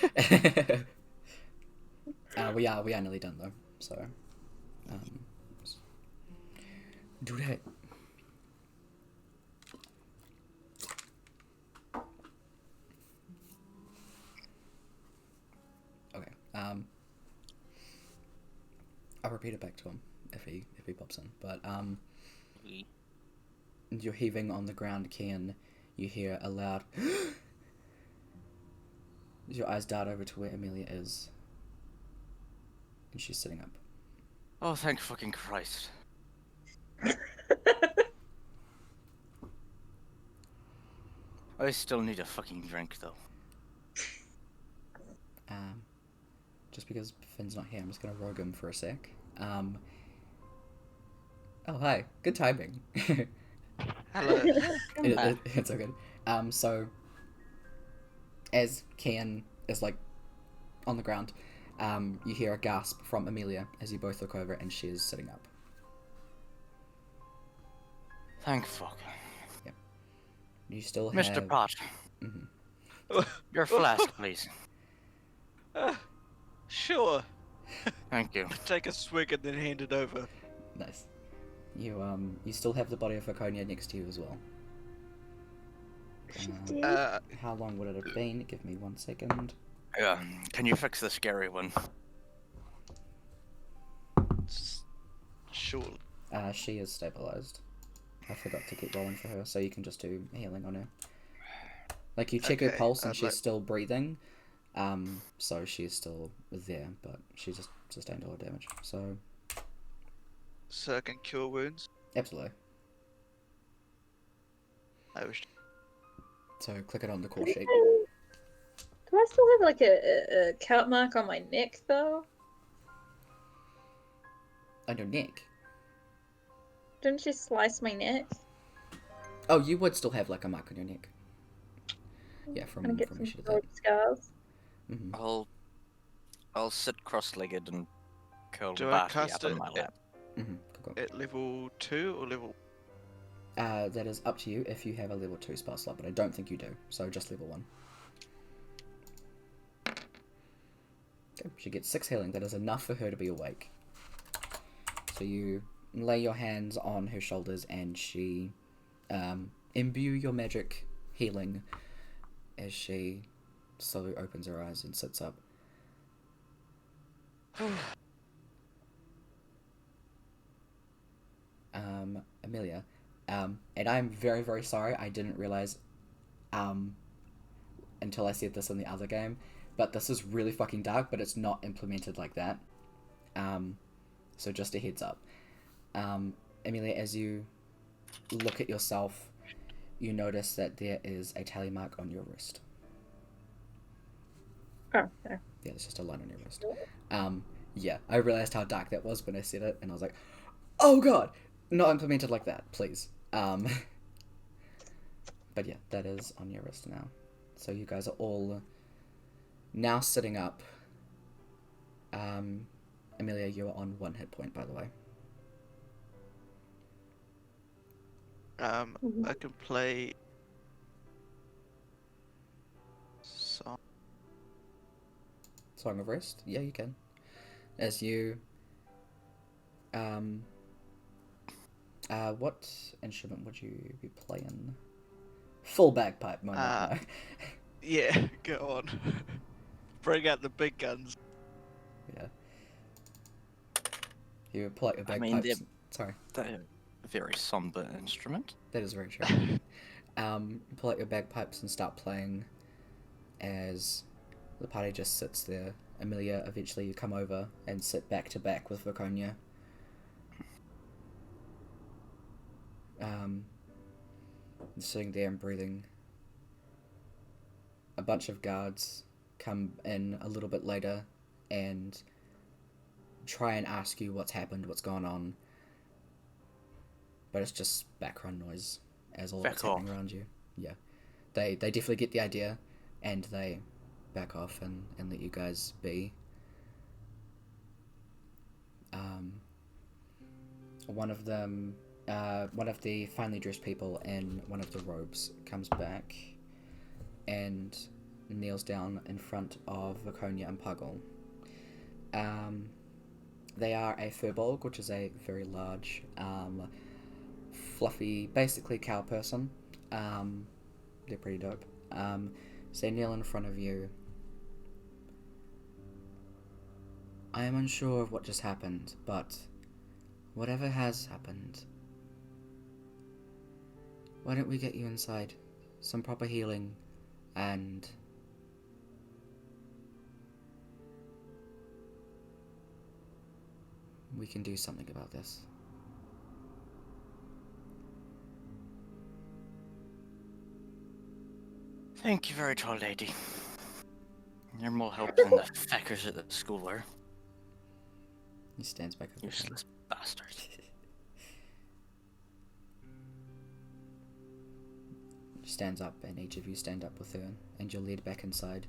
We are nearly done though. So, do that. Okay. I'll repeat it back to him if he pops in. But you're heaving on the ground, Kian. You hear a loud. Your eyes dart over to where Emelia is, and she's sitting up. Oh, thank fucking Christ. I still need a fucking drink, though. Just because Finn's not here, I'm just gonna rogue him for a sec. Oh, hi. Good timing. Hello. It's okay. So, as Kian is, like, on the ground, you hear a gasp from Emelia as you both look over, and she is sitting up. Thank fuck. Yep. You still have... Mr. Pratt. Mm-hmm. Your flask, please. Sure. Thank you. Take a swig and then hand it over. Nice. You still have the body of Laconia next to you as well. She Uh, did. How long would it have been? Give me 1 second. Yeah. Can you fix the scary one? Sure. She is stabilized. I forgot to keep rolling for her, so you can just do healing on her. Like, you check her Okay, pulse and I'd she's like- still breathing. So she's still there, but she just sustained a lot of damage. So, So I can cure wounds. absolutely. I wish. So click it on the Do core I sheet. still have like a cut mark on my neck though? On your neck. Didn't she slice my neck? Oh, you would still have like a mark on your neck. Yeah, from Gonna get when some she did sword that. scars. Mm-hmm. I'll sit cross-legged and curl Do I Barty cast up in it my lap. Mm-hmm. Cool. At level 2 or level? That is up to you if you have a level 2 spell slot, but I don't think you do, so just level 1. Okay, she gets 6 healing. That is enough for her to be awake. So you lay your hands on her shoulders and she imbue your magic healing as she slowly opens her eyes and sits up. Amelia, and I'm very, very sorry, I didn't realize until I said this in the other game, but this is really fucking dark, but it's not implemented like that. So just a heads up. Amelia, as you look at yourself, you notice that there is a tally mark on your wrist. Oh, yeah. Yeah, there's just a line on your wrist. Yeah, I realized how dark that was when I said it, and I was like, oh god! Not implemented like that, please. But yeah, that is on your wrist now. So you guys are all now sitting up. Amelia, you are on 1 hit point, by the way. I can play song. Song of Rest? Yeah, you can. As you... what instrument would you be playing? Full bagpipe moment, no. Yeah, go on. Bring out the big guns. Yeah. You pull out your I mean, bagpipes. Sorry, They're a very somber instrument. that is very true. You pull out your bagpipes and start playing as the party just sits there. Amelia, eventually you come over and sit back to back with Viconia. Sitting there and breathing. A bunch of guards come in a little bit later and try and ask you what's happened, what's gone on. But it's just background noise as all that's happening around you. Yeah. They definitely get the idea and they back off and let you guys be. One of them, one of the finely dressed people in one of the robes comes back and kneels down in front of Viconia and Puggle. They are a furbolg, which is a very large, fluffy, basically cow person. They're pretty dope. So they kneel in front of you. I am unsure of what just happened, but whatever has happened, why don't we get you inside? Some proper healing, and we can do something about this. Thank you, very tall lady. You're more help than the feckers at the school were. He stands back up. Useless bastard. Stands up, and each of you stand up with her, and you're led back inside.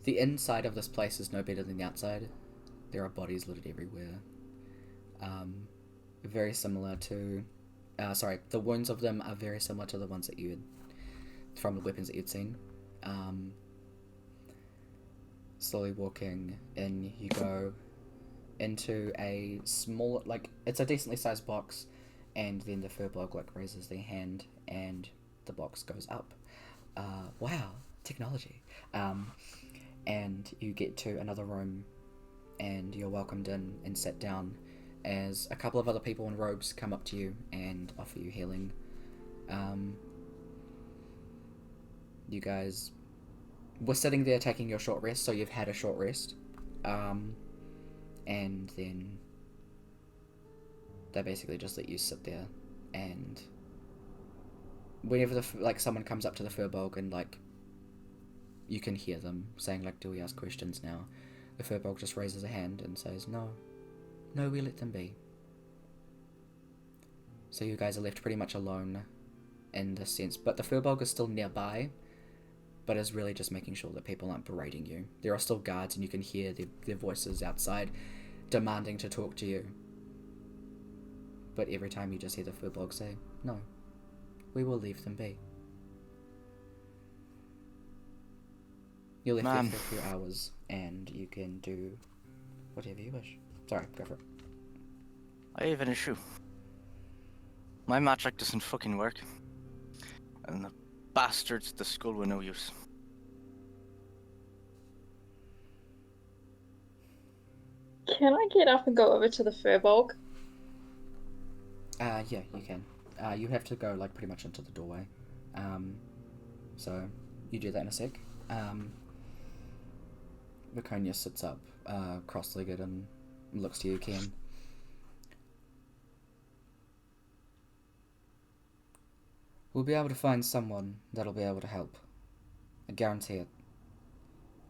The inside of this place is no better than the outside. There are bodies littered everywhere. Very similar to... the wounds of them are very similar to the ones that you had... from the weapons that you'd seen. Slowly walking in, you go into a small, like, it's a decently sized box, and then the Furbolg, like, raises their hand, and the box goes up. Wow, technology. And you get to another room, and you're welcomed in and sat down as a couple of other people in robes come up to you and offer you healing. You guys were sitting there taking your short rest, so you've had a short rest. And then they basically just let you sit there, and whenever someone comes up to the Furbolg and like you can hear them saying like, do we ask questions now? The Furbolg just raises a hand and says, no, we let them be. So you guys are left pretty much alone in this sense, but the Furbolg is still nearby, but is really just making sure that people aren't berating you. There are still guards, and you can hear their voices outside demanding to talk to you. But every time you just hear the Furbolg say, no, we will leave them be. You're left there for a few hours, and you can do whatever you wish. Sorry, go for it. I have an issue. My magic doesn't fucking work. And the bastards at the school were no use. Can I get up and go over to the Furbolg? Yeah, you can. You have to go, like, pretty much into the doorway. So, you do that in a sec. Viconia sits up, cross-legged, and looks to you, Ken. We'll be able to find someone that'll be able to help. I guarantee it.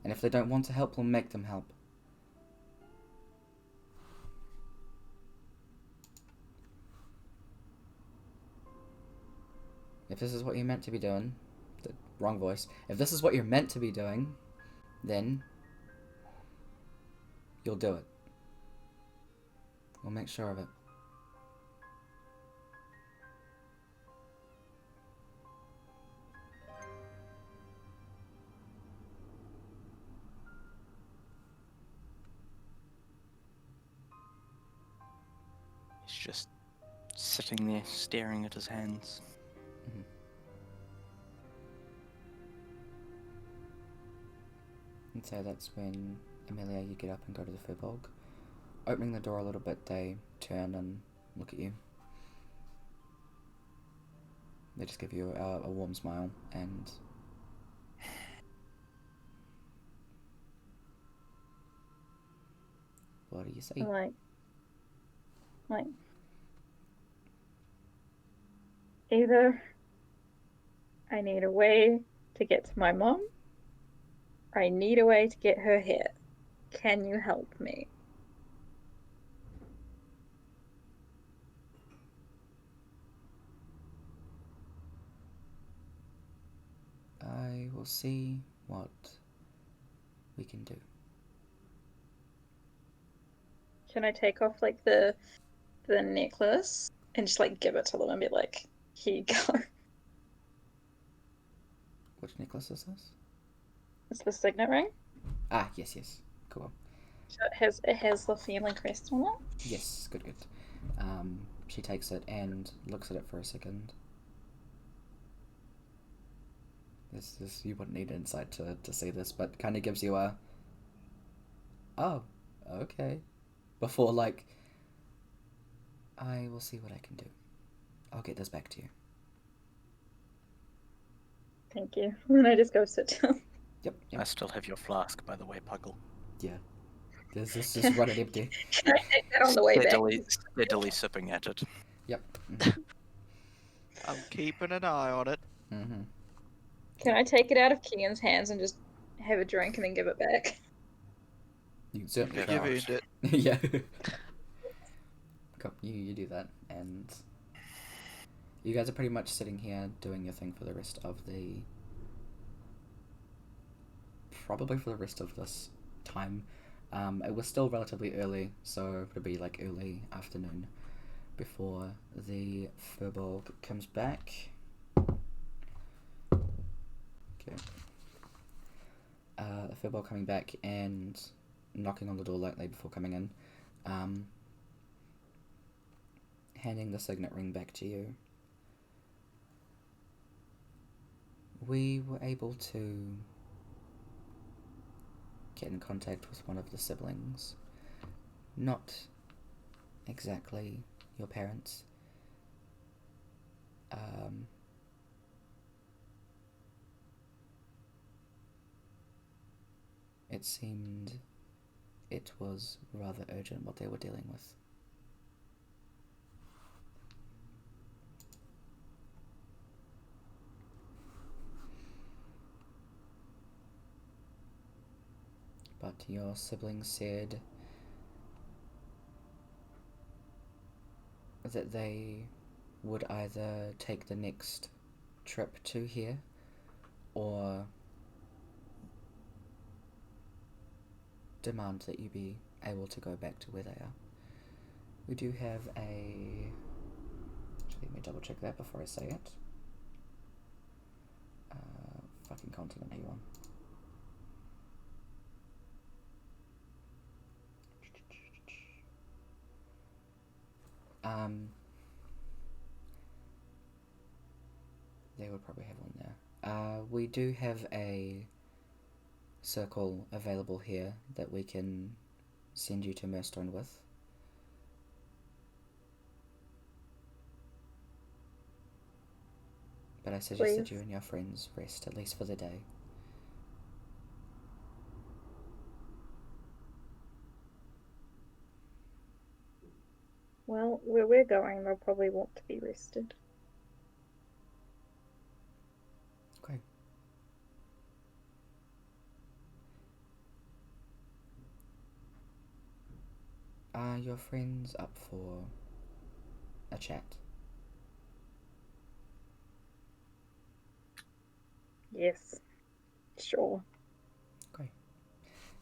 And if they don't want to help, we'll make them help. If this is what you're meant to be doing, wrong voice. If this is what you're meant to be doing, then you'll do it. We'll make sure of it. He's just sitting there staring at his hands. Mm-hmm. And so that's when, Emelia, you get up and go to the Furbolg. Opening the door a little bit, they turn and look at you. They just give you a warm smile, and what do you say? Like, either I need a way to get to my mom, or I need a way to get her here. Can you help me? I will see what we can do. Can I take off like the necklace and just like give it to them and be like, here you go? Which necklace is this? It's the signet ring. Ah, yes. Cool. So it has the family crest on it. Yes, good. She takes it and looks at it for a second. This you wouldn't need insight to see this, but kind of gives you a, oh, okay, before like, I will see what I can do. I'll get this back to you. Thank you. And I just go sit down. Yep. I still have your flask, by the way, Puggle. Yeah. There's just run it empty. Can I take that on the way back? Steadily sipping at it. Yep. I'm keeping an eye on it. Mm-hmm. Can I take it out of Kian's hands and just have a drink and then give it back? You certainly You've can. earned it. Yeah. Cool. You do that, and you guys are pretty much sitting here doing your thing for the rest of probably for the rest of this time. It was still relatively early, so it'll be like early afternoon before the Furbolg comes back. Okay. the furball coming back and knocking on the door lightly before coming in, handing the signet ring back to you. We were able to get in contact with one of the siblings. Not exactly your parents. It seemed it was rather urgent what they were dealing with. But your siblings said that they would either take the next trip to here or demand that you be able to go back to where they are. We do have a... Actually, let me double check that before I say it. Fucking continent, are you on? They would probably have one there. We do have a circle available here that we can send you to Murstone with. But I suggest that you and your friends rest, at least for the day. Well, where we're going, they'll probably want to be rested. Okay. Are your friends up for a chat? Yes, sure. Okay.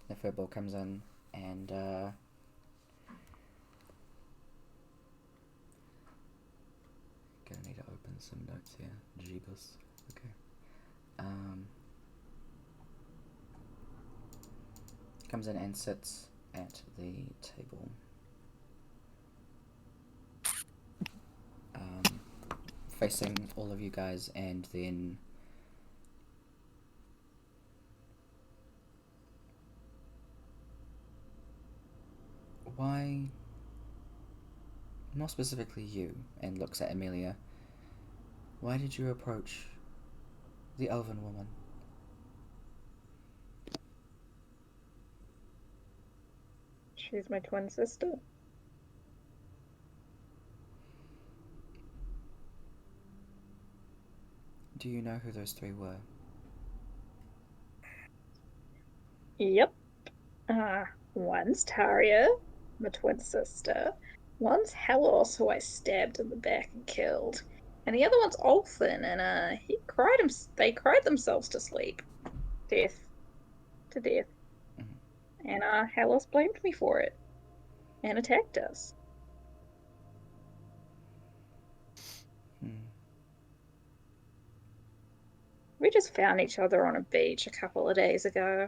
The furball comes in and gonna need to open some notes here. Jeebus. Okay. Comes in and sits at the table. Facing all of you guys, and then why, more specifically you, and looks at Emelia, why did you approach the elven woman? She's my twin sister. Do you know who those three were? Yep. One's Taria, my twin sister. One's Helos, who I stabbed in the back and killed. And the other one's Olfin, and they cried themselves to sleep. To death. Mm-hmm. And Helos blamed me for it. And attacked us. We just found each other on a beach a couple of days ago.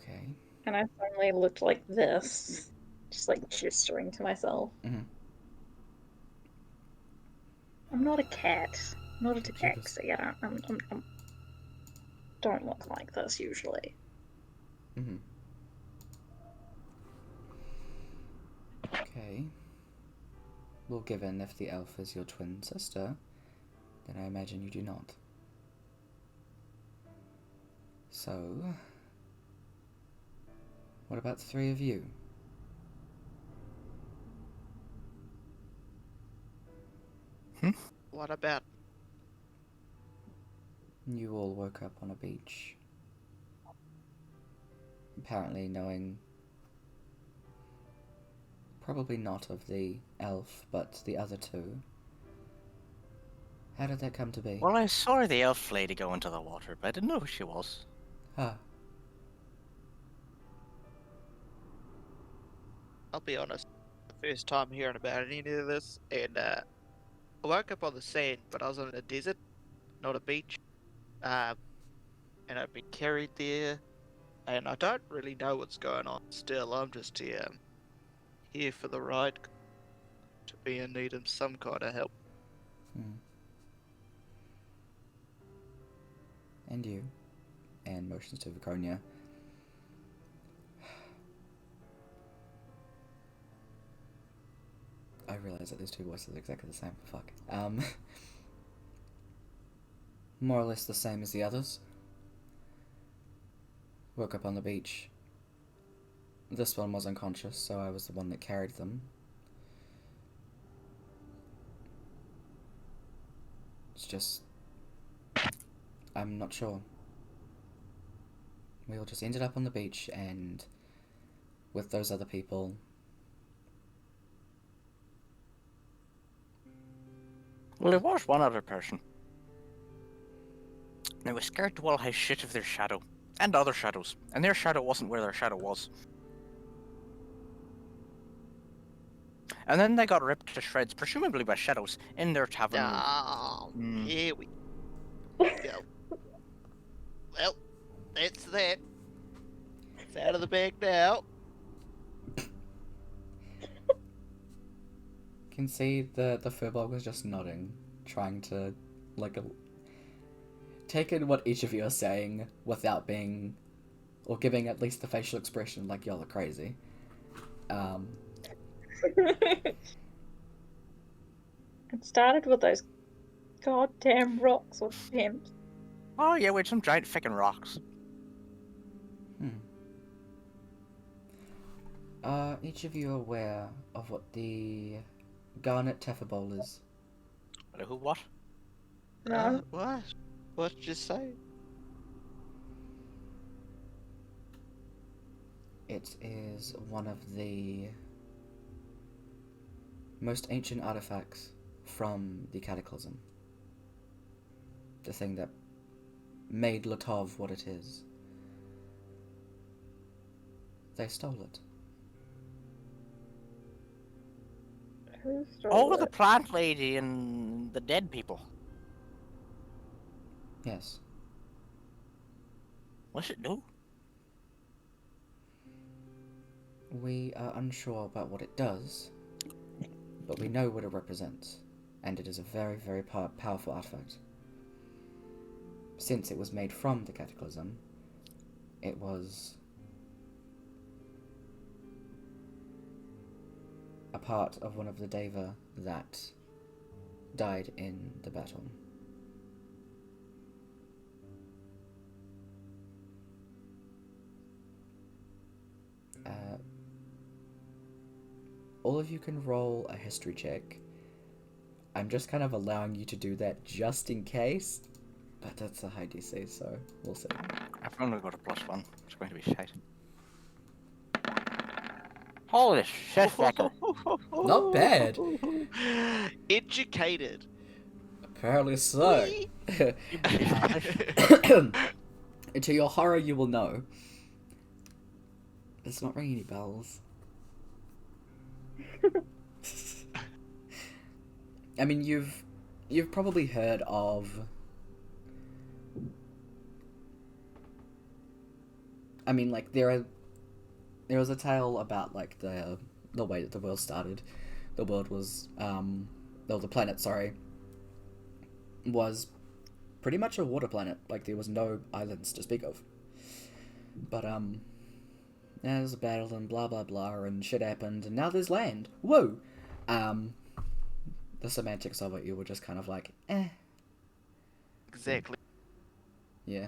Okay. And I suddenly looked like this. Just like gesturing to myself. Mm-hmm. I'm not a cat. I'm not a tabaxi. I don't look like this usually. Mm-hmm. Okay. Well, given if the elf is your twin sister, then I imagine you do not. So, what about the three of you? What about? You all woke up on a beach. Apparently knowing probably not of the elf, but the other two. How did that come to be? Well, I saw the elf lady go into the water, but I didn't know who she was. Ah. I'll be honest. The first time hearing about any of this, and I woke up on the sand, but I was in a desert, not a beach. And I've been carried there, and I don't really know what's going on still. I'm just here for the ride, to be in need of some kind of help. And you. And motions to Viconia. I realise that these two voices are exactly the same. Fuck. More or less the same as the others. Woke up on the beach. This one was unconscious, so I was the one that carried them. It's just... I'm not sure. We all just ended up on the beach, and with those other people... Well, there was one other person. They were scared to all high shit of their shadow. And other shadows. And their shadow wasn't where their shadow was. And then they got ripped to shreds, presumably by shadows, in their tavern. Oh, here we go. Well, that's that. It's out of the bag now. Can see the furball was just nodding, trying to, like, take in what each of you are saying without being, or giving at least the facial expression like y'all are crazy. It started with those goddamn rocks with him. Oh yeah, we had some giant fucking rocks. Are each of you aware of what the garnet tephibole is? Who, what? No. What? What did you say? It is one of the most ancient artifacts from the Cataclysm. The thing that made Latov what it is. They stole it. Who stole Oh, it? the plant lady and the dead people. Yes. What's it do? We are unsure about what it does, but we know what it represents, and it is a very, very powerful artifact. Since it was made from the Cataclysm, it was a part of one of the Deva that died in the battle. All of you can roll a history check. I'm just kind of allowing you to do that just in case, but that's a high DC, so we'll see. I've only got a +1. It's going to be shite. Holy shit, fucker. Not bad. Educated. Apparently so. You believe Spanish? To your horror, you will know. It's not ringing any bells. I mean, you've probably heard of. I mean, like there was a tale about like the way that the world started. The world was the planet, sorry, was pretty much a water planet. Like there was no islands to speak of. But there was a battle and blah blah blah and shit happened and now there's land. Whoa. The semantics of it, you were just kind of like, eh. Exactly. Yeah.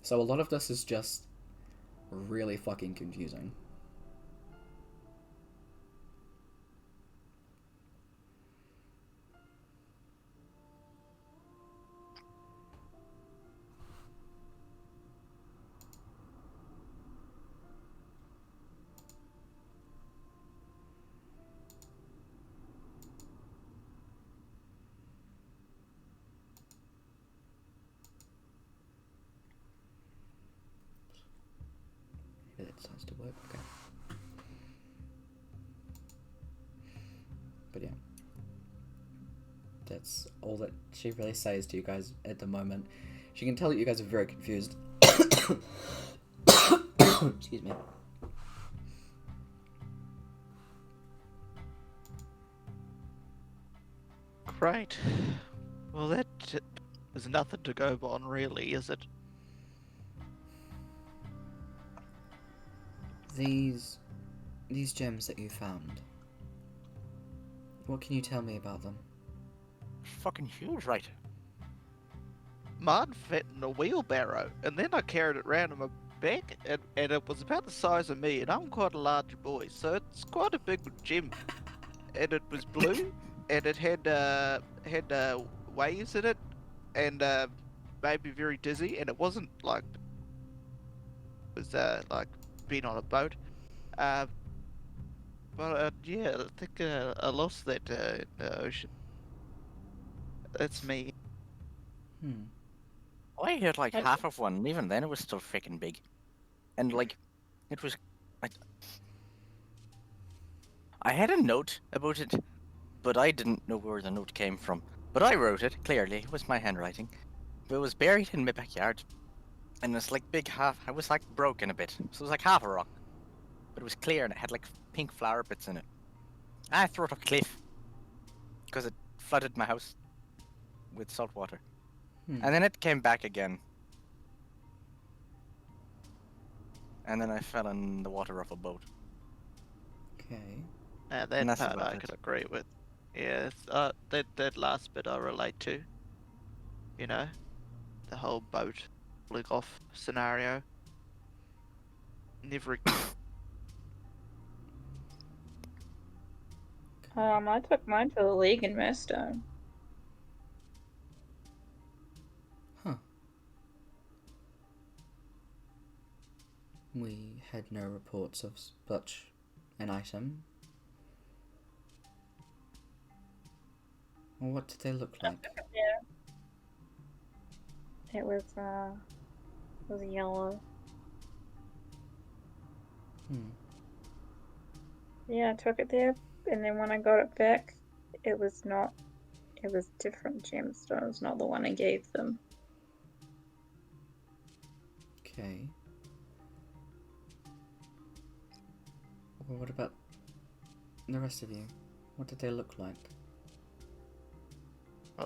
So a lot of this is just really fucking confusing. Maybe that starts to work. Okay. But yeah. That's all that she really says to you guys at the moment. She can tell that you guys are very confused. Excuse me. Great. Well, that is nothing to go on, really, is it? These gems that you found. What can you tell me about them? Fucking huge, right? Mine fit in a wheelbarrow, and then I carried it round in my back, and it was about the size of me, and I'm quite a large boy, so it's quite a big gem. And it was blue, and it had waves in it, and made me very dizzy, and it wasn't like it was like being on a boat. But yeah, I think I lost that in the ocean. That's me. I had like And- half of one, and even then it was still freaking big. And like, it was like, I had a note about it, but I didn't know where the note came from. But I wrote it, clearly, it was my handwriting. But it was buried in my backyard. And it's like big half, I was like broken a bit. So it was like half a rock. But it was clear and it had like pink flower bits in it. I threw it off a cliff. Because it flooded my house with salt water. And then it came back again. And then I fell in the water off a boat. Okay. That And that's part about I it. can agree with. Yeah, that last bit I relate to. You know, the whole boat falling off scenario. Never. I took mine to the league in Mestone. Huh. We had no reports of such an item. Well, what did they look like? It was yellow. Yeah, I took it there, and then when I got it back, it was not. It was different gemstones, not the one I gave them. Okay. Well, what about the rest of you? What did they look like?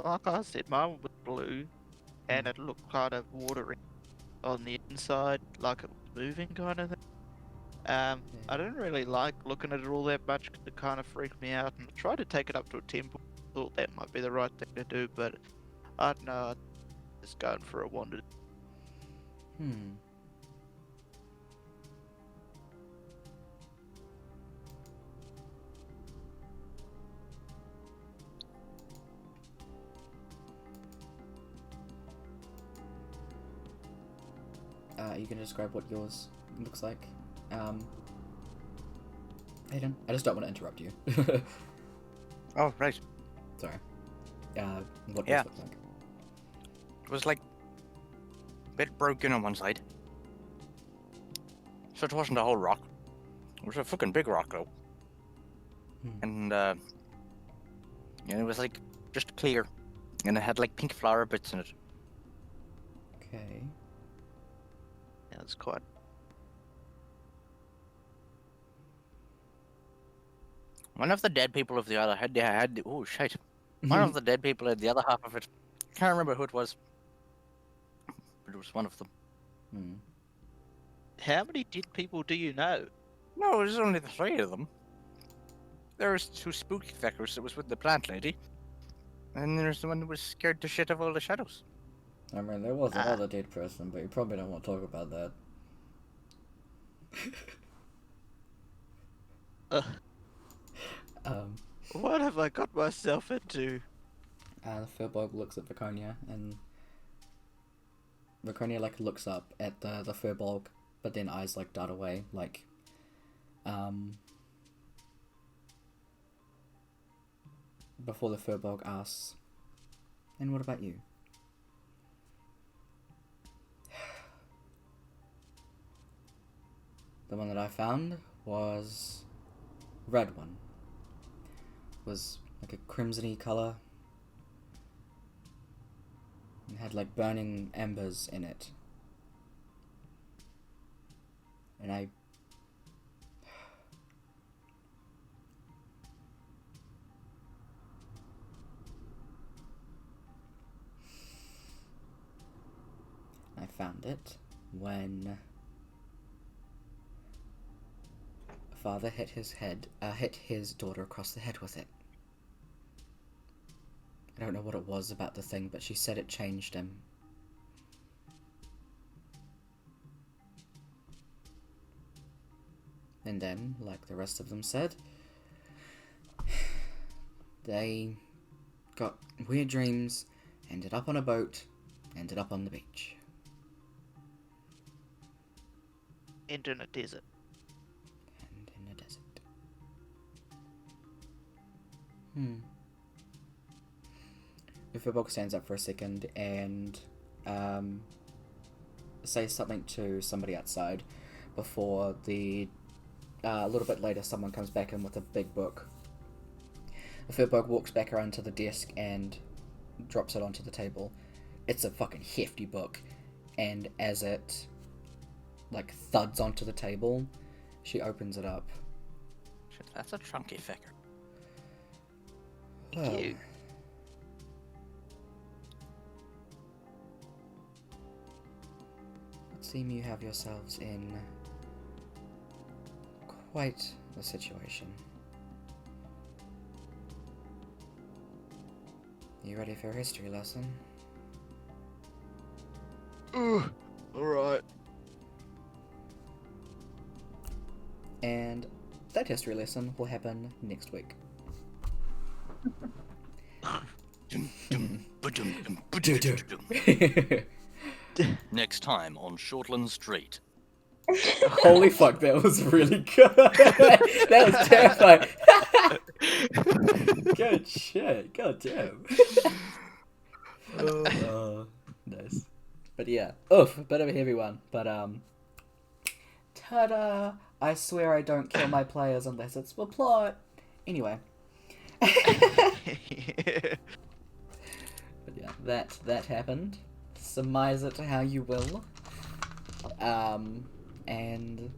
Like I said, mine was blue, and it looked kind of watery on the inside, like it was moving kind of thing. I didn't really like looking at it all that much because it kind of freaked me out, and I tried to take it up to a temple. Thought that might be the right thing to do, but I don't know. I'm just going for a wander. You can describe what yours looks like. Hayden, I just don't want to interrupt you. Oh, right. Sorry. What Yeah. does it look like? It was like a bit broken on one side. So it wasn't a whole rock. It was a fucking big rock though. And it was like just clear. And it had like pink flower bits in it. Okay. Yeah, it's quite. One of the dead people of the other had oh shit. One of the dead people had the other half of it. Can't remember who it was. But it was one of them. How many dead people do you know? No, it was only the three of them. There was two spooky fuckers that was with the plant lady. And there's the one that was scared to shit of all the shadows. I mean, there was another dead person, but you probably don't want to talk about that. What have I got myself into? The Furbolg looks at Viconia, and Viconia like looks up at the Furbolg, but then eyes like dart away, like before the Furbolg asks, "And what about you?" The one that I found was red one. Was like a crimsony color, like burning embers in it. And I found it when a father hit his daughter across the head with it. I don't know what it was about the thing, but she said it changed him. And then, like the rest of them said, they got weird dreams, ended up on a boat, ended up on the beach. And in a desert. And in a desert. If a book stands up for a second and says something to somebody outside before a little bit later someone comes back in with a big book. The Furbolg walks back around to the desk and drops it onto the table. It's a fucking hefty book, and as it like thuds onto the table, she opens it up. Shit, that's a chunky figure. Thank you. It seems you have yourselves in quite the situation. You ready for a history lesson? Alright. And that history lesson will happen next week. Next time on Shortland Street. Holy fuck, that was really good. That was terrifying. Good shit. God damn. Nice. But yeah, a bit of a heavy one. But ta-da! I swear I don't kill my players unless it's for plot. Anyway. But yeah, that happened. Surmise it how you will. And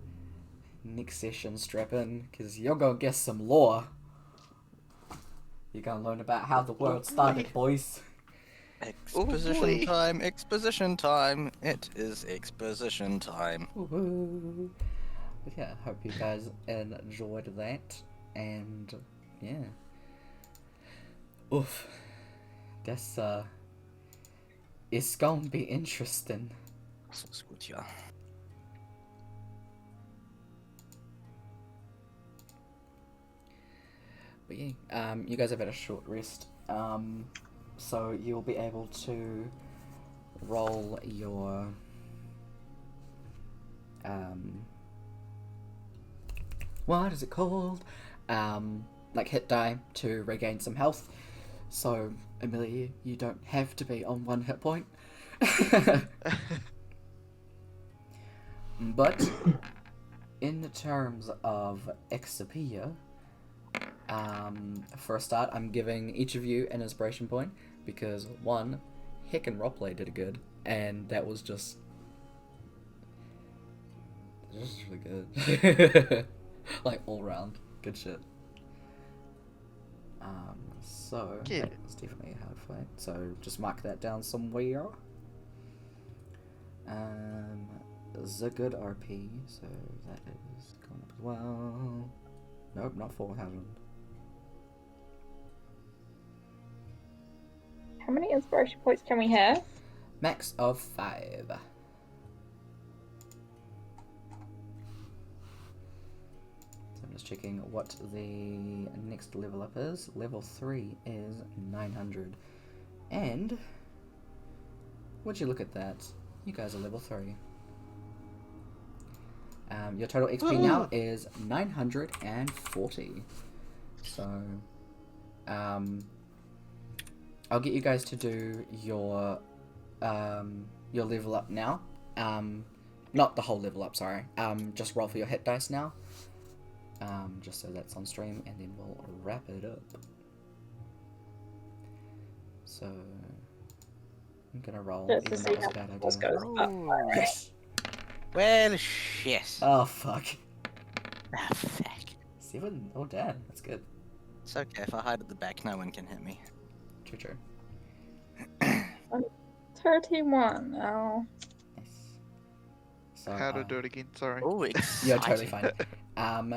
next session, strap in, because you're gonna get some lore. You're gonna learn about how the world started, boys. Exposition time, exposition time. It is exposition time. Woo-hoo. But yeah, hope you guys enjoyed that. And yeah. Oof. That's it's gonna be interesting. So it's good, yeah. But yeah, you guys have had a short rest. So you'll be able to roll your what is it called? Like hit die to regain some health. So Emelia, you don't have to be on 1 hit point. But in the terms of Exapia, for a start, I'm giving each of you an inspiration point because one, heckin' roleplay did it good, and that was just really good. Like all round, good shit. So Yeah. it's definitely a hard fight. So just mark that down somewhere. It's a good RP, so that is going up as well. Nope, not 4,000. How many inspiration points can we have? Max of 5. So I'm just checking what the next level up is. Level 3 is 900. And would you look at that? You guys are level 3. Your total XP now is 940. So, I'll get you guys to do your level up now. Not the whole level up, sorry. Just roll for your hit dice now. Just so that's on stream, and then we'll wrap it up. So, I'm gonna roll, Just to even see though it was how a bad this idea. goes up. Yes! Well, shit. Oh, fuck. Ah, fuck. 7? Oh, damn. That's good. It's okay, if I hide at the back, no one can hit me. True. 31. Oh. Nice. So, How to do it again? Sorry. Oh, exciting. you're totally fine.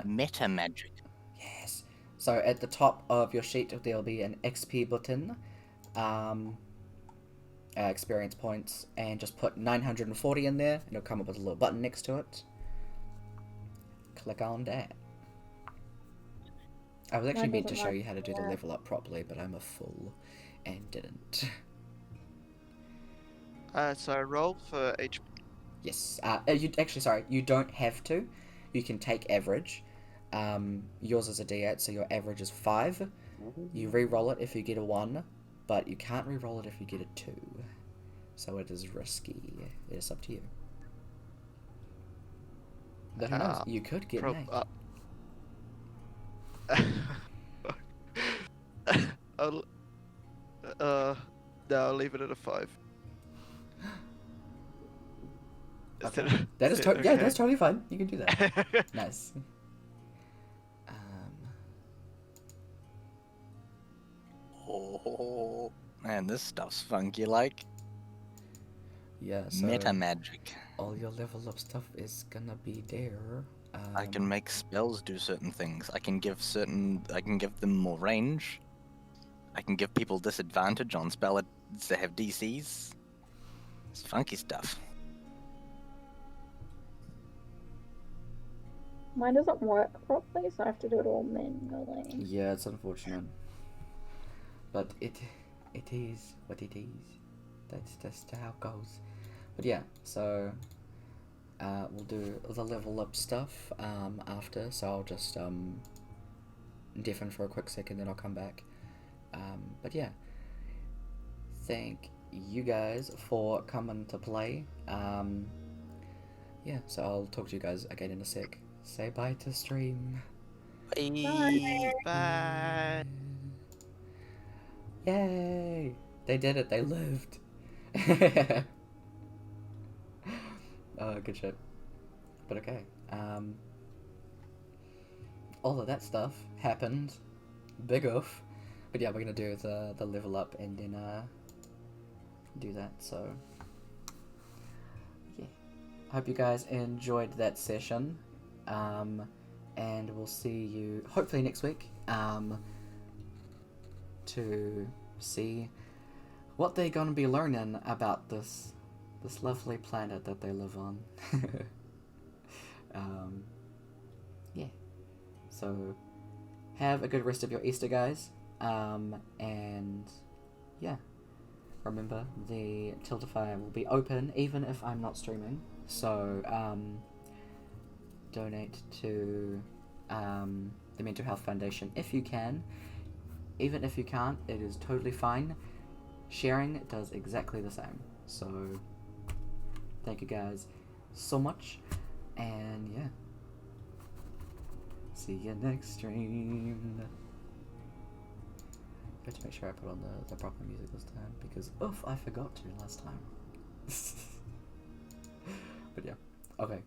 Meta magic. Yes. So at the top of your sheet there'll be an XP button, experience points, and just put 940 in there, and it'll come up with a little button next to it. Click on that. I was actually meant to show you how to do the level up properly, but I'm a fool and didn't. So roll for HP. Yes. You don't have to. You can take average. Yours is a D8, so your average is 5. You re-roll it if you get a 1, but you can't re-roll it if you get a 2. So it is risky. It is up to you. But who knows? You could get an 8. No, I'll leave it at a 5. Okay. Yeah, that's totally fine. You can do that. Nice. Oh, man, this stuff's funky, like. Yeah, so Meta magic. all your level up stuff is gonna be there. I can make spells do certain things. I can give them more range. I can give people disadvantage on spells that have DCs. It's funky stuff. Mine doesn't work properly, so I have to do it all manually. Yeah, it's unfortunate. But it is what it is. That's just how it goes. But yeah, so we'll do the level up stuff after. So I'll just deafen for a quick second, then I'll come back. But yeah, thank you guys for coming to play. Yeah, so I'll talk to you guys again in a sec. Say bye to stream. Bye. Bye. Yay! They did it. They lived. Oh, good shit. But okay. All of that stuff happened. Big oof. But yeah, we're gonna do the level up and then do that. So yeah, hope you guys enjoyed that session. And we'll see you hopefully next week. To see what they're gonna be learning about this lovely planet that they live on. Yeah. So have a good rest of your Easter, guys. And yeah, remember the Tiltify will be open even if I'm not streaming. So donate to the Mental Health Foundation if you can. Even if you can't, it is totally fine. Sharing does exactly the same. So thank you guys so much, and yeah, see you next stream. I have to make sure I put on the proper music this time, because oof, I forgot to last time. But yeah, okay,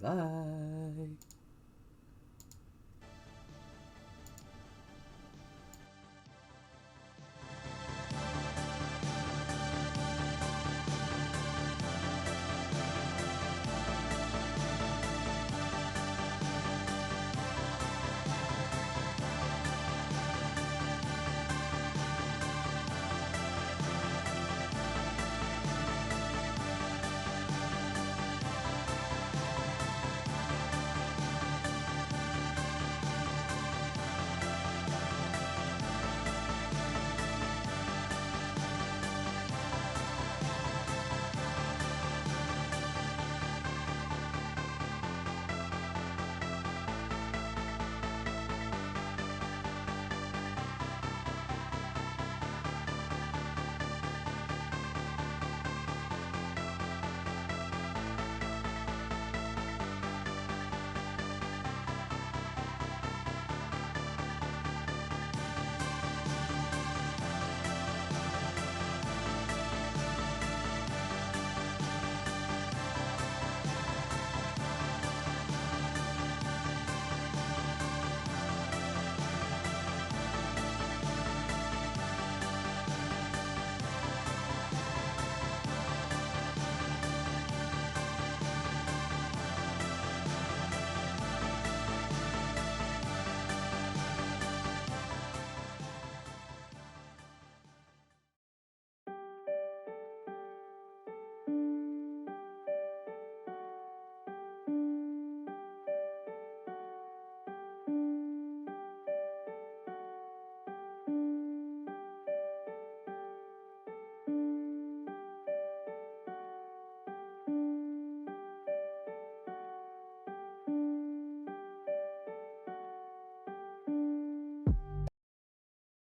bye.